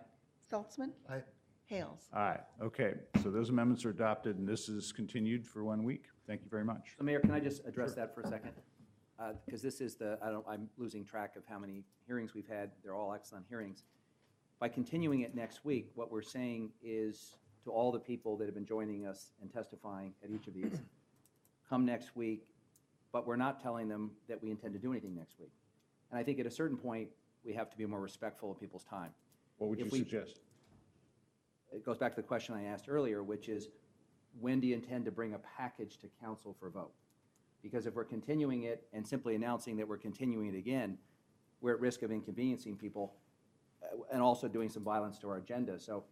Saltzman? Aye. Hales? Aye, okay, so those amendments are adopted, and this is continued for 1 week. Thank you very much. So Mayor, can I just address that for a second? Because this is I'm losing track of how many hearings we've had. They're all excellent hearings. By continuing it next week, what we're saying is to all the people that have been joining us and testifying at each of these, come next week, but we're not telling them that we intend to do anything next week. And I think at a certain point, we have to be more respectful of people's time. What would you If we- suggest? It goes back to the question I asked earlier, which is, when do you intend to bring a package to council for vote? Because if we're continuing it and simply announcing that we're continuing it again, we're at risk of inconveniencing people and also doing some violence to our agenda. So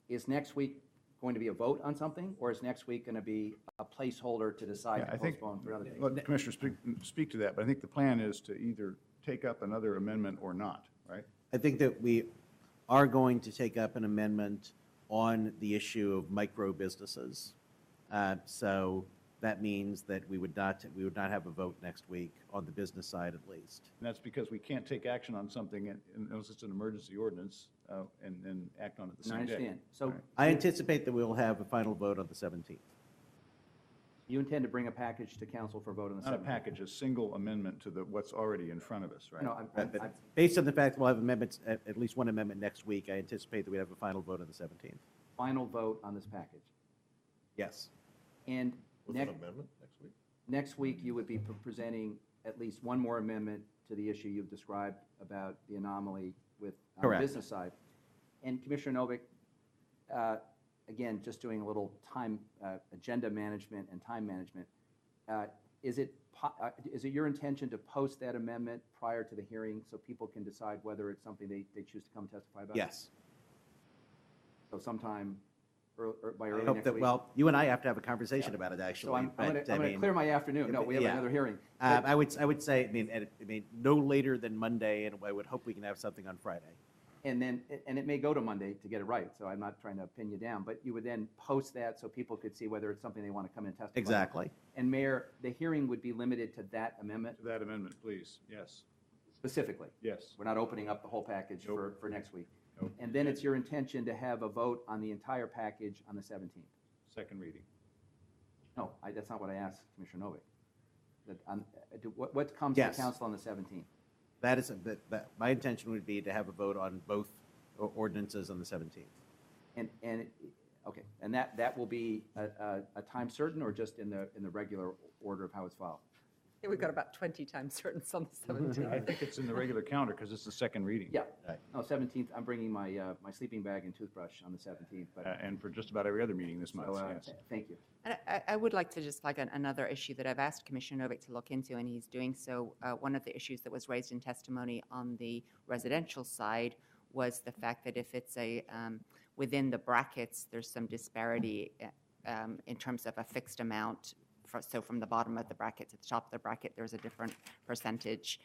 is next week going to be a vote on something, or is next week going to be a placeholder to decide Yeah, to I think, postpone for another day? let the Commissioner speak to that, but I think the plan is to either take up another amendment or not, right? I think that we are going to take up an amendment on the issue of micro businesses. So that means that we would not have a vote next week on the business side at least. And that's because we can't take action on something unless it's an emergency ordinance and act on it the No, I same day. understand. So I anticipate that we will have a final vote on the 17th. you intend to bring a package to council for vote on the 17th? Not a package, a single amendment to what's already in front of us, right? No, But based on the fact we'll have amendments, at least one amendment next week, I anticipate that we have a final vote on the 17th. Final vote on this package. Yes. And With an amendment next week? next week, you would be presenting at least one more amendment to the issue you've described about the anomaly with on the Correct. business side. And Commissioner Novick, again, just doing a little time, agenda management and time management, Is it your intention to post that amendment prior to the hearing so people can decide whether it's something they choose to come testify about? Yes. So sometime by I early hope next that, week? well, you and I have to have a conversation about it, actually. So I'm but, going I to mean, clear my afternoon. No, we have yeah. another hearing. I would say, I mean, no later than Monday, and I would hope we can have something on Friday. And it may go to Monday to get it right, so I'm not trying to pin you down, but you would then post that so people could see whether it's something they want to come and testify. Exactly. And Mayor, the hearing would be limited to that amendment? To that amendment, please, yes. Specifically? Yes. We're not opening up the whole package for next week? Nope. And then it's your intention to have a vote on the entire package on the 17th? Second reading. No, that's not what I asked Commissioner Novick. What comes Yes. to council on the 17th? That is, my intention would be to have a vote on both ordinances on the 17th. Okay, and that will be a time certain or just in the regular order of how it's filed? Yeah, we've got about 20 times certain on the 17th. I think it's in the regular calendar because it's the second reading. Yeah. No, 17th, I'm bringing my sleeping bag and toothbrush on the 17th. But And for just about every other meeting this month, yes. Thank you. And I would like to just flag another issue that I've asked Commissioner Novick to look into, and he's doing so. One of the issues that was raised in testimony on the residential side was the fact that if it's within the brackets, there's some disparity in terms of a fixed amount. So from the bottom of the bracket to the top of the bracket, there's a different percentage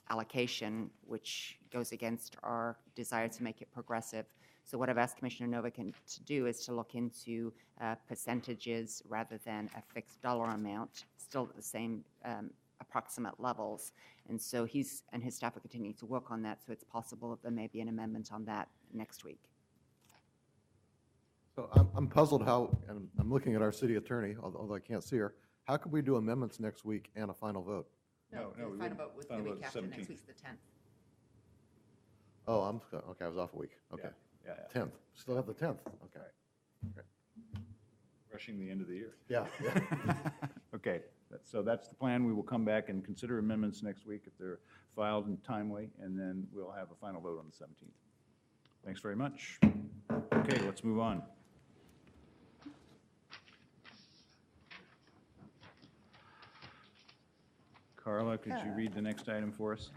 allocation, which goes against our desire to make it progressive. So what I've asked Commissioner Novick to do is to look into percentages rather than a fixed dollar amount, still at the same approximate levels. And so his staff will continue to work on that, so it's possible that there may be an amendment on that next week. So I'm puzzled how, and I'm looking at our city attorney, although I can't see her, how could we do amendments next week and a final vote? No, the final vote was the week after. Next week's the 10th. Oh, okay, I was off a week, okay. Yeah. 10th, still have the 10th, okay. Rushing the end of the year. Yeah. Okay, so that's the plan. We will come back and consider amendments next week if they're filed and timely, and then we'll have a final vote on the 17th. Thanks very much. Okay, let's move on. Carla, could you read the next item for us?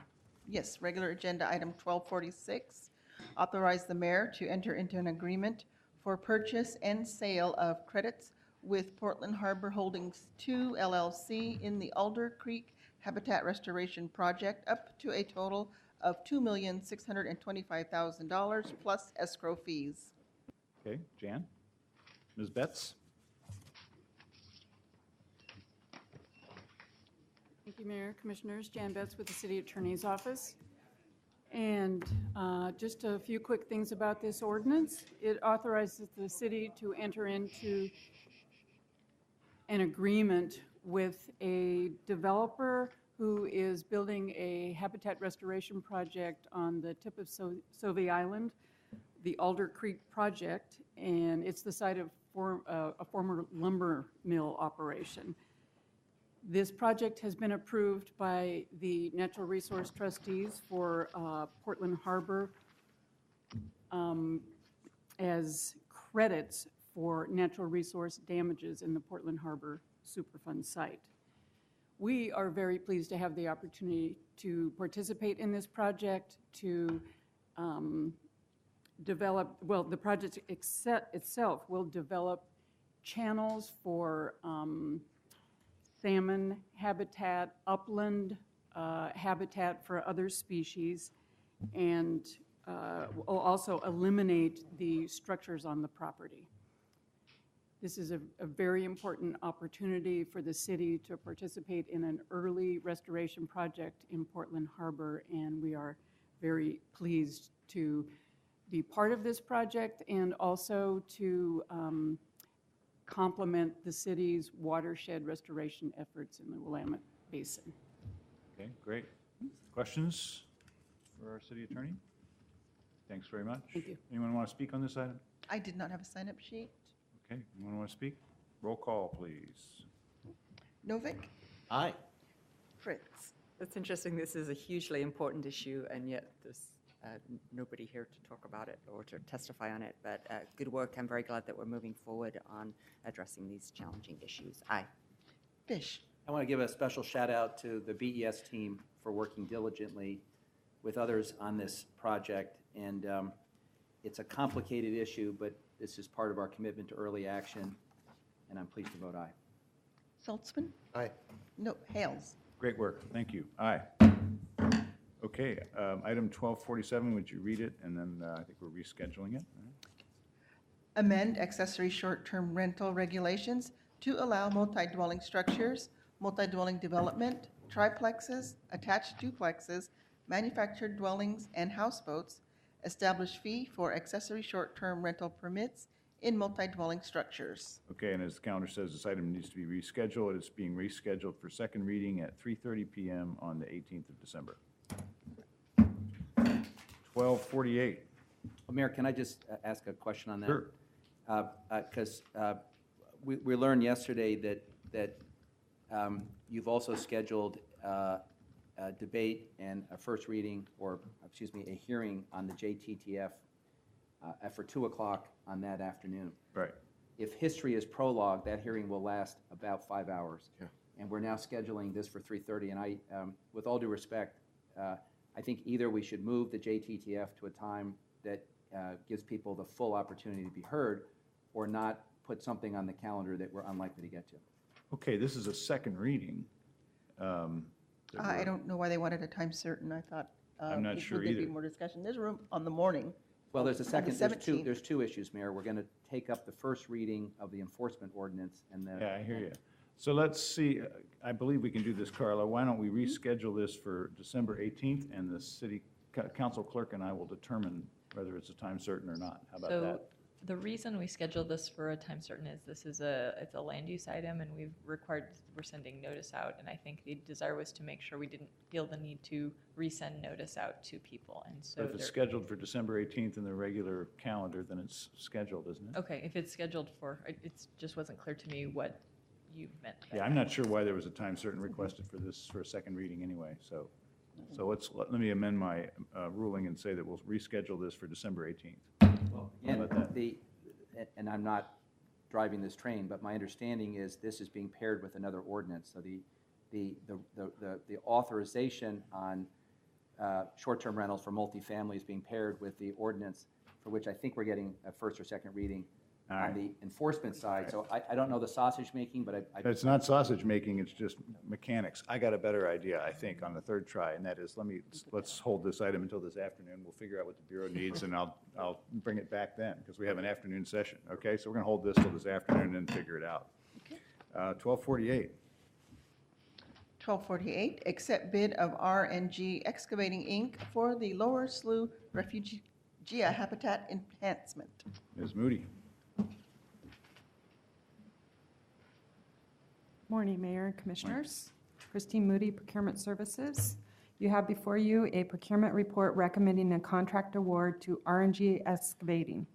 Yes, regular agenda item 1246, authorize the mayor to enter into an agreement for purchase and sale of credits with Portland Harbor Holdings II LLC in the Alder Creek Habitat Restoration Project up to a total of $2,625,000 plus escrow fees. Okay, Jan? Ms. Betts? Thank you, Mayor, Commissioners. Jan Betts with the City Attorney's Office. And just a few quick things about this ordinance. It authorizes the city to enter into an agreement with a developer who is building a habitat restoration project on the tip of Sauvie Island, the Alder Creek Project, and it's the site of a former lumber mill operation. This project has been approved by the Natural Resource Trustees for Portland Harbor as credits for natural resource damages in the Portland Harbor Superfund site. We are very pleased to have the opportunity to participate in this project, to develop, well, the project itself will develop channels for salmon habitat, upland habitat for other species, and will also eliminate the structures on the property. This is a very important opportunity for the city to participate in an early restoration project in Portland Harbor, and we are very pleased to be part of this project and also to complement the city's watershed restoration efforts in the Willamette Basin. Okay, great. Questions for our city attorney? Thanks very much. Thank you. Anyone want to speak on this item? I did not have a sign-up sheet. Okay, anyone want to speak? Roll call, please. Novick? Aye. Fritz? That's interesting. This is a hugely important issue, and yet there's nobody here to talk about it or to testify on it. But good work. I'm very glad that we're moving forward on addressing these challenging issues. Aye. Fish? I want to give a special shout out to the BES team for working diligently with others on this project. And it's a complicated issue, but this is part of our commitment to early action, and I'm pleased to vote aye. Saltzman? Aye. No, Hales? Great work. Thank you. Aye. Okay, item 1247, would you read it? And then I think we're rescheduling it. Amend accessory short-term rental regulations to allow multi-dwelling structures, multi-dwelling development, triplexes, attached duplexes, manufactured dwellings, and houseboats. Establish fee for accessory short-term rental permits in multi-dwelling structures. Okay, and as the calendar says, this item needs to be rescheduled. It's being rescheduled for second reading at 3:30 p.m. on the 18th of December. 1248. Mayor, can I just ask a question on that? Sure. Because we learned yesterday that you've also scheduled a debate and a first reading, or excuse me, a hearing on the JTTF for 2 o'clock on that afternoon. Right. If history is prologue, that hearing will last about 5 hours. Yeah. And we're now scheduling this for 3:30. And I, with all due respect, I think either we should move the JTTF to a time that gives people the full opportunity to be heard, or not put something on the calendar that we're unlikely to get to. Okay, this is a second reading. I don't know why they wanted a time certain. I thought. I'm not sure There'd be either. more discussion. There's room on the morning. Well, there's a on the second, 17th. there's two issues, Mayor. We're going to take up the first reading of the enforcement ordinance and the. Yeah, I hear you. So let's see, I believe we can do this, Carla. Why don't we reschedule this for December 18th, and the city council clerk and I will determine whether it's a time certain or not. How about So that? the reason we scheduled this for a time certain is it's a land use item, and we're sending notice out, and I think the desire was to make sure we didn't feel the need to resend notice out to people, and so. But if it's scheduled for December 18th in the regular calendar, then it's scheduled, isn't it? Okay, if it's scheduled for, it just wasn't clear to me what you meant by Yeah, I'm not sure why there was a time certain requested for this, for a second reading anyway, so let me amend my ruling and say that we'll reschedule this for December 18th. And I'm not driving this train, but my understanding is this is being paired with another ordinance. So the authorization on short-term rentals for multifamily is being paired with the ordinance, for which I think we're getting a first or second reading on the enforcement side. So I don't know the sausage making, but I. It's not sausage making, it's just mechanics. I got a better idea, I think, on the third try, and that is, let's hold this item until this afternoon. We'll figure out what the Bureau needs, and I'll bring it back then, because we have an afternoon session, okay? So we're gonna hold this till this afternoon and then figure it out. 1248. 1248, accept bid of R&G Excavating, Inc. for the Lower Slough Refugee Habitat Enhancement. Ms. Moody. Morning, Mayor and Commissioners. Christine Moody, Procurement Services. You have before you a procurement report recommending a contract award to R&G Excavating.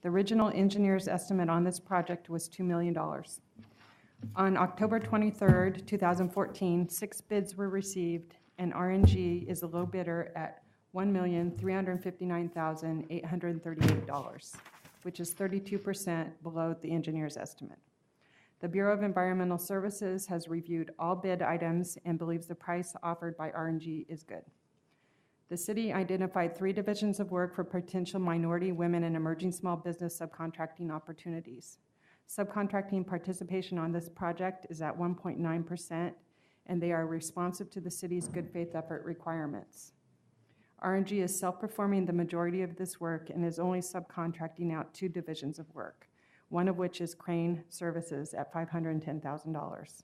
The original engineer's estimate on this project was $2 million. On October 23rd, 2014, 6 bids were received, and R&G is the low bidder at $1,359,838, which is 32% below the engineer's estimate. The Bureau of Environmental Services has reviewed all bid items and believes the price offered by R&G is good. The city identified 3 divisions of work for potential minority, women, and emerging small business subcontracting opportunities. Subcontracting participation on this project is at 1.9%, and they are responsive to the city's good faith effort requirements. R&G is self-performing the majority of this work and is only subcontracting out 2 divisions of work, one of which is crane services at $510,000.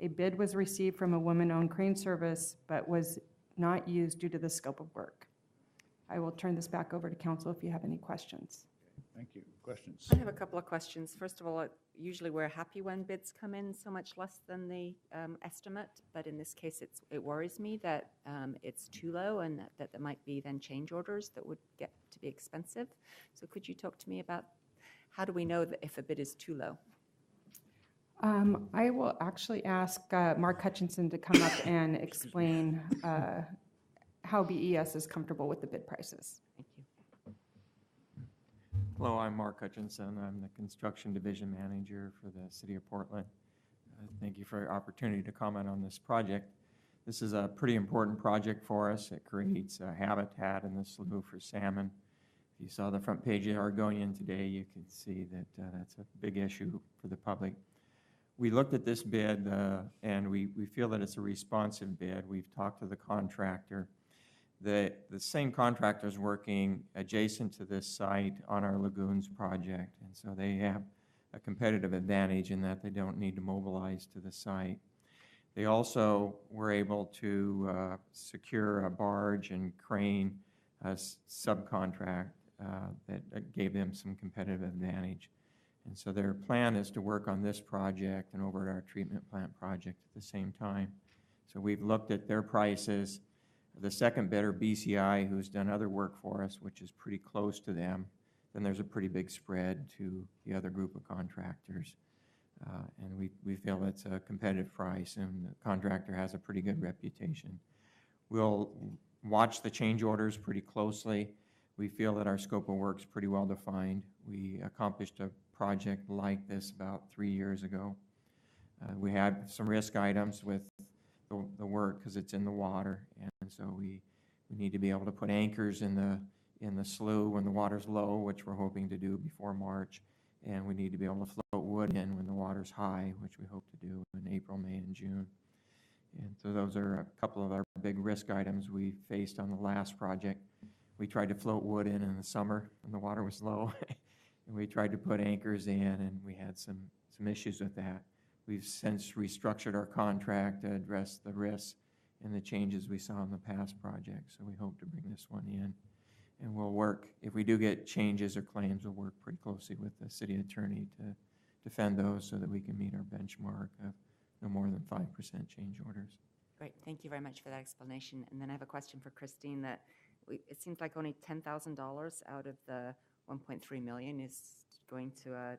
A bid was received from a woman-owned crane service, but was not used due to the scope of work. I will turn this back over to council if you have any questions. Thank you. Questions? I have a couple of questions. First of all, usually we're happy when bids come in so much less than the estimate, but in this case, it worries me that it's too low, and that there might be then change orders that would get to be expensive. So could you talk to me about how do we know that if a bid is too low? I will actually ask Mark Hutchinson to come up and explain how BES is comfortable with the bid prices. Thank you. Hello, I'm Mark Hutchinson. I'm the Construction Division Manager for the City of Portland. Thank you for the opportunity to comment on this project. This is a pretty important project for us. It creates a habitat in the slough for salmon. If you saw the front page of Argonian today, you can see that that's a big issue for the public. We looked at this bid and we feel that it's a responsive bid. We've talked to the contractor. The same contractor is working adjacent to this site on our lagoons project, and so they have a competitive advantage in that they don't need to mobilize to the site. They also were able to secure a barge and crane subcontract that gave them some competitive advantage. And so their plan is to work on this project and over at our treatment plant project at the same time. So we've looked at their prices. The second bidder, BCI, who's done other work for us, which is pretty close to them, then there's a pretty big spread to the other group of contractors. And we feel it's a competitive price, and the contractor has a pretty good reputation. We'll watch the change orders pretty closely. We feel that our scope of work is pretty well defined. We accomplished a project like this about 3 years ago. We had some risk items with the work because it's in the water, and so we need to be able to put anchors in the slough when the water's low, which we're hoping to do before March, and we need to be able to float wood in when the water's high, which we hope to do in April, May, and June. And so those are a couple of our big risk items we faced on the last project. We tried to float wood in the summer when the water was low, and we tried to put anchors in, and we had some issues with that. We've since restructured our contract to address the risks and the changes we saw in the past project, so we hope to bring this one in. And we'll work, if we do get changes or claims, we'll work pretty closely with the city attorney to defend those so that we can meet our benchmark of no more than 5% change orders. Great, thank you very much for that explanation. And then I have a question for Christine that it seems like only $10,000 out of the $1.3 million is going to a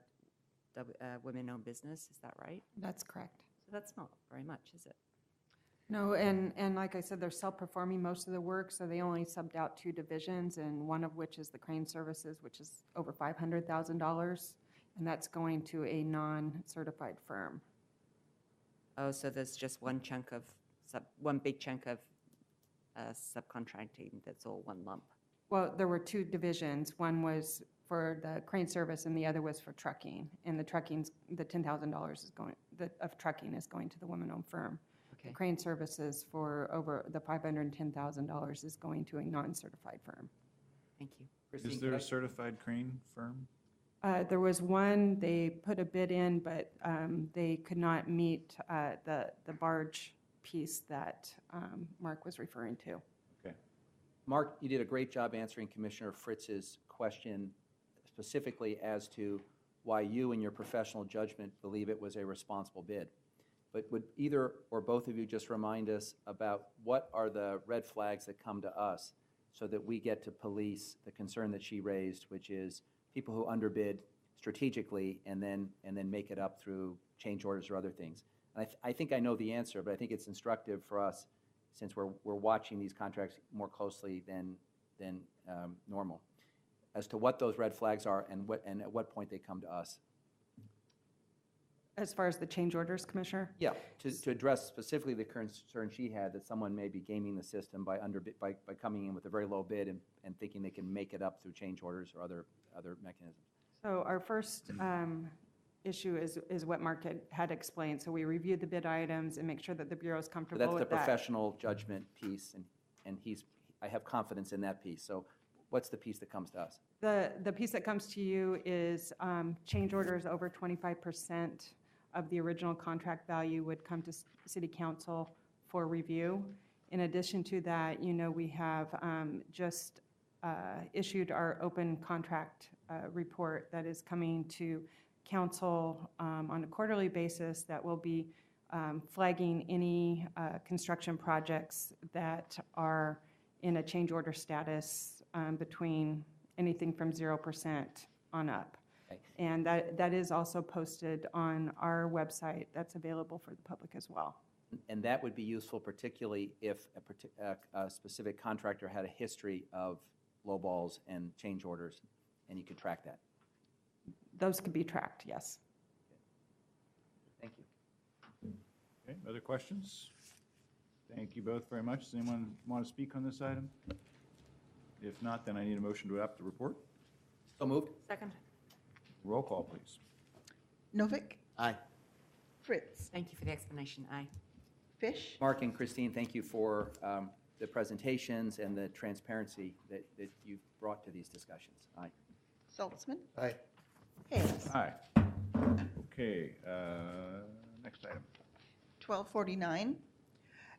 women-owned business, is that right? That's correct. So that's not very much, is it? No, and like I said, they're self-performing most of the work, so they only subbed out 2 divisions, and one of which is the crane services, which is over $500,000, and that's going to a non-certified firm. Oh, so there's just one big chunk of subcontracting that's all one lump. Well, there were 2 divisions. One was for the crane service, and the other was for trucking. And the $10,000 is going, of trucking is going to the women-owned firm. Okay. The crane services for over the $510,000 is going to a non-certified firm. Thank you. Is there a certified crane firm? There was one, they put a bid in, but they could not meet the barge piece that Mark was referring to. Okay. Mark, you did a great job answering Commissioner Fritz's question specifically as to why you, in your professional judgment, believe it was a responsible bid. But would either or both of you just remind us about what are the red flags that come to us so that we get to police the concern that she raised, which is people who underbid strategically and then make it up through change orders or other things? And I think I know the answer, but I think it's instructive for us since we're watching these contracts more closely than normal as to what those red flags are and at what point they come to us. As far as the change orders, Commissioner? Yeah, to address specifically the concern she had that someone may be gaming the system by coming in with a very low bid and thinking they can make it up through change orders or other mechanisms. So our first issue is what Mark had explained. So we reviewed the bid items and make sure that the Bureau is comfortable That's with the that. professional judgment piece, and I have confidence in that piece. So what's the piece that comes to us? The piece that comes to you is change orders over 25% of the original contract value would come to City Council for review. In addition to that, we have just issued our open contract report that is coming to Council on a quarterly basis that will be flagging any construction projects that are in a change order status between anything from 0% on up. And that is also posted on our website. That's available for the public as well. And that would be useful particularly if a specific contractor had a history of lowballs and change orders, and you could track that. Those could be tracked, yes. Thank you. Other questions? Thank you both very much. Does anyone want to speak on this item? If not, then I need a motion to adopt the report. So moved. Second. Roll call, please. Novick, Aye. Fritz, Thank you for the explanation. Aye. Fish, Mark and Christine, thank you for the presentations and the transparency that you've brought to these discussions. Aye. Saltzman, Aye. Hales. Aye. Okay, next item. 1249,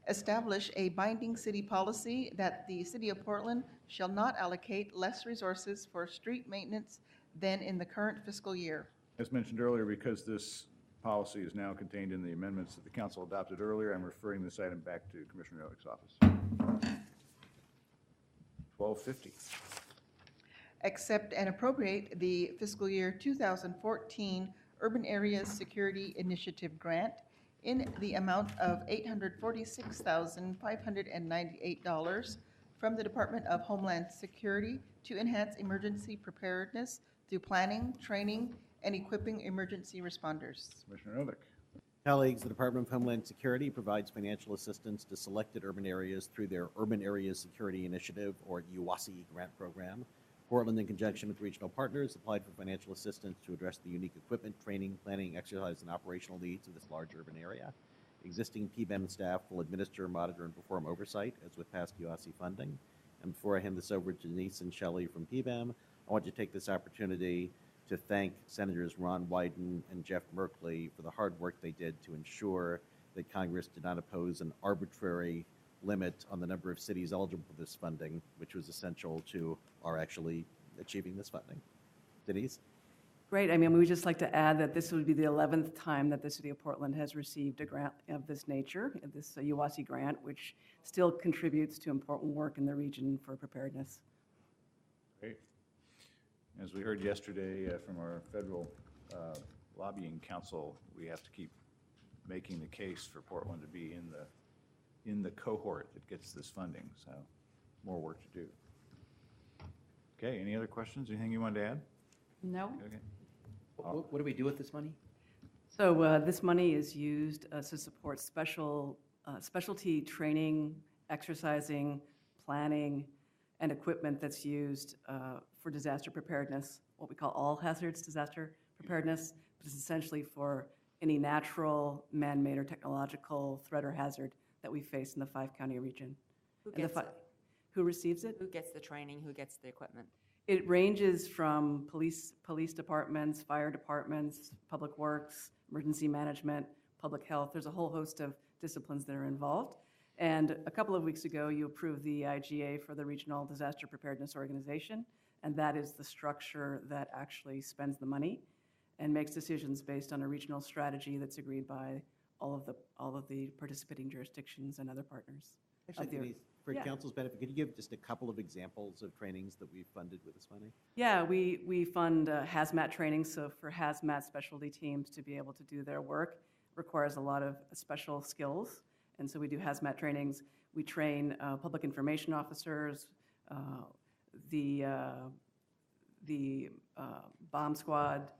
establish a binding city policy that the City of Portland shall not allocate less resources for street maintenance than in the current fiscal year. As mentioned earlier, because this policy is now contained in the amendments that the council adopted earlier, I'm referring this item back to Commissioner Novick's office. 1250. Accept and appropriate the fiscal year 2014 Urban Areas Security Initiative Grant in the amount of $846,598 from the Department of Homeland Security to enhance emergency preparedness through planning, training, and equipping emergency responders. Commissioner Novick. Colleagues, the Department of Homeland Security provides financial assistance to selected urban areas through their Urban Areas Security Initiative, or UASI, grant program. Portland, in conjunction with regional partners, applied for financial assistance to address the unique equipment, training, planning, exercise, and operational needs of this large urban area. Existing PBEM staff will administer, monitor, and perform oversight, as with past UASI funding. And before I hand this over to Denise and Shelley from PBEM, I want to take this opportunity to thank Senators Ron Wyden and Jeff Merkley for the hard work they did to ensure that Congress did not oppose an arbitrary limit on the number of cities eligible for this funding, which was essential to our actually achieving this funding. Denise? Great. I mean, we would just like to add that this would be the 11th time that the City of Portland has received a grant of this nature, this UASI grant, which still contributes to important work in the region for preparedness. Great. As we heard yesterday from our federal lobbying council, we have to keep making the case for Portland to be in the cohort that gets this funding, so more work to do. Okay, any other questions? Anything you wanted to add? No. Okay. What do we do with this money? So this money is used to support specialty training, exercising, planning, and equipment that's used for disaster preparedness, what we call all hazards disaster preparedness, but it's essentially for any natural, man-made, or technological threat or hazard that we face in the 5-county region. Who And the gets it? Who receives it? Who gets the training? Who gets the equipment? It ranges from police departments, fire departments, public works, emergency management, public health. There's a whole host of disciplines that are involved. And a couple of weeks ago, you approved the IGA for the Regional Disaster Preparedness Organization, and that is the structure that actually spends the money and makes decisions based on a regional strategy that's agreed by all of the participating jurisdictions and other partners. Actually, of the- Denise, for Yeah. council's benefit, could you give just a couple of examples of trainings that we've funded with this money? Yeah, we fund hazmat training, so for hazmat specialty teams to be able to do their work requires a lot of special skills, and so we do hazmat trainings. We train public information officers, the bomb squad.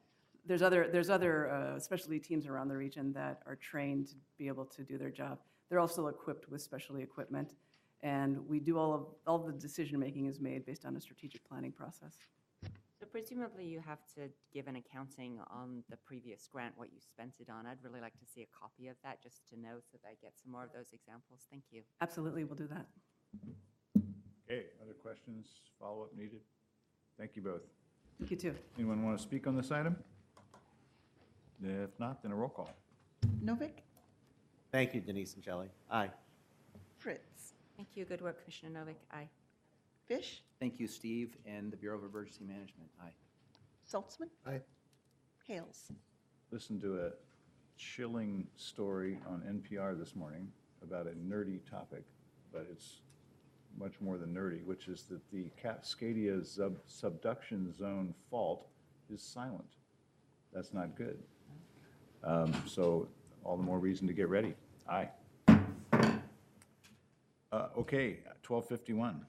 There's other specialty teams around the region that are trained to be able to do their job. They're also equipped with specialty equipment, and we do all the decision-making is made based on a strategic planning process. So presumably you have to give an accounting on the previous grant, what you spent it on. I'd really like to see a copy of that just to know so that I get some more of those examples. Thank you. Absolutely, we'll do that. Okay, other questions, follow-up needed? Thank you both. Thank you, too. Anyone want to speak on this item? If not, then a roll call. Novick, Thank you, Denise and Shelley. Aye. Fritz, Thank you. Good work, Commissioner Novick. Aye. Fish, Thank you, Steve, and the Bureau of Emergency Management. Aye. Saltzman. Aye. Hales. Listened to a chilling story on NPR this morning about a nerdy topic, but it's much more than nerdy, which is that the Cascadia subduction zone fault is silent. That's not good. So all the more reason to get ready. Aye. Okay, 1251.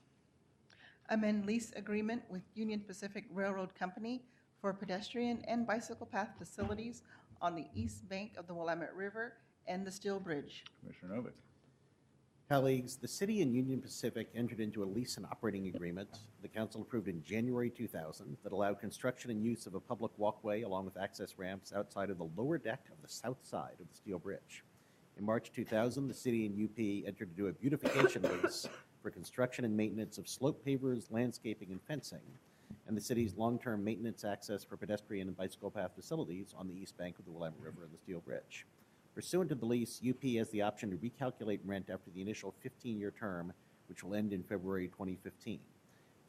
Amend lease agreement with Union Pacific Railroad Company for pedestrian and bicycle path facilities on the east bank of the Willamette River and the Steel Bridge. Commissioner Novick. Colleagues, the city and Union Pacific entered into a lease and operating agreement the council approved in January 2000 that allowed construction and use of a public walkway along with access ramps outside of the lower deck of the south side of the Steel Bridge. In March 2000, the city and UP entered into a beautification lease for construction and maintenance of slope pavers, landscaping, and fencing, and the city's long-term maintenance access for pedestrian and bicycle path facilities on the east bank of the Willamette River and the Steel Bridge. Pursuant to the lease, UP has the option to recalculate rent after the initial 15-year term, which will end in February 2015.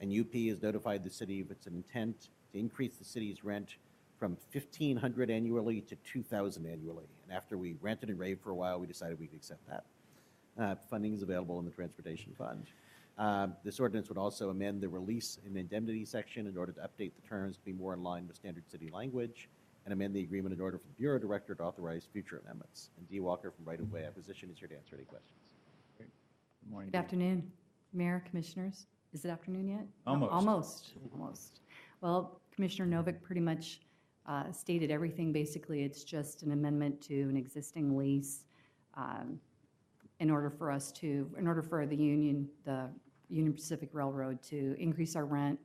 And UP has notified the city of its intent to increase the city's rent from $1,500 annually to $2,000 annually. And after we ranted and raved for a while, we decided we could accept that. Funding is available in the Transportation Fund. This ordinance would also amend the release and indemnity section in order to update the terms to be more in line with standard city language, and amend the agreement in order for the Bureau Director to authorize future amendments. And Dee Walker from Right of Way Acquisition is here to answer any questions. Good morning. Good afternoon, Mayor, Commissioners. Is it afternoon yet? No, Almost. Almost. Well, Commissioner Novick pretty much stated everything. Basically, it's just an amendment to an existing lease in order for the Union Pacific Railroad to increase our rent.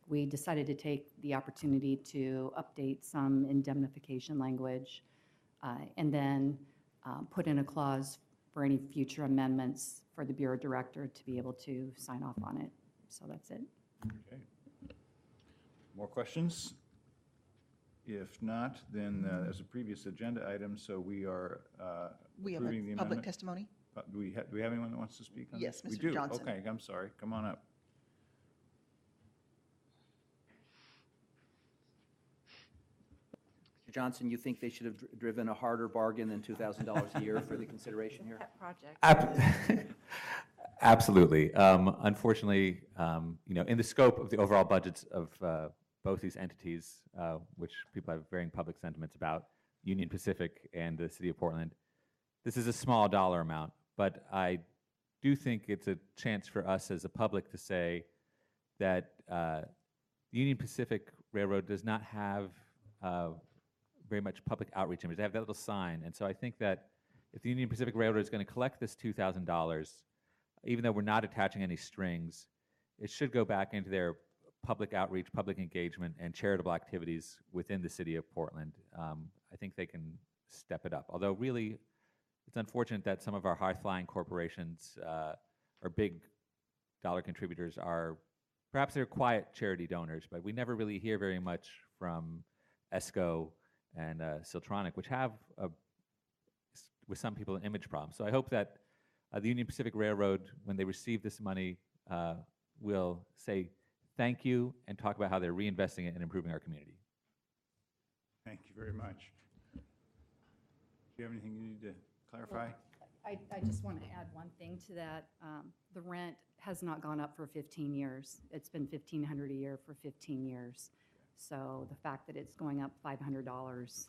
We decided to take the opportunity to update some indemnification language and then put in a clause for any future amendments for the Bureau Director to be able to sign off on it. So that's it. Okay. More questions? If not, then as a previous agenda item, so we are We have approving the a public amendment. testimony. Do we have anyone that wants to speak on Yes, this? We Mr. do. Johnson. Okay, I'm sorry. Come on up. Mr. Johnson, you think they should have driven a harder bargain than $2,000 a year for the consideration here? Absolutely. Unfortunately, in the scope of the overall budgets of both these entities, which people have varying public sentiments about, Union Pacific and the City of Portland, this is a small dollar amount, but I do think it's a chance for us as a public to say that the Union Pacific Railroad does not have very much public outreach images. They have that little sign, and so I think that if the Union Pacific Railroad is going to collect this $2,000, even though we're not attaching any strings, it should go back into their public outreach, public engagement, and charitable activities within the City of Portland. I think they can step it up. Although really, it's unfortunate that some of our high-flying corporations or big dollar contributors are, perhaps they're quiet charity donors, but we never really hear very much from ESCO and Siltronic, which have, with some people, an image problem. So I hope that the Union Pacific Railroad, when they receive this money, will say thank you and talk about how they're reinvesting it and improving our community. Thank you very much. Do you have anything you need to clarify? I just want to add one thing to that. The rent has not gone up for 15 years. It's been $1,500 a year for 15 years. So the fact that it's going up $500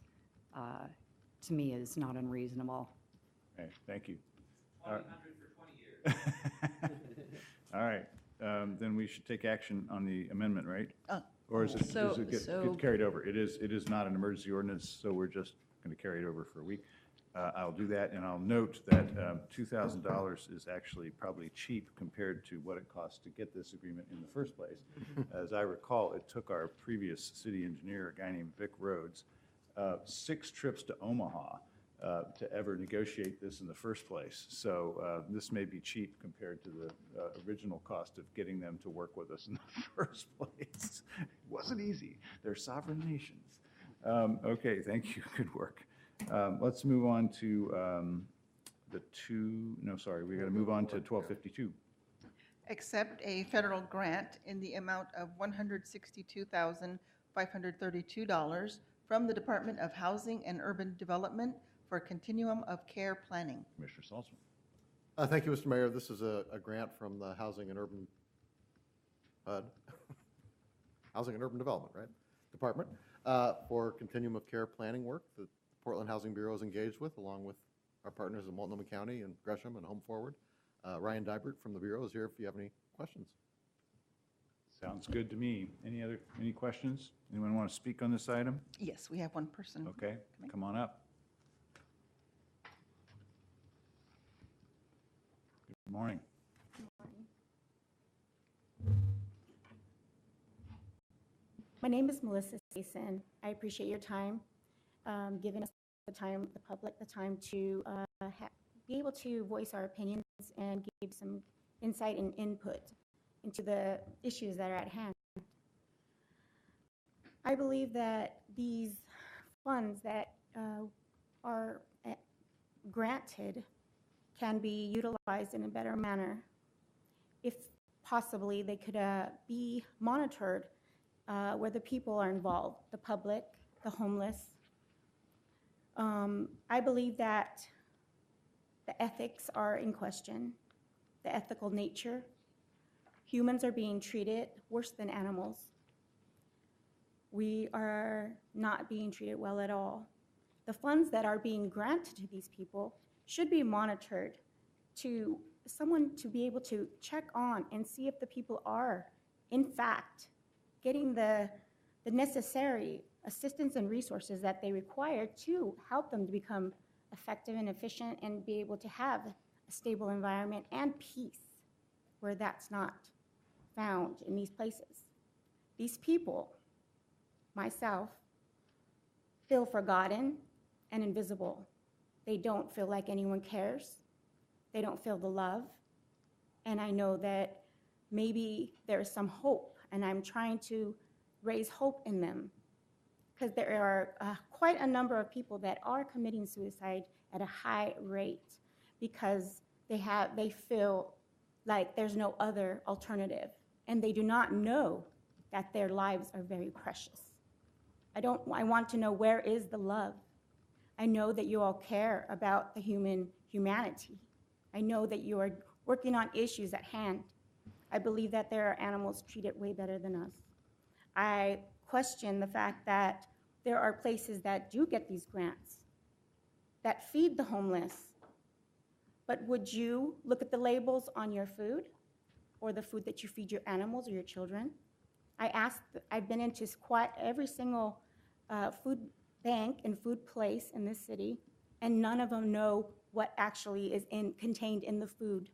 to me is not unreasonable. Okay, thank you. All right, then we should take action on the amendment, right? Or is it, does it get carried over? It is not an emergency ordinance, so we're just going to carry it over for a week. I'll do that, and I'll note that $2,000 is actually probably cheap compared to what it costs to get this agreement in the first place. As I recall, it took our previous city engineer, a guy named Vic Rhodes, 6 trips to Omaha to ever negotiate this in the first place. So this may be cheap compared to the original cost of getting them to work with us in the first place. It wasn't easy. They're sovereign nations. Okay, thank you. Good work. Let's move on to we got to move on to 1252. Accept a federal grant in the amount of $162,532 from the Department of Housing and Urban Development for Continuum of Care Planning. Commissioner Salzman. Thank you, Mr. Mayor. This is a grant from the Housing and Urban Housing and Urban Development, right? Department for Continuum of Care planning work that the Portland Housing Bureau is engaged with, along with our partners in Multnomah County and Gresham and Home Forward. Ryan Dybert from the Bureau is here if you have any questions. Sounds good to me. Any questions? Anyone want to speak on this item? Yes, we have one person. Okay, come on up. Good morning. My name is Melissa Sason. I appreciate your time, giving us the time, the public, the time to be able to voice our opinions and give some insight and input into the issues that are at hand. I believe that these funds that are granted can be utilized in a better manner. If possibly, they could be monitored where the people are involved, the public, the homeless. I believe that the ethics are in question, the ethical nature. Humans are being treated worse than animals. We are not being treated well at all. The funds that are being granted to these people should be monitored to someone to be able to check on and see if the people are, in fact, getting the necessary assistance and resources that they require to help them to become effective and efficient and be able to have a stable environment and peace where that's not found in these places. These people, myself, feel forgotten and invisible. They don't feel like anyone cares. They don't feel the love. And I know that maybe there is some hope, and I'm trying to raise hope in them, because there are quite a number of people that are committing suicide at a high rate because they feel like there's no other alternative, and they do not know that their lives are very precious. I want to know, where is the love? I know that you all care about the humanity. I know that you are working on issues at hand. I believe that there are animals treated way better than us. I question the fact that there are places that do get these grants that feed the homeless. But would you look at the labels on your food or the food that you feed your animals or your children? I've been into quite every single food bank and food place in this city, and none of them know what actually is contained in the food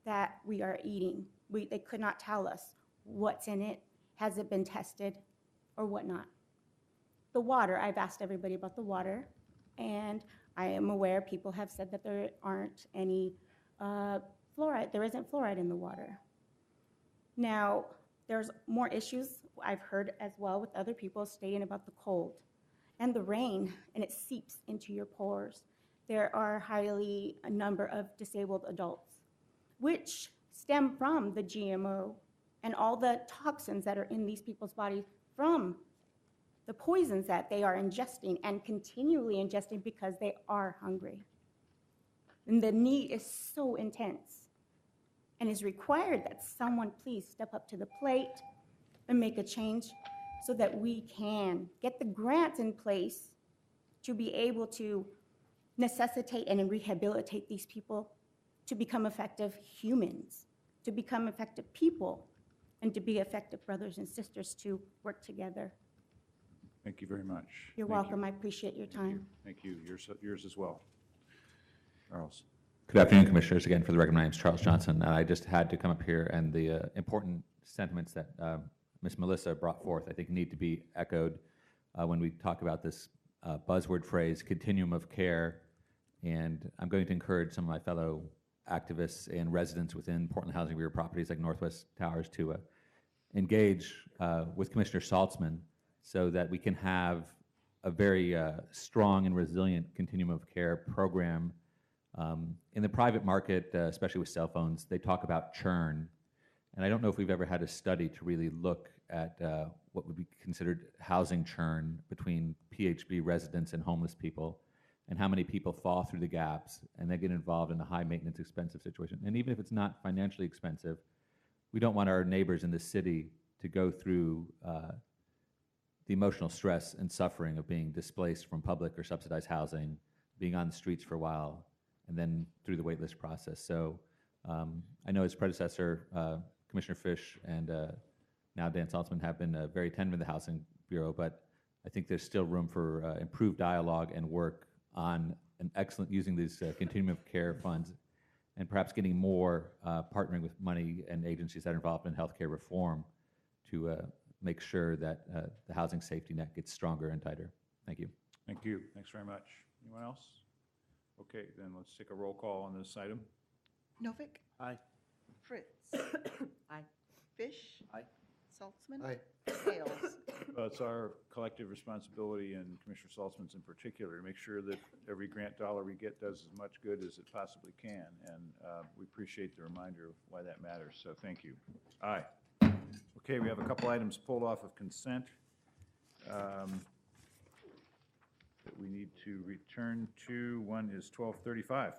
that we are eating. They could not tell us what's in it, has it been tested, or whatnot. The water, I've asked everybody about the water, and I am aware people have said that there aren't any fluoride, there isn't fluoride in the water. Now, there's more issues I've heard as well with other people stating about the cold and the rain, and it seeps into your pores. There are a number of disabled adults, which stem from the GMO and all the toxins that are in these people's bodies from the poisons that they are ingesting and continually ingesting because they are hungry. And the need is so intense, and it's required that someone please step up to the plate and make a change so that we can get the grants in place to be able to necessitate and rehabilitate these people to become effective humans, to become effective people, and to be effective brothers and sisters to work together. Thank you very much. You're Thank welcome. you. I appreciate your time. Thank you. Yours as well. Charles. Good afternoon, Commissioners. Again, for the record, my name is Charles Johnson. I just had to come up here, and the important sentiments that Ms. Melissa brought forth, I think, need to be echoed when we talk about this buzzword phrase, continuum of care. And I'm going to encourage some of my fellow activists and residents within Portland Housing Bureau properties like Northwest Towers to engage with Commissioner Saltzman so that we can have a very strong and resilient continuum of care program. In the private market, especially with cell phones, they talk about churn. And I don't know if we've ever had a study to really look at what would be considered housing churn between PHB residents and homeless people, and how many people fall through the gaps and they get involved in a high maintenance expensive situation. And even if it's not financially expensive, we don't want our neighbors in the city to go through the emotional stress and suffering of being displaced from public or subsidized housing, being on the streets for a while, and then through the waitlist process. So I know his predecessor, Commissioner Fish, and now Dan Saltzman have been very attentive to the Housing Bureau, but I think there's still room for improved dialogue and work on an excellent, using these continuum of care funds and perhaps getting more partnering with money and agencies that are involved in healthcare reform to make sure that the housing safety net gets stronger and tighter. Thank you. Thank you. Thanks very much. Anyone else? Okay, then let's take a roll call on this item. Novick? Aye. Fritz? Aye. Fish? Aye. Saltzman? Aye. Hales? It's our collective responsibility, and Commissioner Saltzman's in particular, to make sure that every grant dollar we get does as much good as it possibly can. And we appreciate the reminder of why that matters, so thank you. Aye. Okay, we have a couple items pulled off of consent that we need to return to. One is 1235.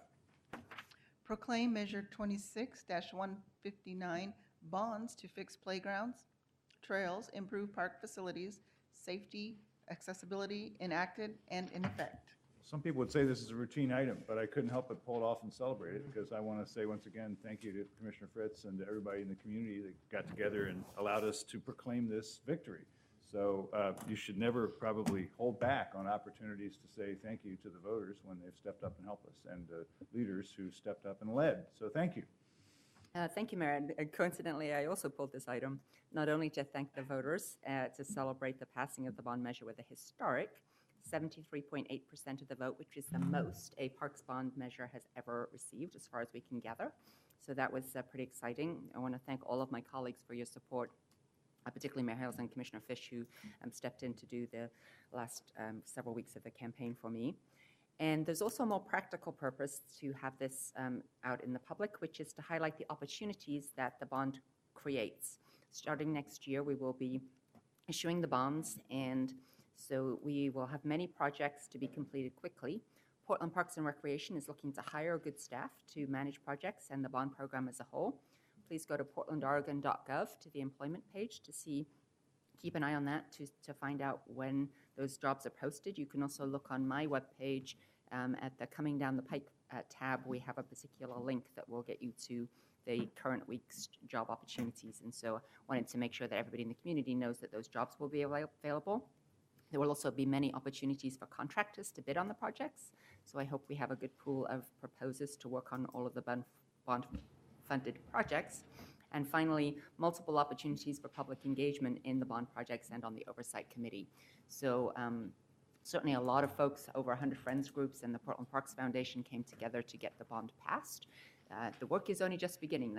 Proclaim Measure 26-159, bonds to fix playgrounds, trails, improve park facilities, safety, accessibility, enacted and in effect. Some people would say this is a routine item, but I couldn't help but pull it off and celebrate it, because I want to say once again, thank you to Commissioner Fritz and to everybody in the community that got together and allowed us to proclaim this victory. So you should never probably hold back on opportunities to say thank you to the voters when they've stepped up and helped us, and leaders who stepped up and led. So thank you. Thank you, Mayor. And coincidentally, I also pulled this item not only to thank the voters, to celebrate the passing of the bond measure with a historic 73.8% of the vote, which is the most a Parks bond measure has ever received, as far as we can gather. So that was pretty exciting. I want to thank all of my colleagues for your support, particularly Mayor Hales and Commissioner Fish, who stepped in to do the last several weeks of the campaign for me. And there's also a more practical purpose to have this out in the public, which is to highlight the opportunities that the bond creates. Starting next year, we will be issuing the bonds, and so we will have many projects to be completed quickly. Portland Parks and Recreation is looking to hire good staff to manage projects and the bond program as a whole. Please go to portlandoregon.gov to the employment page to see, keep an eye on that to find out when those jobs are posted. You can also look on my webpage at the Coming Down the Pike tab. We have a particular link that will get you to the current week's job opportunities. And so I wanted to make sure that everybody in the community knows that those jobs will be available. There will also be many opportunities for contractors to bid on the projects. So I hope we have a good pool of proposers to work on all of the bond-funded projects. And finally, multiple opportunities for public engagement in the bond projects and on the oversight committee. So certainly a lot of folks, over 100 friends groups and the Portland Parks Foundation came together to get the bond passed. The work is only just beginning.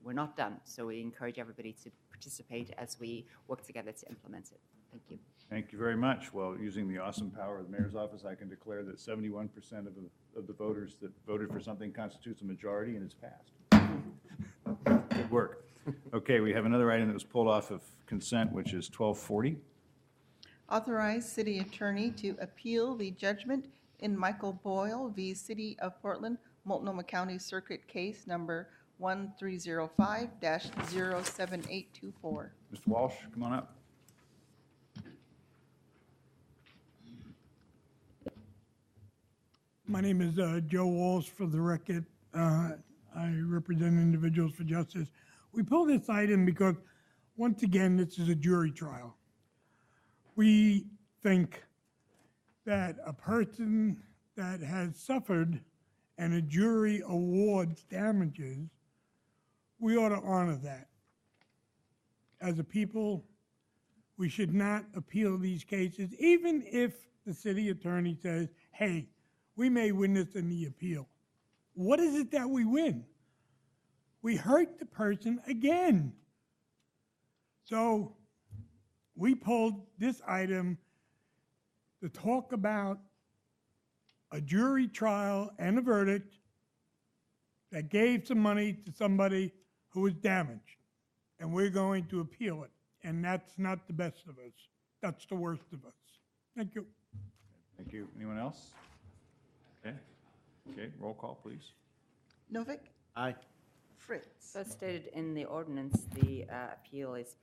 We're not done. So we encourage everybody to participate as we work together to implement it. Thank you. Thank you very much. Well, using the awesome power of the mayor's office, I can declare that 71% of the voters that voted for something constitutes a majority, and it's passed. Good work. Okay, we have another item that was pulled off of consent, which is 1240. Authorize city attorney to appeal the judgment in Michael Boyle v. City of Portland, Multnomah County Circuit Case number 1305-07824. Mr. Walsh, come on up. My name is Joe Walsh, for the record. I represent Individuals for Justice. We pulled this item because, once again, this is a jury trial. We think that a person that has suffered and a jury awards damages, we ought to honor that. As a people, we should not appeal these cases, even if the city attorney says, hey, we may win this in the appeal. What is it that we win? We hurt the person again. So we pulled this item to talk about a jury trial and a verdict that gave some money to somebody who was damaged. And we're going to appeal it. And that's not the best of us. That's the worst of us. Thank you. Thank you. Anyone else? Okay. Okay, roll call, please. Novick? Aye. Fritz? So as stated in the ordinance, the appeal is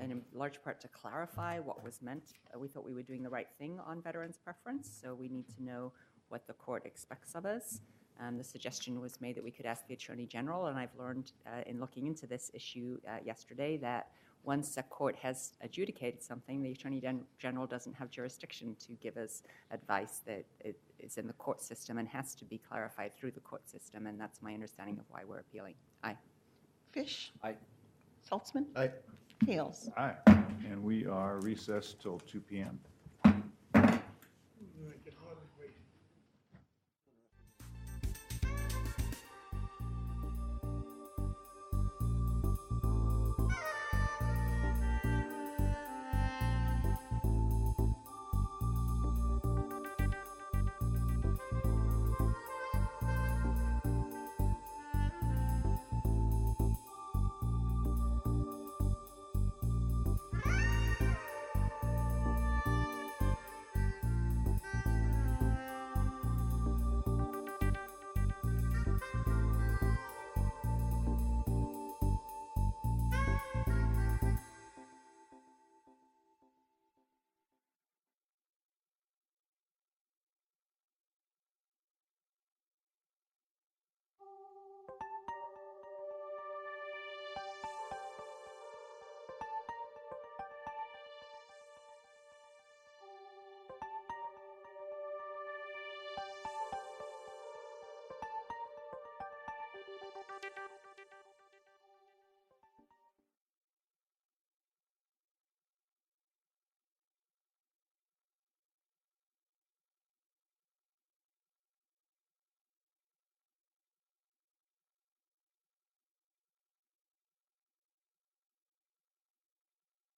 in large part to clarify what was meant. We thought we were doing the right thing on veterans' preference, so we need to know what the court expects of us. The suggestion was made that we could ask the Attorney General, and I've learned in looking into this issue yesterday that once a court has adjudicated something, the Attorney General doesn't have jurisdiction to give us advice that it is in the court system and has to be clarified through the court system, and that's my understanding of why we're appealing. Aye. Fish? Aye. Saltzman? Aye. Hales? Aye. And we are recessed till 2 p.m.